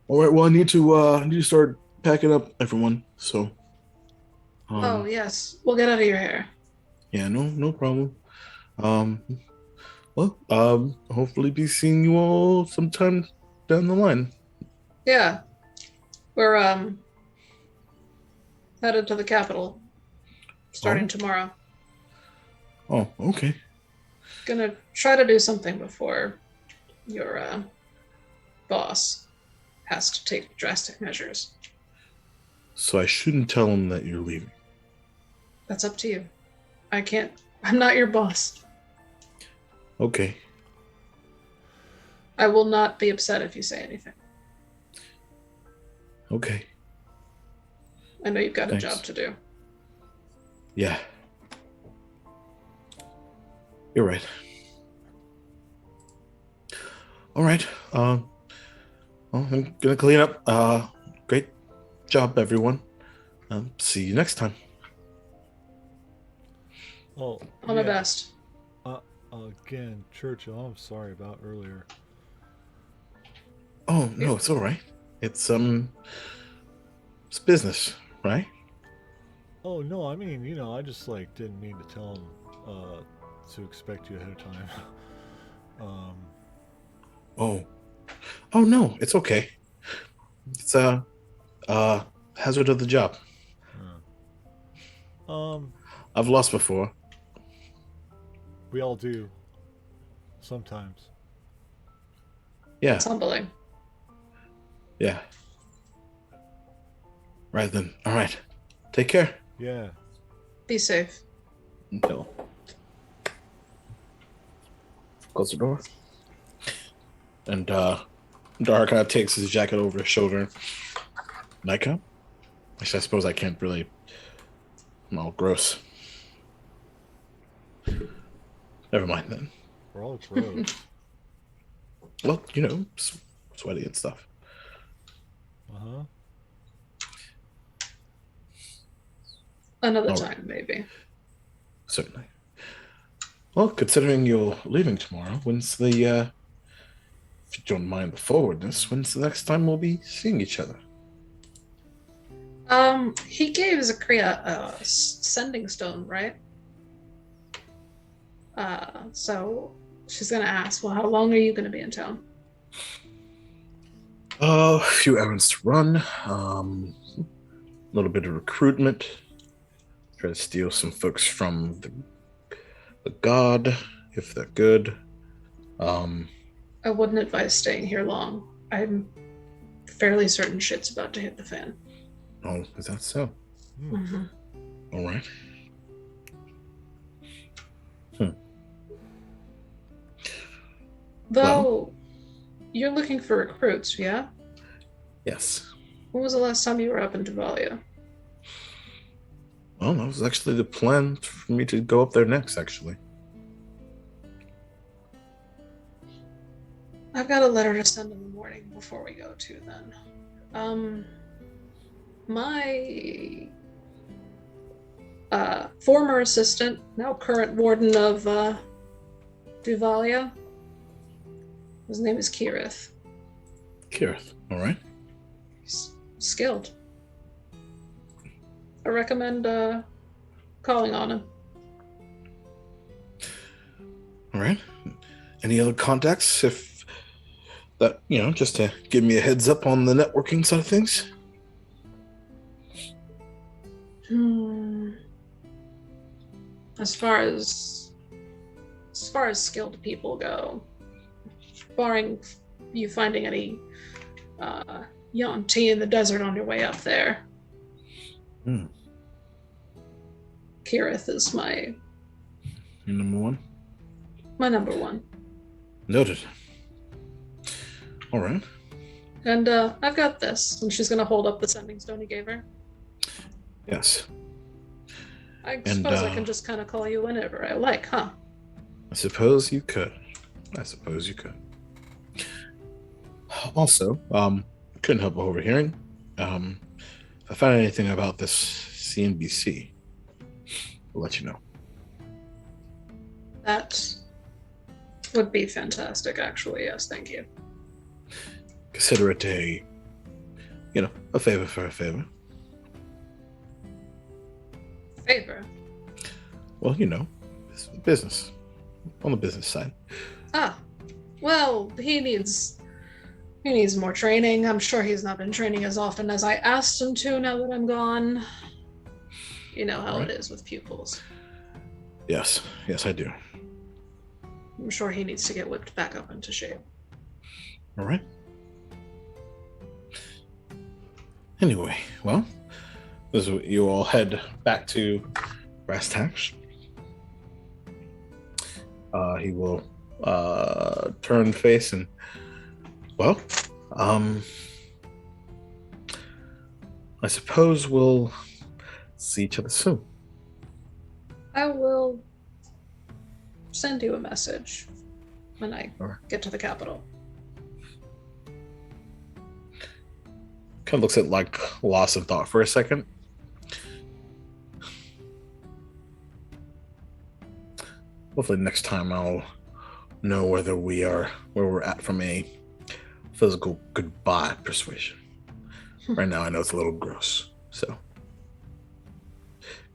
S1: All right. Well, I need to start packing up, everyone. So.
S3: Oh, yes. We'll get out of your hair.
S1: Yeah. No problem. Well. Hopefully, be seeing you all sometime down the line.
S3: Yeah. We're headed to the capital starting tomorrow.
S1: Oh. Okay.
S3: Gonna try to do something before your boss has to take drastic measures.
S1: So I shouldn't tell him that you're leaving.
S3: That's up to you. I'm not your boss.
S1: Okay.
S3: I will not be upset if you say anything.
S1: Okay.
S3: I know you've got
S1: Thanks.
S3: a job to do.
S1: Yeah. You're right. All right. Well, I'm gonna clean up. Great job, everyone. See you next time.
S2: oh,
S3: All my best.
S2: Again, Churchill, I'm sorry about earlier.
S1: Oh no, it's all right. It's business, right?
S2: Oh no, I mean, I just like didn't mean to tell him to expect you ahead of time.
S1: Oh no, it's okay. It's hazard of the job. I've lost before.
S2: We all do. Sometimes.
S1: Yeah,
S3: It's humbling.
S1: yeah. Right then. All right. Take care.
S2: Yeah.
S3: Be safe.
S1: No. Close the door. And Dara kind of takes his jacket over his shoulder. Nightcap? Actually, I suppose I can't really. I'm all gross. Never mind then.
S2: We're all gross.
S1: Well, sweaty and stuff.
S2: Uh-huh.
S3: Another
S1: All
S3: time, maybe.
S1: Certainly. Well, considering you're leaving tomorrow, when's the, if you don't mind the forwardness, when's the next time we'll be seeing each other?
S3: He gave Zakria a sending stone, right? So she's gonna ask, well, how long are you gonna be in town?
S1: A few errands to run, a little bit of recruitment, try to steal some folks from the god, if they're good.
S3: I wouldn't advise staying here long. I'm fairly certain shit's about to hit the fan.
S1: Oh, is that so?
S3: Mm-hmm.
S1: All right.
S3: Though, you're looking for recruits, yeah?
S1: Yes.
S3: When was the last time you were up in Duval?
S1: Well, that was actually the plan for me to go up there next, actually.
S3: I've got a letter to send in the morning before we go to then. My former assistant, now current warden of Duvalia, his name is Kirith.
S1: Kirith, all right.
S3: He's skilled. I recommend calling on him.
S1: All right. Any other contacts? If that, just to give me a heads up on the networking side of things.
S3: As far as skilled people go, barring you finding any Yuan-Ti in the desert on your way up there, Kirith is my
S1: number one.
S3: My number one.
S1: Noted. All right.
S3: And I've got this. And she's going to hold up the sending stone he gave her.
S1: Yes.
S3: I suppose I can just kind of call you whenever I like, huh?
S1: I suppose you could. Also, couldn't help overhearing. If I find anything about this CNBC, I'll let you know.
S3: That would be fantastic, actually. Yes, thank you.
S1: Consider it a favor for a favor.
S3: Favor?
S1: Well, business. On the business side.
S3: Ah, well, he needs more training. I'm sure he's not been training as often as I asked him to now that I'm gone. You know how it is with pupils.
S1: Yes, I do.
S3: I'm sure he needs to get whipped back up into shape.
S1: All right. Anyway, well, as you all head back to brass tacks, he will turn face and, well, I suppose we'll see each other soon.
S3: I will send you a message when I get to the capital.
S1: Kind of looks at loss of thought for a second. Hopefully next time I'll know where we're at from a physical goodbye persuasion. Right now I know it's a little gross, so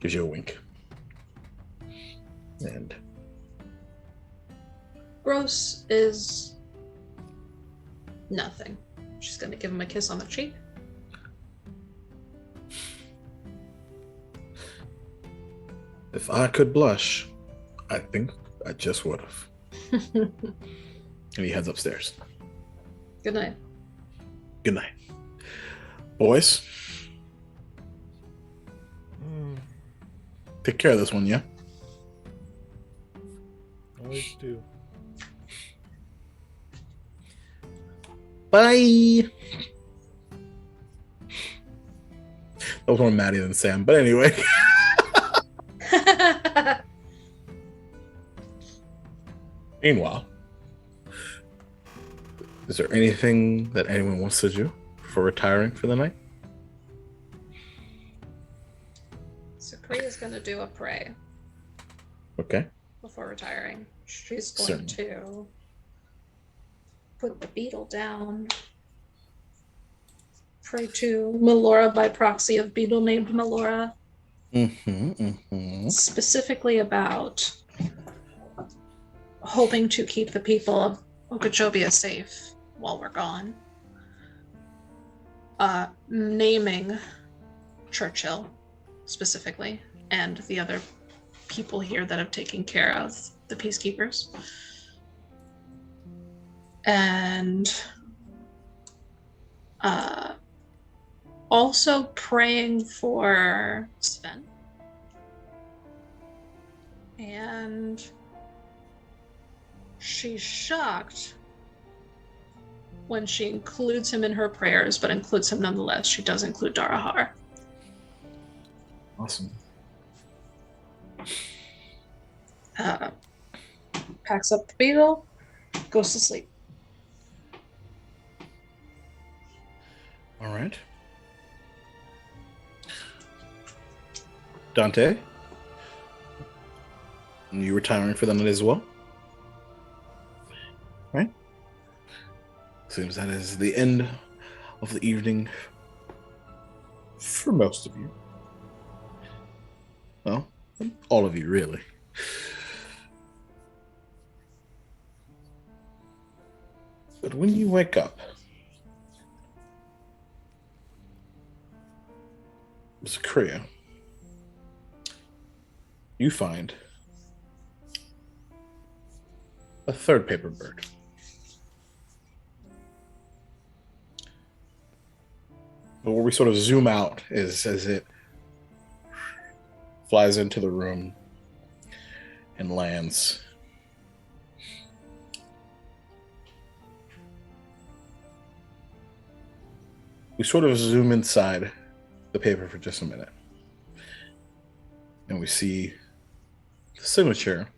S1: gives you a wink. And
S3: gross is nothing. She's gonna give him a kiss on the cheek.
S1: If I could blush, I think I just would have. And he heads upstairs.
S3: Good night.
S1: Good night. Boys. Take care of this one, yeah?
S2: Always do.
S1: Bye. That was more Maddie than Sam, but anyway. Meanwhile, is there anything that anyone wants to do for retiring for the night?
S3: So Priya's gonna do a pray.
S1: Okay.
S3: Before retiring. She's going to put the beetle down. Pray to Melora by proxy of beetle named Melora. Specifically about hoping to keep the people of Okeechobee safe while we're gone. Naming Churchill specifically and the other people here that have taken care of the peacekeepers. And also praying for Sven. And she's shocked when she includes him in her prayers, but includes him nonetheless. She does include Darahar.
S1: Awesome.
S3: Packs up the beetle, goes to sleep.
S1: All right. Dante, you retiring for the night as well? Right? Seems that is the end of the evening for most of you. Well, all of you, really. But when you wake up, Zakria, you find a third paper bird. But where we sort of zoom out is as it flies into the room and lands. We sort of zoom inside the paper for just a minute. And we see the signature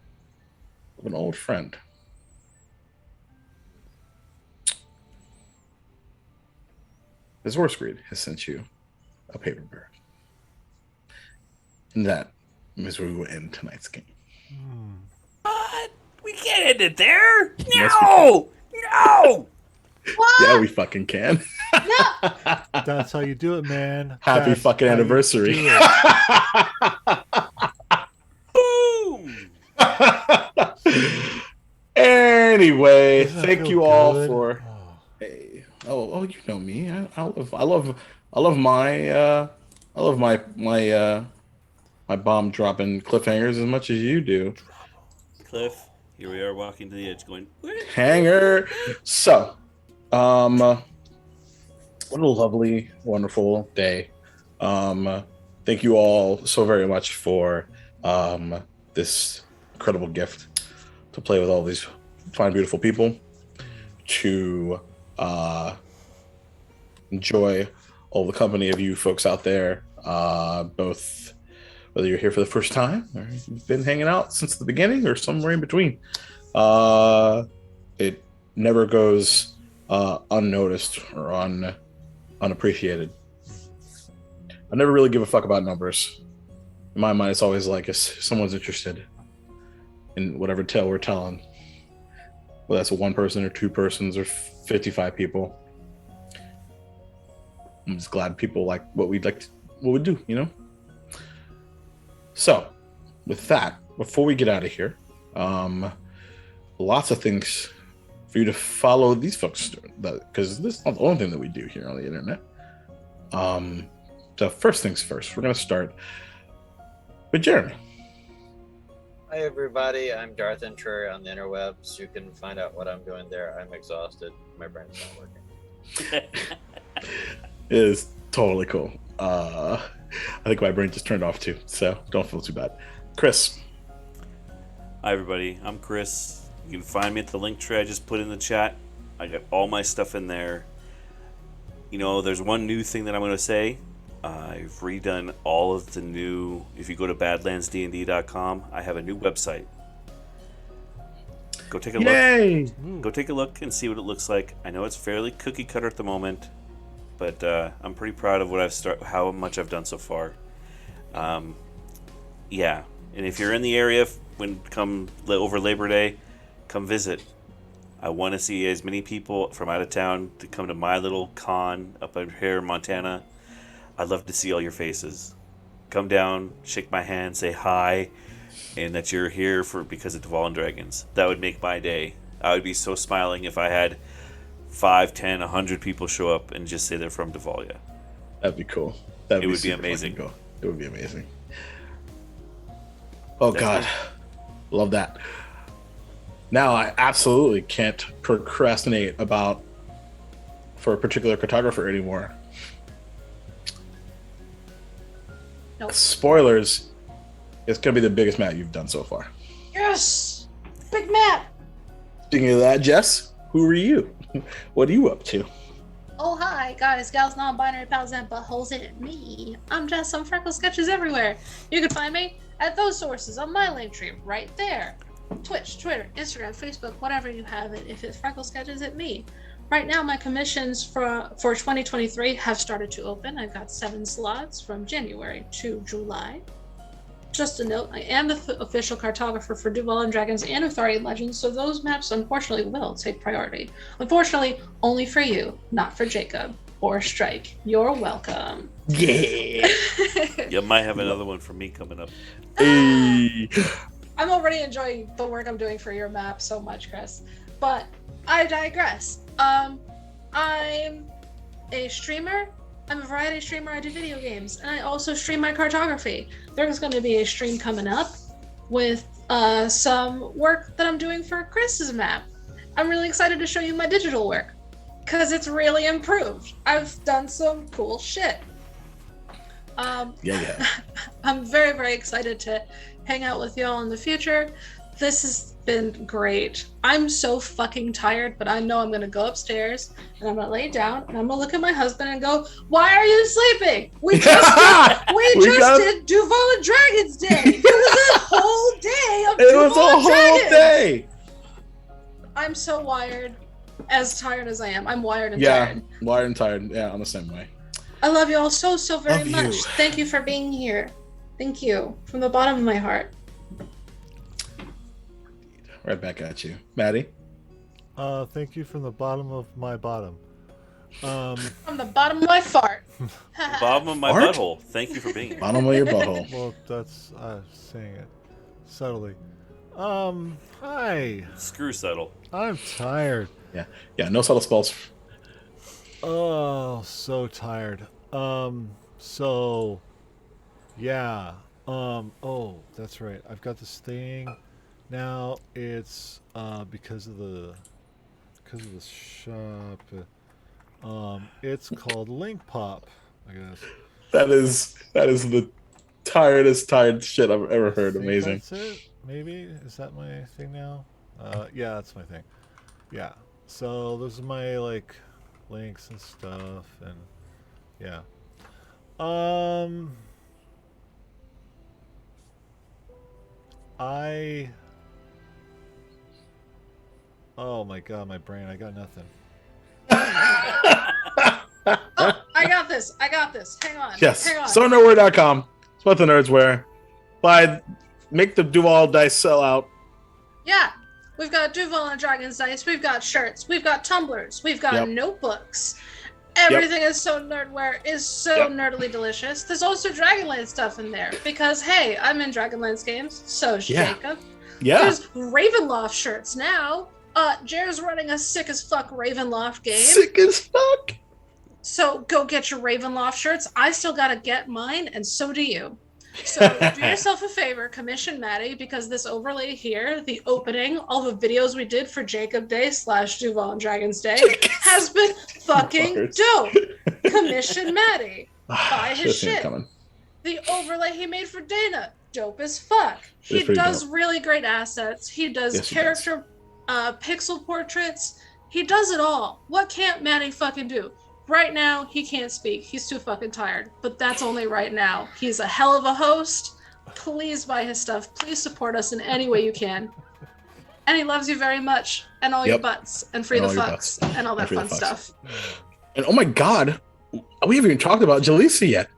S1: of an old friend. His horse breed has sent you a paper bird. And that is where we will end tonight's game.
S4: What? We can't end it there.
S1: Yes,
S4: No! No!
S5: What?
S1: Yeah, we fucking can.
S5: No!
S2: That's how you do it, man.
S1: Happy
S2: That's
S1: fucking
S2: how you
S1: anniversary.
S2: do it.
S4: Boom!
S1: Anyway,
S2: Doesn't that
S1: thank
S2: feel
S1: you all
S2: good?
S1: for.
S2: Oh.
S1: Hey, oh, you know me. I love my bomb dropping cliffhangers as much as you do.
S4: Cliff, here we are walking to the edge going,
S1: Hanger. So, what a lovely, wonderful day. Thank you all so very much for this incredible gift to play with all these fine, beautiful people, to enjoy all the company of you folks out there, both whether you're here for the first time or you've been hanging out since the beginning or somewhere in between. It never goes unnoticed or unappreciated. I never really give a fuck about numbers. In my mind, it's always like if someone's interested in whatever tale we're telling, whether that's one person or two persons or 55 people. I'm just glad people like what we do, you know? So, with that, before we get out of here, lots of things for you to follow these folks, because this is not the only thing that we do here on the internet. So first things first, we're going to start with Jeremy.
S6: Hi everybody, I'm Darth Intrury on the interwebs. You can find out what I'm doing there. I'm exhausted. My brain's not working.
S1: It is totally cool. I think my brain just turned off too, so don't feel too bad. Chris.
S4: Hi everybody, I'm Chris. You can find me at the link tree I just put in the chat. I got all my stuff in there. You know, there's one new thing that I'm going to say. I've redone all of the new, if you go to badlandsdnd.com, I have a new website. Go take a
S1: Yay!
S4: look. Go take a look and see what it looks like. I know it's fairly cookie cutter at the moment, but I'm pretty proud of what how much I've done so far. Yeah, and if you're in the area over Labor Day, come visit. I want to see as many people from out of town to come to my little con up here in Montana. I'd love to see all your faces. Come down, shake my hand, say hi, and that you're here because of Duval and Dragons. That would make my day. I would be so smiling if I had 5, 10, 100 people show up and just say they're from Duval. Yeah.
S1: That'd be cool.
S4: It would be amazing.
S1: Cool. It would be amazing. Oh, God. Love that. Now I absolutely can't procrastinate for a particular cartographer anymore.
S3: Nope.
S1: Spoilers, it's going to be the biggest map you've done so far.
S3: Yes! Big map!
S1: Speaking of that, Jess, who are you? What are you up to?
S5: Oh, hi, guys, gals, non-binary pals, and buttholes. It's me. I'm Jess. I'm FreckleSketches everywhere. You can find me at those sources on my link tree right there. Twitch, Twitter, Instagram, Facebook, whatever you have it. If it's FreckleSketches, it's me. Right now, my commissions for 2023 have started to open. I've got 7 slots from January to July. Just a note, I am the official cartographer for Duval and Dragons and Arthurian Legends, so those maps unfortunately will take priority. Unfortunately, only for you, not for Jacob or Strike. You're welcome.
S1: Yeah.
S7: You might have another one for me coming up.
S1: Hey.
S3: I'm already enjoying the work I'm doing for your map so much, Chris. But I digress. I'm a streamer. I'm a variety streamer. I do video games, and I also stream my cartography. There's going to be a stream coming up with some work that I'm doing for Chris's map. I'm really excited to show you my digital work because it's really improved. I've done some cool shit.
S1: Yeah.
S3: I'm very, very excited to hang out with y'all in the future. This has been great. I'm so fucking tired, but I know I'm gonna go upstairs and I'm gonna lay down and I'm gonna look at my husband and go, "Why are you sleeping? We just did Duval and Dragons Day. It was a whole day of Duval and Dragons.
S1: Day.
S3: I'm so wired, as tired as I am. I'm wired and
S1: Yeah,
S3: tired.
S1: wired and tired. Yeah, I'm the same way.
S3: I love you all so very
S1: Love
S3: much.
S1: you.
S3: Thank you for being here. Thank you from the bottom of my heart.
S1: Right back at you, Maddie.
S2: Thank you from the bottom of my bottom.
S3: From the bottom of my fart.
S7: Bottom of my
S1: Art?
S7: butthole. Thank you for being here.
S1: Bottom of your butthole.
S2: Well, that's saying it subtly. Hi.
S7: Screw settle.
S2: I'm tired.
S1: Yeah. No subtle spells.
S2: Oh, so tired. So, yeah. Oh, that's right. I've got this thing now. It's because of the shop. It's called Link Pop, I guess.
S1: That is the tired shit I've ever heard.
S2: I think
S1: Amazing.
S2: That's it. Maybe is that my thing now? Yeah, that's my thing. Yeah. So those are my links and stuff, and yeah. Oh my god, my brain! I got nothing.
S3: Oh, I got this. Hang on.
S1: Yes.
S3: Hang on.
S1: SoNowhere.com. It's what the nerds wear. Make the Duval dice sell out.
S3: Yeah. We've got Duval and Dragons dice. We've got shirts. We've got tumblers. We've got
S1: Yep.
S3: notebooks. Everything is so nerdware is so
S1: Yep.
S3: nerdly delicious. There's also Dragonlance stuff in there because hey, I'm in Dragonlance games. So's
S1: Yeah.
S3: Jacob.
S1: Yeah.
S3: There's Ravenloft shirts now. Jared's running a sick as fuck Ravenloft game.
S1: Sick as fuck.
S3: So go get your Ravenloft shirts. I still gotta get mine, and so do you. So do yourself a favor, commission Maddie, because this overlay here, the opening, all the videos we did for Jacob Day / Duval and Dragons Day, has been fucking
S1: Lord.
S3: dope. Commission Maddie. Buy his
S1: Should've seen it
S3: shit.
S1: coming.
S3: The overlay he made for Dana, dope as fuck. He
S1: It's pretty
S3: does
S1: dope.
S3: really great assets. He does
S1: Yes, he
S3: character pixel portraits. He does it all. What can't Maddie fucking do? Right now, he can't speak. He's too fucking tired. But that's only right now. He's a hell of a host. Please buy his stuff. Please support us in any way you can. And he loves you very much. And all your
S1: Yep.
S3: butts. And free
S1: And
S3: the
S1: all your
S3: fucks.
S1: butts.
S3: And all that
S1: And free
S3: fun
S1: the fucks.
S3: stuff.
S1: And oh my god, we haven't even talked about Jaleesa yet.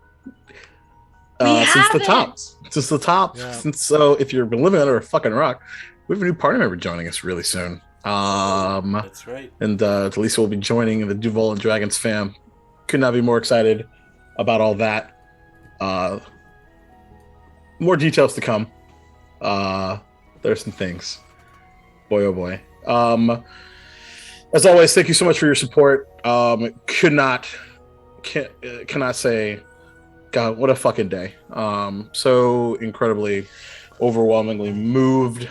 S3: We
S1: Since the top.
S3: haven't.
S1: Since the top.
S2: Yeah.
S1: So if you've been living under a fucking rock, we have a new party member joining us really soon.
S7: That's right.
S1: And Jaleesa will be joining the Duval and Dragons fam. Could not be more excited about all that. More details to come. There's some things. Boy, oh boy. As always, thank you so much for your support. Cannot say, God, what a fucking day. So incredibly, overwhelmingly moved.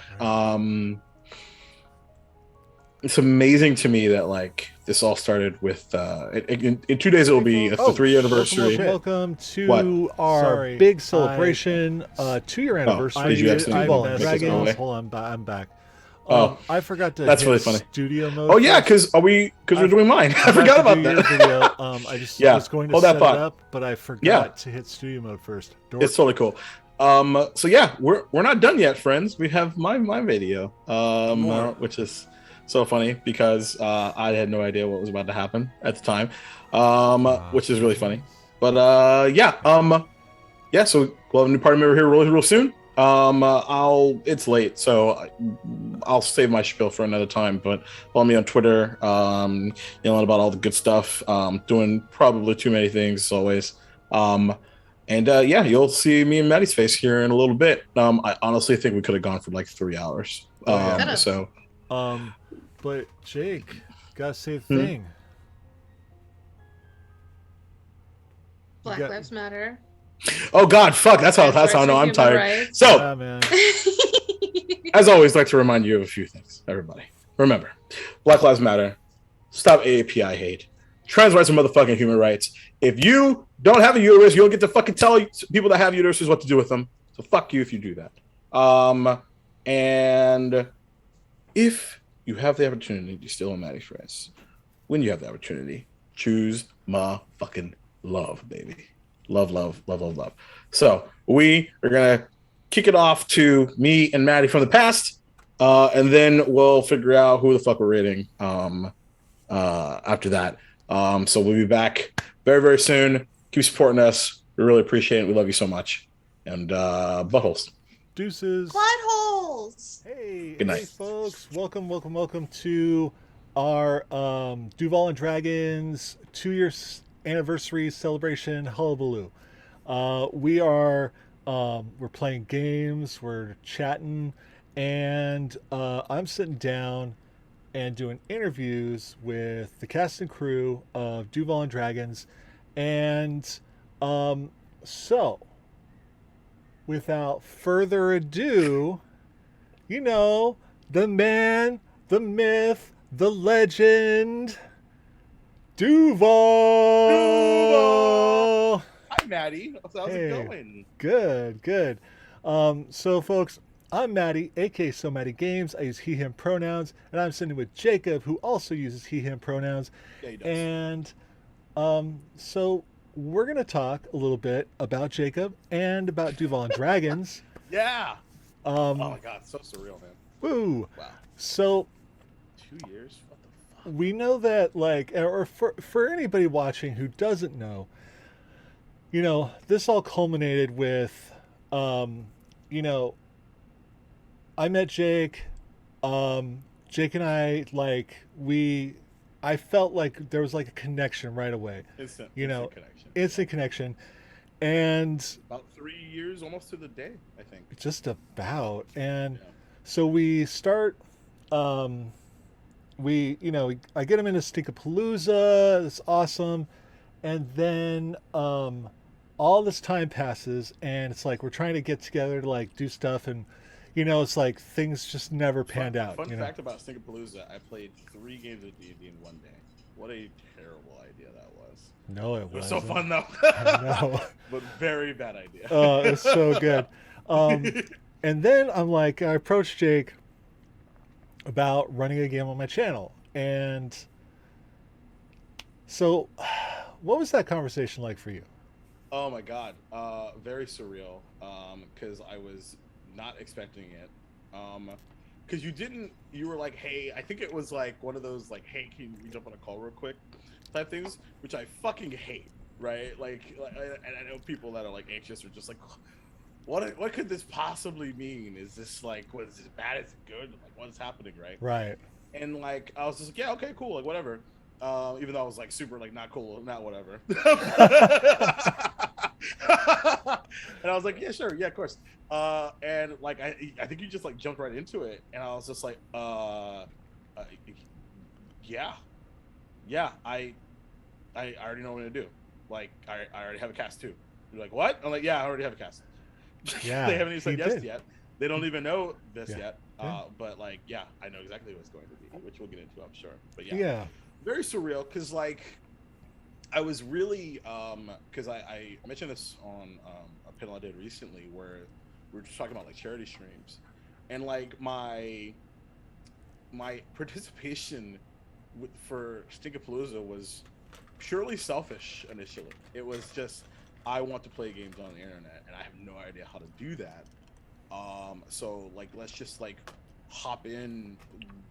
S1: It's amazing to me that this all started with in 2 days it will be the 3-year anniversary.
S2: Welcome to
S1: What?
S2: our Sorry, big celebration, 2-year anniversary.
S1: did you accidentally
S2: Duval
S1: make
S2: and
S1: this go
S2: Dragons.
S1: away?
S2: Hold on, I'm back.
S1: Oh.
S2: I forgot to.
S1: That's
S2: hit
S1: really funny.
S2: Studio mode.
S1: Oh yeah,
S2: first.
S1: because we're doing mine. I forgot about
S2: Your
S1: that.
S2: video. I just
S1: Yeah,
S2: was going to
S1: hold
S2: set
S1: that thought.
S2: it up, but I forgot
S1: Yeah.
S2: to hit studio mode first.
S1: It's totally cool. So yeah, we're not done yet, friends. We have my video,
S7: More.
S1: which is so funny because I had no idea what was about to happen at the time, which is really funny. But so we'll have a new party member here real soon. It's late, so I'll save my spiel for another time. But follow me on Twitter, yelling about all the good stuff. Doing probably too many things as always. You'll see me and Maddie's face here in a little bit. I honestly think we could have gone for like 3 hours.
S2: But Jake, gotta say the thing.
S5: Black Lives Matter.
S1: Oh God, fuck! That's how I know I'm tired.
S5: Rights.
S1: So,
S2: Yeah, man.
S1: as always, I'd like to remind you of a few things. Everybody, remember, Black Lives Matter. Stop AAPI hate. Trans rights are motherfucking human rights. If you don't have a uterus, you don't get to fucking tell people that have uteruses what to do with them. So fuck you if you do that. And if you have the opportunity to steal a Maddie friends, when you have the opportunity, choose my fucking love, baby. Love. So we are gonna kick it off to me and Maddie from the past, and then we'll figure out who the fuck we're rating after that. So we'll be back very, very soon. Keep supporting us. We really appreciate it. We love you so much. And buttholes.
S2: Deuces.
S5: Bloodholes.
S2: Hey,
S1: Good night.
S2: hey, folks. Welcome to our Duval and Dragons 2-year anniversary celebration hullabaloo. We're playing games, we're chatting, and I'm sitting down and doing interviews with the cast and crew of Duval and Dragons. And so, without further ado, the man, the myth, the legend, Duval!
S1: Hi, Maddie. How's it going?
S2: Good. So, folks, I'm Maddie, aka SoMattyGameZ. I use he, him pronouns, and I'm sitting with Jacob, who also uses he, him pronouns.
S1: Yeah, he does.
S2: And so we're going to talk a little bit about Jacob and about Duval and Dragons.
S1: Yeah. Oh my God, so surreal, man.
S2: Woo!
S1: Wow.
S2: So
S1: 2 years? What the fuck?
S2: we know that, or for anybody watching who doesn't know, this all culminated with, I met Jake. Jake and I, I felt like there was like a connection right away.
S1: Instant connection.
S2: Instant connection. And
S1: About 3 years, almost to the day, I think.
S2: just about. And so we start, I get him into Stinkapalooza. It's awesome. And then all this time passes, and it's like we're trying to get together to do stuff, and it's like things just never panned out.
S1: Fun fact about Stinkapalooza: I played 3 games of D&D in one day. What a terrible idea that was.
S2: No,
S1: It was so fun though.
S2: No.
S1: But very bad idea.
S2: Oh, it's so good. And then I approached Jake about running a game on my channel, and so what was that conversation like for you?
S1: Oh my God, very surreal. Because I was not expecting it. Because you were like, hey, I think it was like one of those hey, can we jump on a call real quick type things, which I fucking hate, right? And I know people that are anxious or just what could this possibly mean? Is this what is it bad? Is it good? What's happening, right?
S2: Right.
S1: And I was just yeah, okay, cool, whatever. Even though I was super not cool, not whatever. And I was like, yeah, sure, yeah, of course. And I think you just jumped right into it, and I was just yeah, I already know what I'm gonna do. I already have a cast too. You're like, what? I'm like, yeah, I already have a cast.
S2: Yeah,
S1: they haven't even said yes
S2: did.
S1: yet. They don't even know this yet.
S2: Yeah.
S1: But yeah, I know exactly what it's going to be, which we'll get into, I'm sure. But
S2: Yeah.
S1: very surreal, because I was really because I mentioned this on a panel I did recently where we were just talking about charity streams, and my participation for Stinkapalooza was purely selfish initially. It was just, I want to play games on the internet and I have no idea how to do that. So let's just hop in,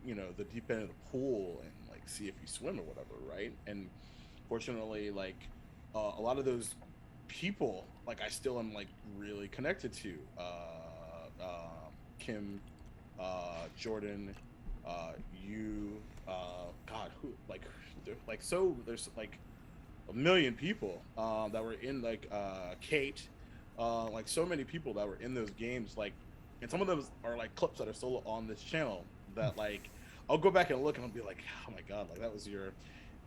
S1: the deep end of the pool and like see if you swim or whatever, right? And fortunately, like a lot of those people, like I still am like really connected to. Kim, Jordan, you, God, who there's like a million people that were in like Kate, like so many people that were in those games, like, and some of them are like clips that are still on this channel that like I'll go back and look and I'll be like, oh my God, like that was your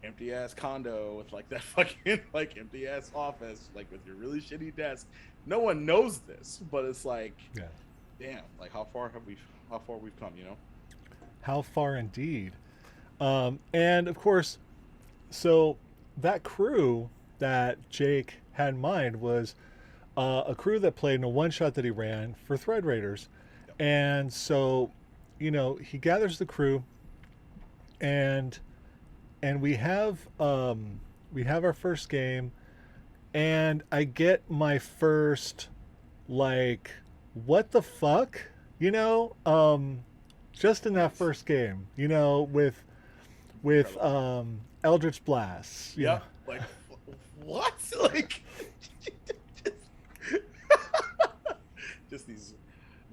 S1: empty ass condo with like that fucking like empty ass office, like with your really shitty desk. No one knows this, but it's like,
S2: Yeah.
S1: damn, like how far we've come,
S2: How far indeed. And of course, so that crew that Jake had in mind was a crew that played in a one-shot that he ran for Thread Raiders.
S1: Yep.
S2: And so, he gathers the crew, and we have our first game, and I get my first like, what the fuck, just in that first game, with Eldritch Blasts.
S1: Yeah, like what? Like just these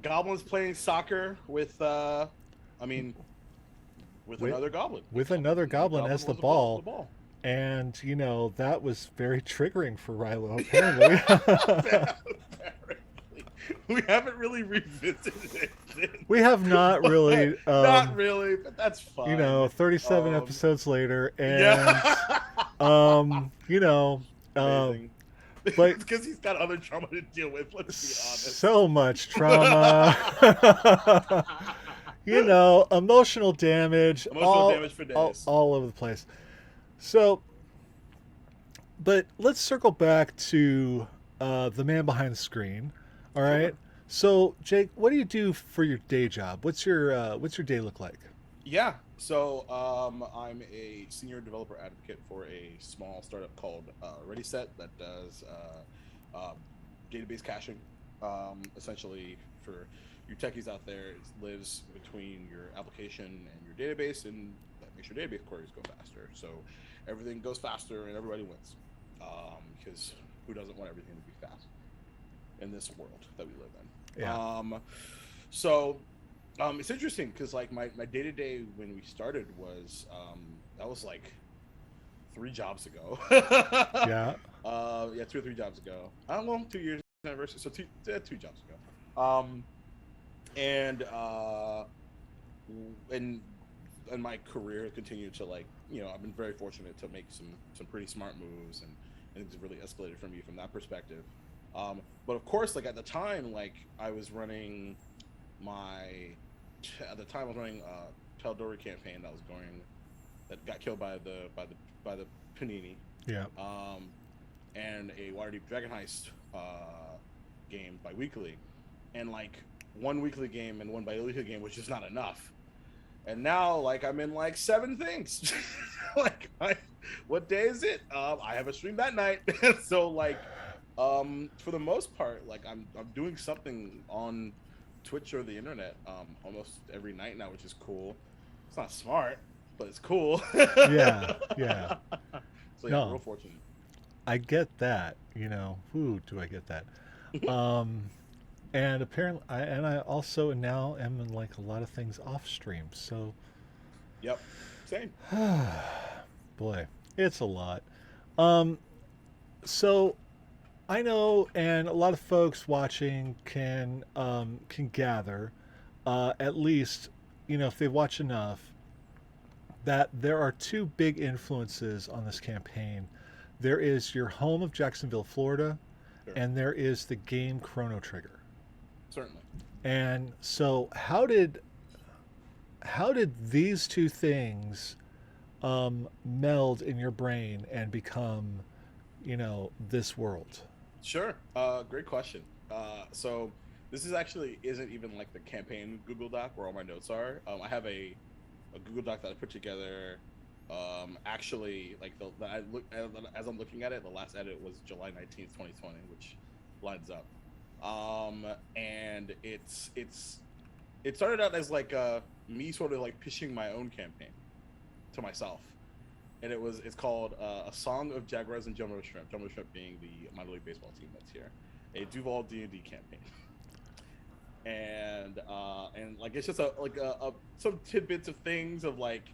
S1: goblins playing soccer with another goblin.
S2: With another goblin as the
S1: was
S2: ball. And that was very triggering for Rilo, apparently.
S1: Apparently. We haven't really revisited it.
S2: We have not really.
S1: Not really, but that's fine.
S2: 37 episodes later, and
S1: Amazing.
S2: but
S1: because he's got other trauma to deal with. Let's be honest.
S2: so much trauma. Emotional damage.
S1: Damage for days.
S2: All over the place. So, but let's circle back to the man behind the screen. All right.
S1: Sure.
S2: So, Jake, what do you do for your day job? What's your day look like?
S1: Yeah. So I'm a senior developer advocate for a small startup called ReadySet that does database caching. Essentially, for you techies out there, it lives between your application and your database, and that makes your database queries go faster. So everything goes faster and everybody wins. Because who doesn't want everything to be fast in this world that we live in?
S2: Yeah.
S1: It's interesting because like my day-to-day when we started was that was like 3 jobs ago.
S2: Yeah.
S1: 2 or 3 jobs ago. Well, 2 years anniversary, so 2 jobs ago. And my career continued to like, I've been very fortunate to make some pretty smart moves, and it's really escalated for me from that perspective. But of course, like at the time, like I was running a Tal'Dorei campaign that got killed by the Panini.
S2: Yeah.
S1: And a Waterdeep Dragon Heist game bi-weekly, and like one weekly game and one bi-weekly game was just not enough. And now, like, I'm in like 7 things. Like, what day is it? I have a stream that night. So, like, for the most part, like, I'm doing something on Twitch or the internet almost every night now, which is cool. It's not smart, but it's cool.
S2: Yeah.
S1: So yeah, real fortunate.
S2: I get that. Ooh, do I get that? And apparently, I also now am in like a lot of things off stream. So,
S1: yep, same.
S2: Boy, it's a lot. So I know, and a lot of folks watching can gather, at least, if they watch enough, that there are 2 big influences on this campaign. There is your home of Jacksonville, Florida,
S1: Sure.
S2: and there is the game Chrono Trigger.
S1: Certainly.
S2: And so how did these 2 things meld in your brain and become, this world?
S1: Sure. Great question. So this isn't even like the campaign Google Doc where all my notes are. I have a Google Doc that I put together. Actually, like as I'm looking at it, the last edit was July 19th, 2020, which lines up. And it's it started out as like me sort of like pitching my own campaign to myself, and it's called A Song of Jaguars and Jumbo Shrimp. Jumbo Shrimp being the minor league baseball team that's here, a Duval D&D campaign. And like it's just some tidbits of things of like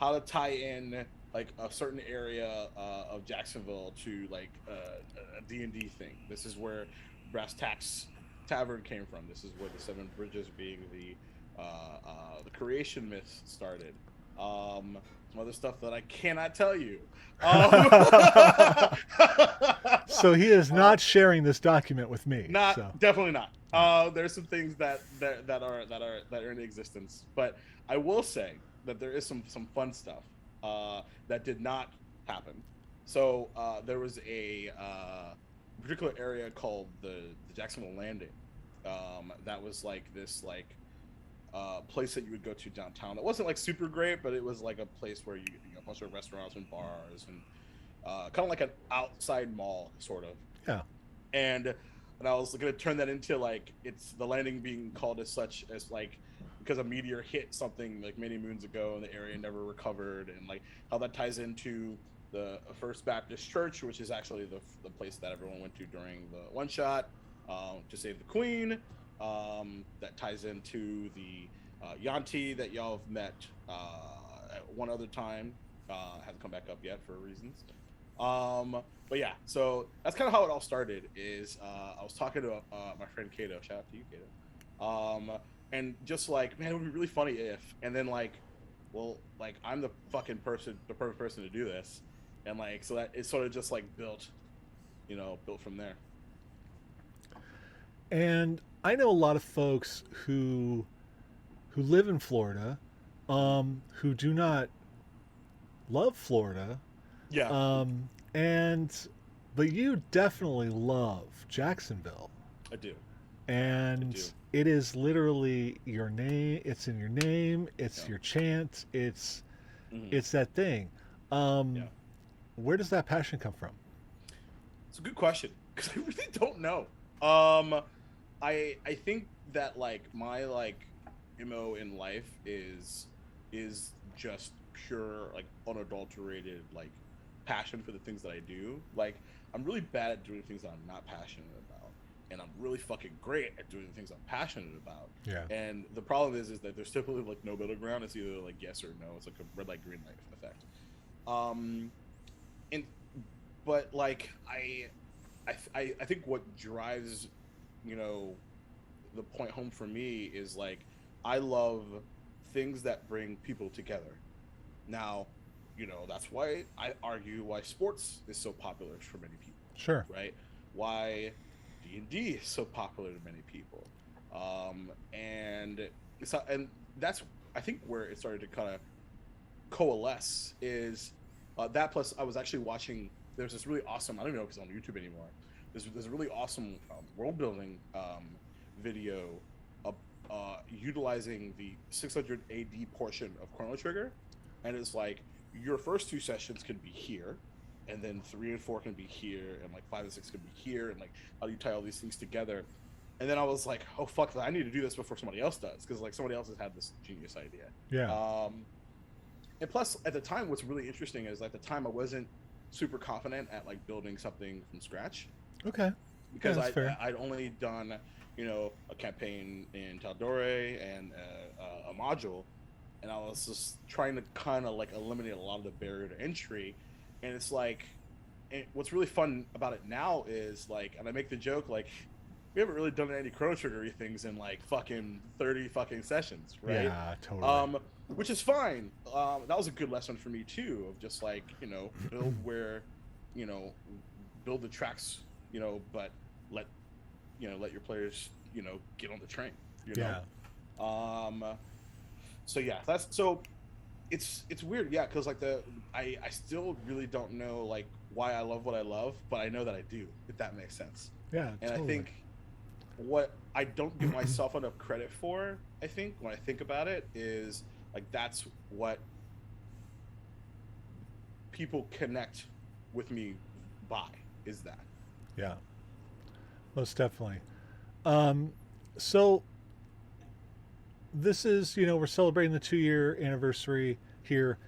S1: how to tie in like a certain area of Jacksonville to like a D&D thing. This is where Brass Tacks Tavern came from. This is where the Seven Bridges being the creation myth started. Some other stuff that I cannot tell you.
S2: So he is not sharing this document with me.
S1: Definitely not. There's some things that are in existence, but I will say that there is some fun stuff that did not happen. So there was a particular area called the Jacksonville Landing. That was like this place that you would go to downtown. It wasn't like super great, but it was like a place where you know, a bunch of restaurants and bars and kind of like an outside mall sort of.
S2: Yeah.
S1: And I was going to turn that into like it's the landing being called as such as like because a meteor hit something like many moons ago and the area never recovered, and like how that ties into the First Baptist Church, which is actually the place that everyone went to during the one shot to save the Queen. That ties into the Yanti that y'all have met at one other time. Hasn't come back up yet for reasons. But yeah, so that's kind of how it all started. Is I was talking to my friend Kato. Shout out to you, Kato. And just like, man, it would be really funny if. And then like, well, like I'm the perfect person to do this, and like so that it sort of just like built from there.
S2: And I know a lot of folks who live in Florida, who do not love Florida.
S1: Yeah.
S2: But you definitely love Jacksonville.
S1: I do.
S2: And it is literally your name. It's in your name. It's your chant. It's that thing. Where does that passion come from?
S1: It's a good question because I really don't know. I think that like my like MO in life is just pure like unadulterated like passion for the things that I do. Like I'm really bad at doing things that I'm not passionate about, and I'm really fucking great at doing the things I'm passionate about.
S2: Yeah.
S1: And the problem is that there's typically like no middle ground. It's either like yes or no. It's like a red light, green light effect. But like I think what drives the point home for me is like I love things that bring people together. Now, that's why I argue why sports is so popular for many people.
S2: Sure.
S1: Right? Why D&D is so popular to many people. And that's I think where it started to kind of coalesce is that plus I was actually watching. There's this really awesome. I don't even know if it's on YouTube anymore. There's a really awesome world building video utilizing the 600 AD portion of Chrono Trigger, and it's like your first two sessions can be here, and then 3 and 4 can be here, and like 5 and 6 can be here, and like how do you tie all these things together? And then I was like, oh fuck, I need to do this before somebody else does, because like somebody else has had this genius idea.
S2: Yeah.
S1: And plus, at the time, what's really interesting is at the time I wasn't super confident at like building something from scratch.
S2: Okay.
S1: Because
S2: fair.
S1: I'd only done a campaign in Taldore and a module, and I was just trying to kind of like eliminate a lot of the barrier to entry. And it's like, what's really fun about it now is like, and I make the joke like, we haven't really done any Chrono Trigger things in like fucking 30 fucking sessions, right?
S2: Yeah, totally.
S1: Which is fine. That was a good lesson for me too, of just like build where, build the tracks, but let your players get on the train.
S2: Yeah.
S1: So yeah, it's weird, yeah, because like I still really don't know like why I love what I love, but I know that I do, if that makes sense.
S2: Yeah,
S1: and
S2: totally.
S1: I think what I don't give myself enough credit for, I think when I think about it, is like that's what people connect with me by, is that.
S2: Yeah, most definitely. So this is, we're celebrating the 2-year anniversary here.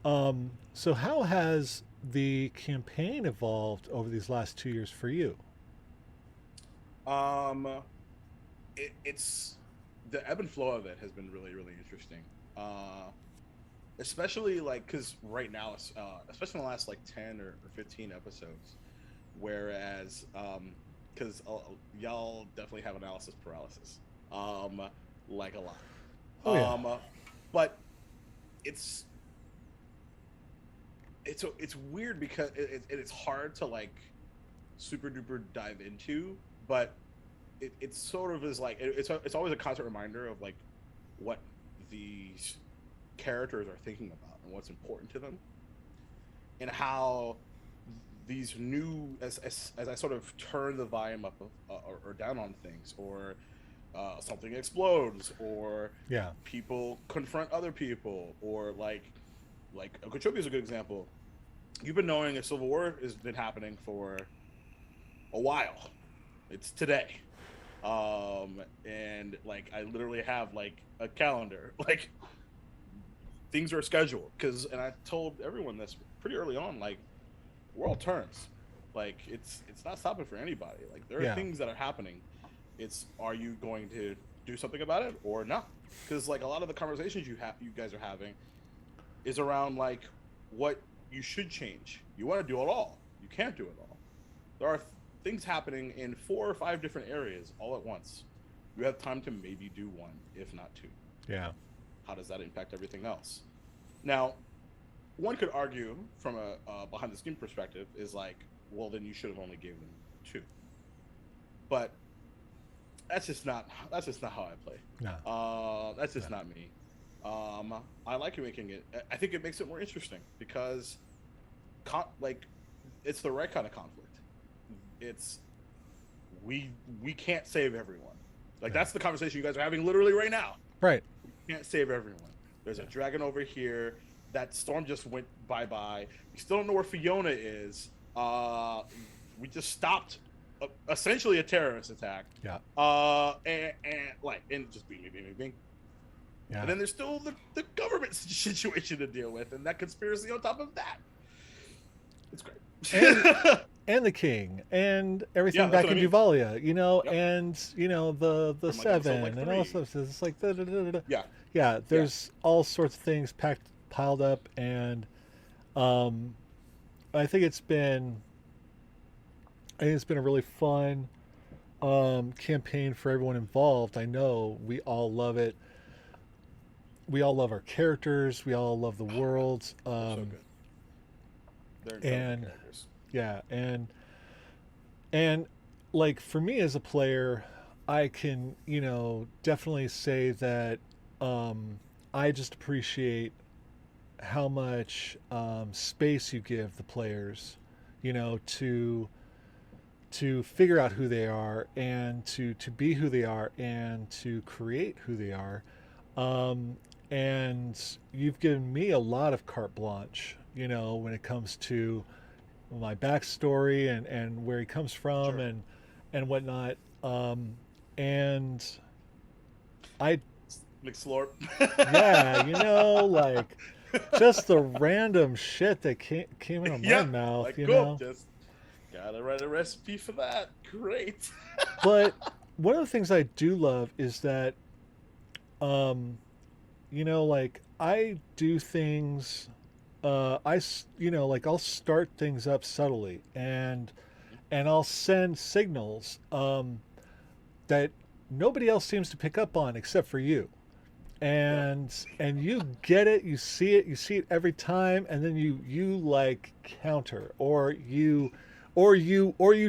S2: So how has the campaign evolved over these last 2 years for you?
S1: It's the ebb and flow of it has been really, really interesting. Especially like because right now, especially in the last like 10 or 15 episodes, whereas because y'all definitely have analysis paralysis, like a lot.
S2: Oh, yeah.
S1: But it's weird because it's hard to like super duper dive into, but it sort of is like it's always a constant reminder of like what these characters are thinking about and what's important to them, and how these new as I sort of turn the volume up or down on things, or something explodes, or
S2: Yeah.
S1: people confront other people, or like Okeechobee is a good example. You've been knowing a civil war has been happening for a while. It's today. And like I literally have like a calendar, like things are scheduled, and I told everyone this pretty early on, like the world turns, like it's not stopping for anybody. Like there are things that are happening. It's, are you going to do something about it or not? Because like a lot of the conversations you guys are having is around like what you should change. You want to do it all, you can't do it all. There are things happening in 4 or 5 different areas all at once. You have time to maybe do one, if not 2.
S2: Yeah.
S1: How does that impact everything else? Now, one could argue from a behind the scenes perspective is like, well, then you should have only given them 2. But that's just not how I play.
S2: No.
S1: That's just not me. I like making it. I think it makes it more interesting because, like, it's the right kind of conflict. It's we can't save everyone. Like that's the conversation you guys are having literally right now.
S2: Right.
S1: We can't save everyone. There's a dragon over here. That storm just went bye-bye. We still don't know where Fiona is. We just stopped essentially a terrorist attack.
S2: Yeah.
S1: And just bing.
S2: Yeah.
S1: And then there's still the government situation to deal with, and that conspiracy on top of that. It's great.
S2: And the king and everything back in Duvalia, and the Seven
S1: like
S2: and all stuff. It's like
S1: yeah.
S2: There's all sorts of things piled up, and I think it's been a really fun campaign for everyone involved. I know we all love it. We all love our characters. We all love the world.
S1: So good. They're characters.
S2: Yeah, and like for me as a player, I can definitely say that I just appreciate how much space you give the players, to figure out who they are, and to be who they are, and to create who they are. And you've given me a lot of carte blanche, when it comes to my backstory and where he comes from,
S1: Sure.
S2: and whatnot. And I
S1: McSlorp.
S2: yeah, like just the random shit that came out of my mouth,
S1: like, cool. Just gotta write a recipe for that. Great.
S2: But one of the things I do love is that like I do things, I'll start things up subtly, and I'll send signals that nobody else seems to pick up on except for you. And you get it, you see it every time, and then you like counter, or you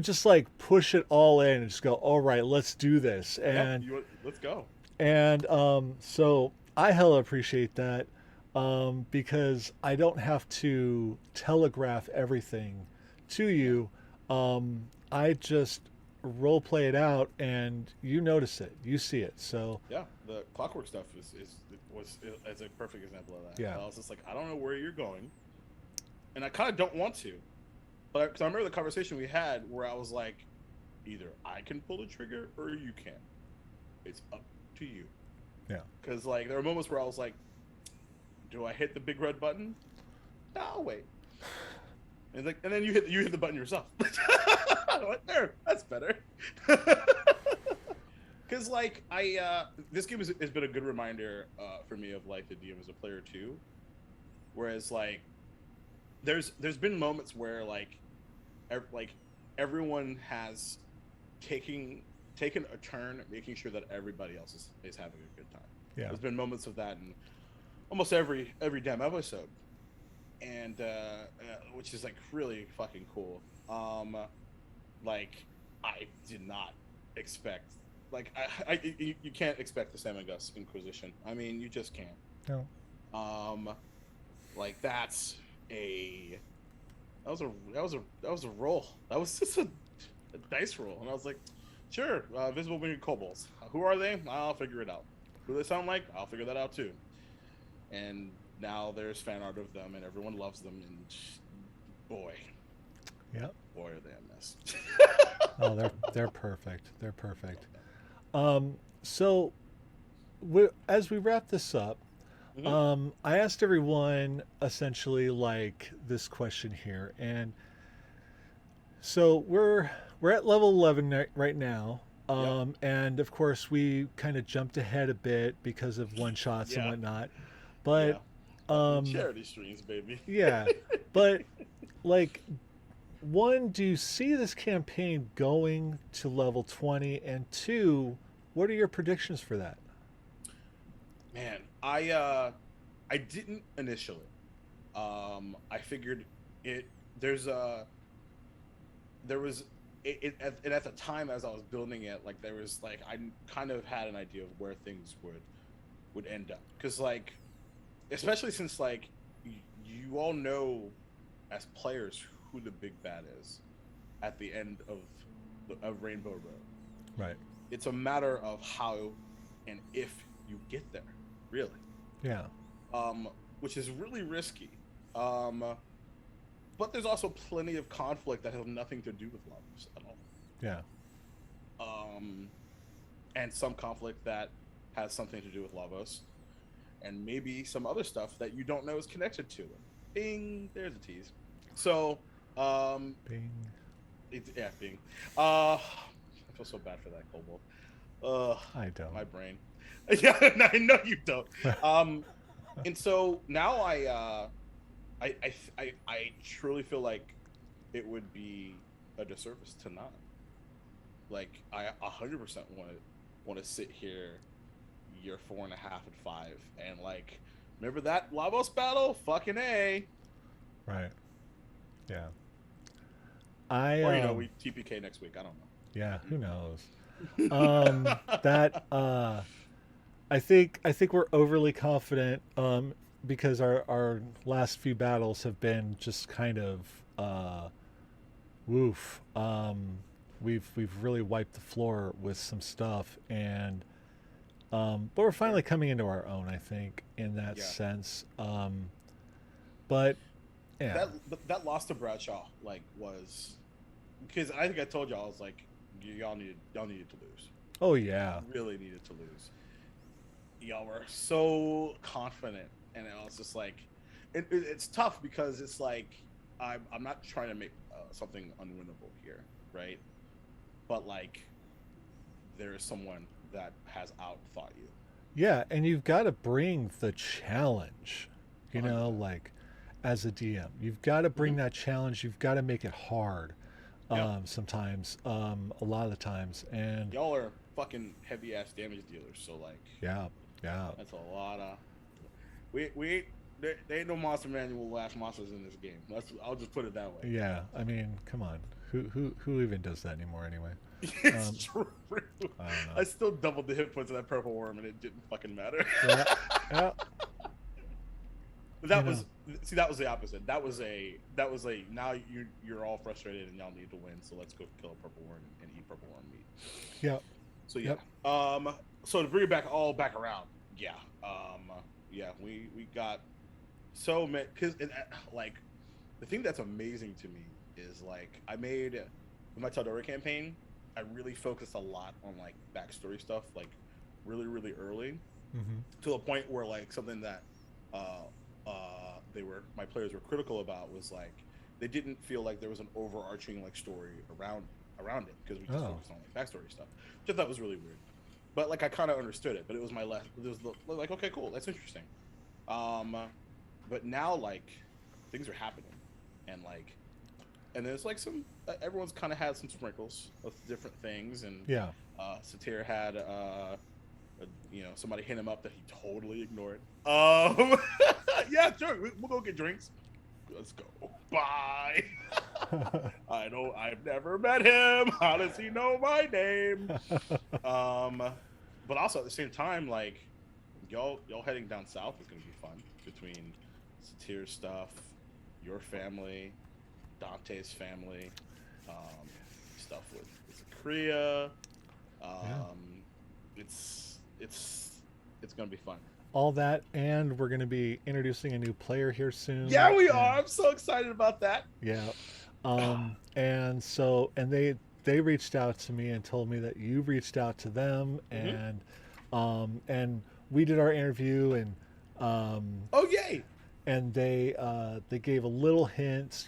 S2: just like push it all in and just go, all right, let's do this. And
S1: let's go.
S2: And so I hella appreciate that, because I don't have to telegraph everything to you. I just role play it out, and you notice it, you see it. So
S1: yeah, the clockwork stuff was a perfect example of that.
S2: Yeah.
S1: I was just like, I don't know where you're going, and I kind of don't want to, but because I remember the conversation we had where I was like, either I can pull the trigger or you can. It's up to you.
S2: Yeah.
S1: Because like there were moments where I was like, do I hit the big red button? No, I'll wait. And like, and then you hit the button yourself. I'm like, there, that's better. Because like this game has been a good reminder for me of like the DM as a player too. Whereas like there's been moments where like everyone has taken a turn making sure that everybody else is having a good time.
S2: Yeah.
S1: There's been moments of that in almost every damn episode, and which is like really fucking cool. Like I did not expect, like you can't expect the Sam and Gus Inquisition. I mean, you just can't.
S2: No.
S1: Like that was a roll. That was just a dice roll, and I was like, sure, visible winged kobolds. Who are they? I'll figure it out. Who they sound like? I'll figure that out too. And now there's fan art of them, and everyone loves them. And boy,
S2: Yep.
S1: boy, are they a mess.
S2: Oh, they're perfect. They're perfect. So, as we wrap this up, I asked everyone essentially like this question here, and so we're at level 11 right now. And of course we kind of jumped ahead a bit because of one shots and whatnot, but
S1: charity streams, baby.
S2: yeah, but like, one, do you see this campaign going to level 20, and two, what are your predictions for that?
S1: Man, I didn't initially. I figured at the time as I was building it, like there was like I kind of had an idea of where things would end up, because like, especially since like you all know as players who the big bad is at the end of Rainbow Road.
S2: Right.
S1: It's a matter of how and if you get there, really.
S2: Yeah.
S1: Which is really risky. But there's also plenty of conflict that has nothing to do with Lavos at all.
S2: Yeah.
S1: And some conflict that has something to do with Lavos, and maybe some other stuff that you don't know is connected to it. Bing, there's a tease. So,
S2: Bing.
S1: Bing. I feel so bad for that kobold.
S2: I don't.
S1: My brain. Yeah, I know you don't. And so now I truly feel like it would be a disservice to not. Like, I 100% want to sit here year 4.5 and 5 and like, remember that Lavos battle? Fucking A. Right.
S2: Yeah.
S1: Or we TPK next week. I don't know.
S2: Yeah, who knows? I think we're overly confident because our last few battles have been just kind of woof. We've really wiped the floor with some stuff, and but we're finally coming into our own, I think, in that sense. But yeah,
S1: that loss to Bradshaw was because I think I told y'all, I was like, y'all needed to lose.
S2: Oh yeah,
S1: really needed to lose. Y'all were so confident, and I was just like, it's tough because it's like I'm not trying to make something unwinnable here, right? But like, there is someone that has outthought you.
S2: Yeah, and you've got to bring the challenge, you know, like as a DM, you've got to bring that challenge. You've got to make it hard. Sometimes, a lot of the times, and
S1: y'all are fucking heavy ass damage dealers. So like,
S2: that's
S1: a lot of. We there ain't no monster manual last monsters in this game. I'll just put it that way.
S2: Yeah, I mean, come on, who even does that anymore anyway?
S1: It's true. I still doubled the hit points of that purple worm, and it didn't fucking matter.
S2: Yeah.
S1: That was the opposite. That was a now you're all frustrated and y'all need to win, so let's go kill a purple worm and eat purple worm meat.
S2: Yeah.
S1: So yeah. So to bring it back around, we got so many, because like the thing that's amazing to me is like I made with my Taldora campaign, I really focused a lot on like backstory stuff, like really, really early. to the point where like something that my players were critical about was like they didn't feel like there was an overarching like story around it because we just focused on like backstory stuff, which I thought was really weird. But like I kind of understood it, but it was like okay, cool, that's interesting. But now like things are happening, and there's like some everyone's kind of had some sprinkles of different things, and Satir had somebody hit him up that he totally ignored. Yeah, sure, we'll go get drinks. Let's go. Bye. I've never met him. How does he know my name? But also at the same time, like y'all heading down south is gonna be fun between Satir's stuff, your family, Dante's family, stuff with Kriya. It's gonna be fun.
S2: All that, and we're going to be introducing a new player here soon.
S1: Yeah, we are. I'm so excited about that.
S2: Yeah. And they reached out to me and told me that you reached out to them, and we did our interview, and
S1: oh yay!
S2: And they gave a little hint,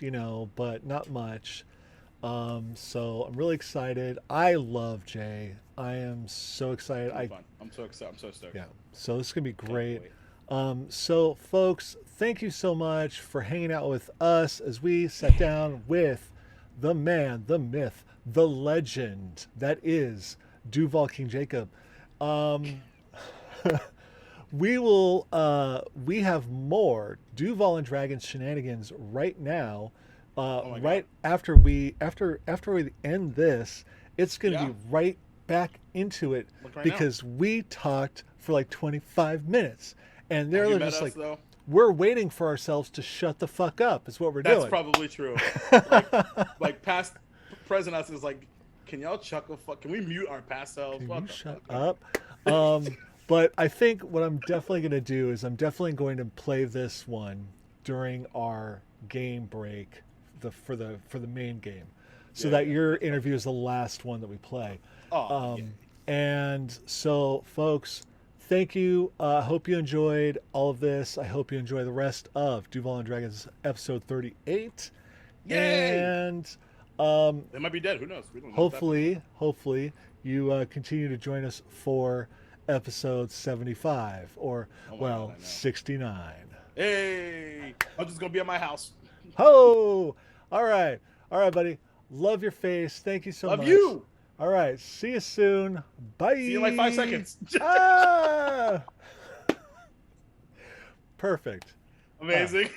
S2: but not much. So I'm really excited. I love Jay. I am so excited.
S1: I'm so excited. I'm so stoked.
S2: Yeah. So this is gonna be great. So folks, thank you so much for hanging out with us as we sat down with the man, the myth, the legend that is Duval King Jacob. We have more Duval and Dragons shenanigans right now. Right after we end this, it's gonna be right back into it because we talked for like 25 minutes, and they're just like, we're waiting for ourselves to shut the fuck up. Is what we're doing.
S1: That's probably true. like past present us is like, can y'all chuckle? Can we mute our past selves?
S2: Can you shut up? But I think what I'm definitely going to do is I'm definitely going to play this one during our game break, for the main game, so that your interview is the last one that we play. And so, folks, thank you. I hope you enjoyed all of this. I hope you enjoy the rest of Duval and Dragons episode 38.
S1: Yay!
S2: And
S1: they might be dead. Who knows? We don't know.
S2: Hopefully, you continue to join us for episode 75 or 69.
S1: Hey, I'm just gonna be at my house.
S2: Oh, all right, buddy. Love your face. Thank you so much.
S1: Love you.
S2: All right. See you soon. Bye.
S1: See you in like 5 seconds.
S2: Perfect.
S1: Amazing.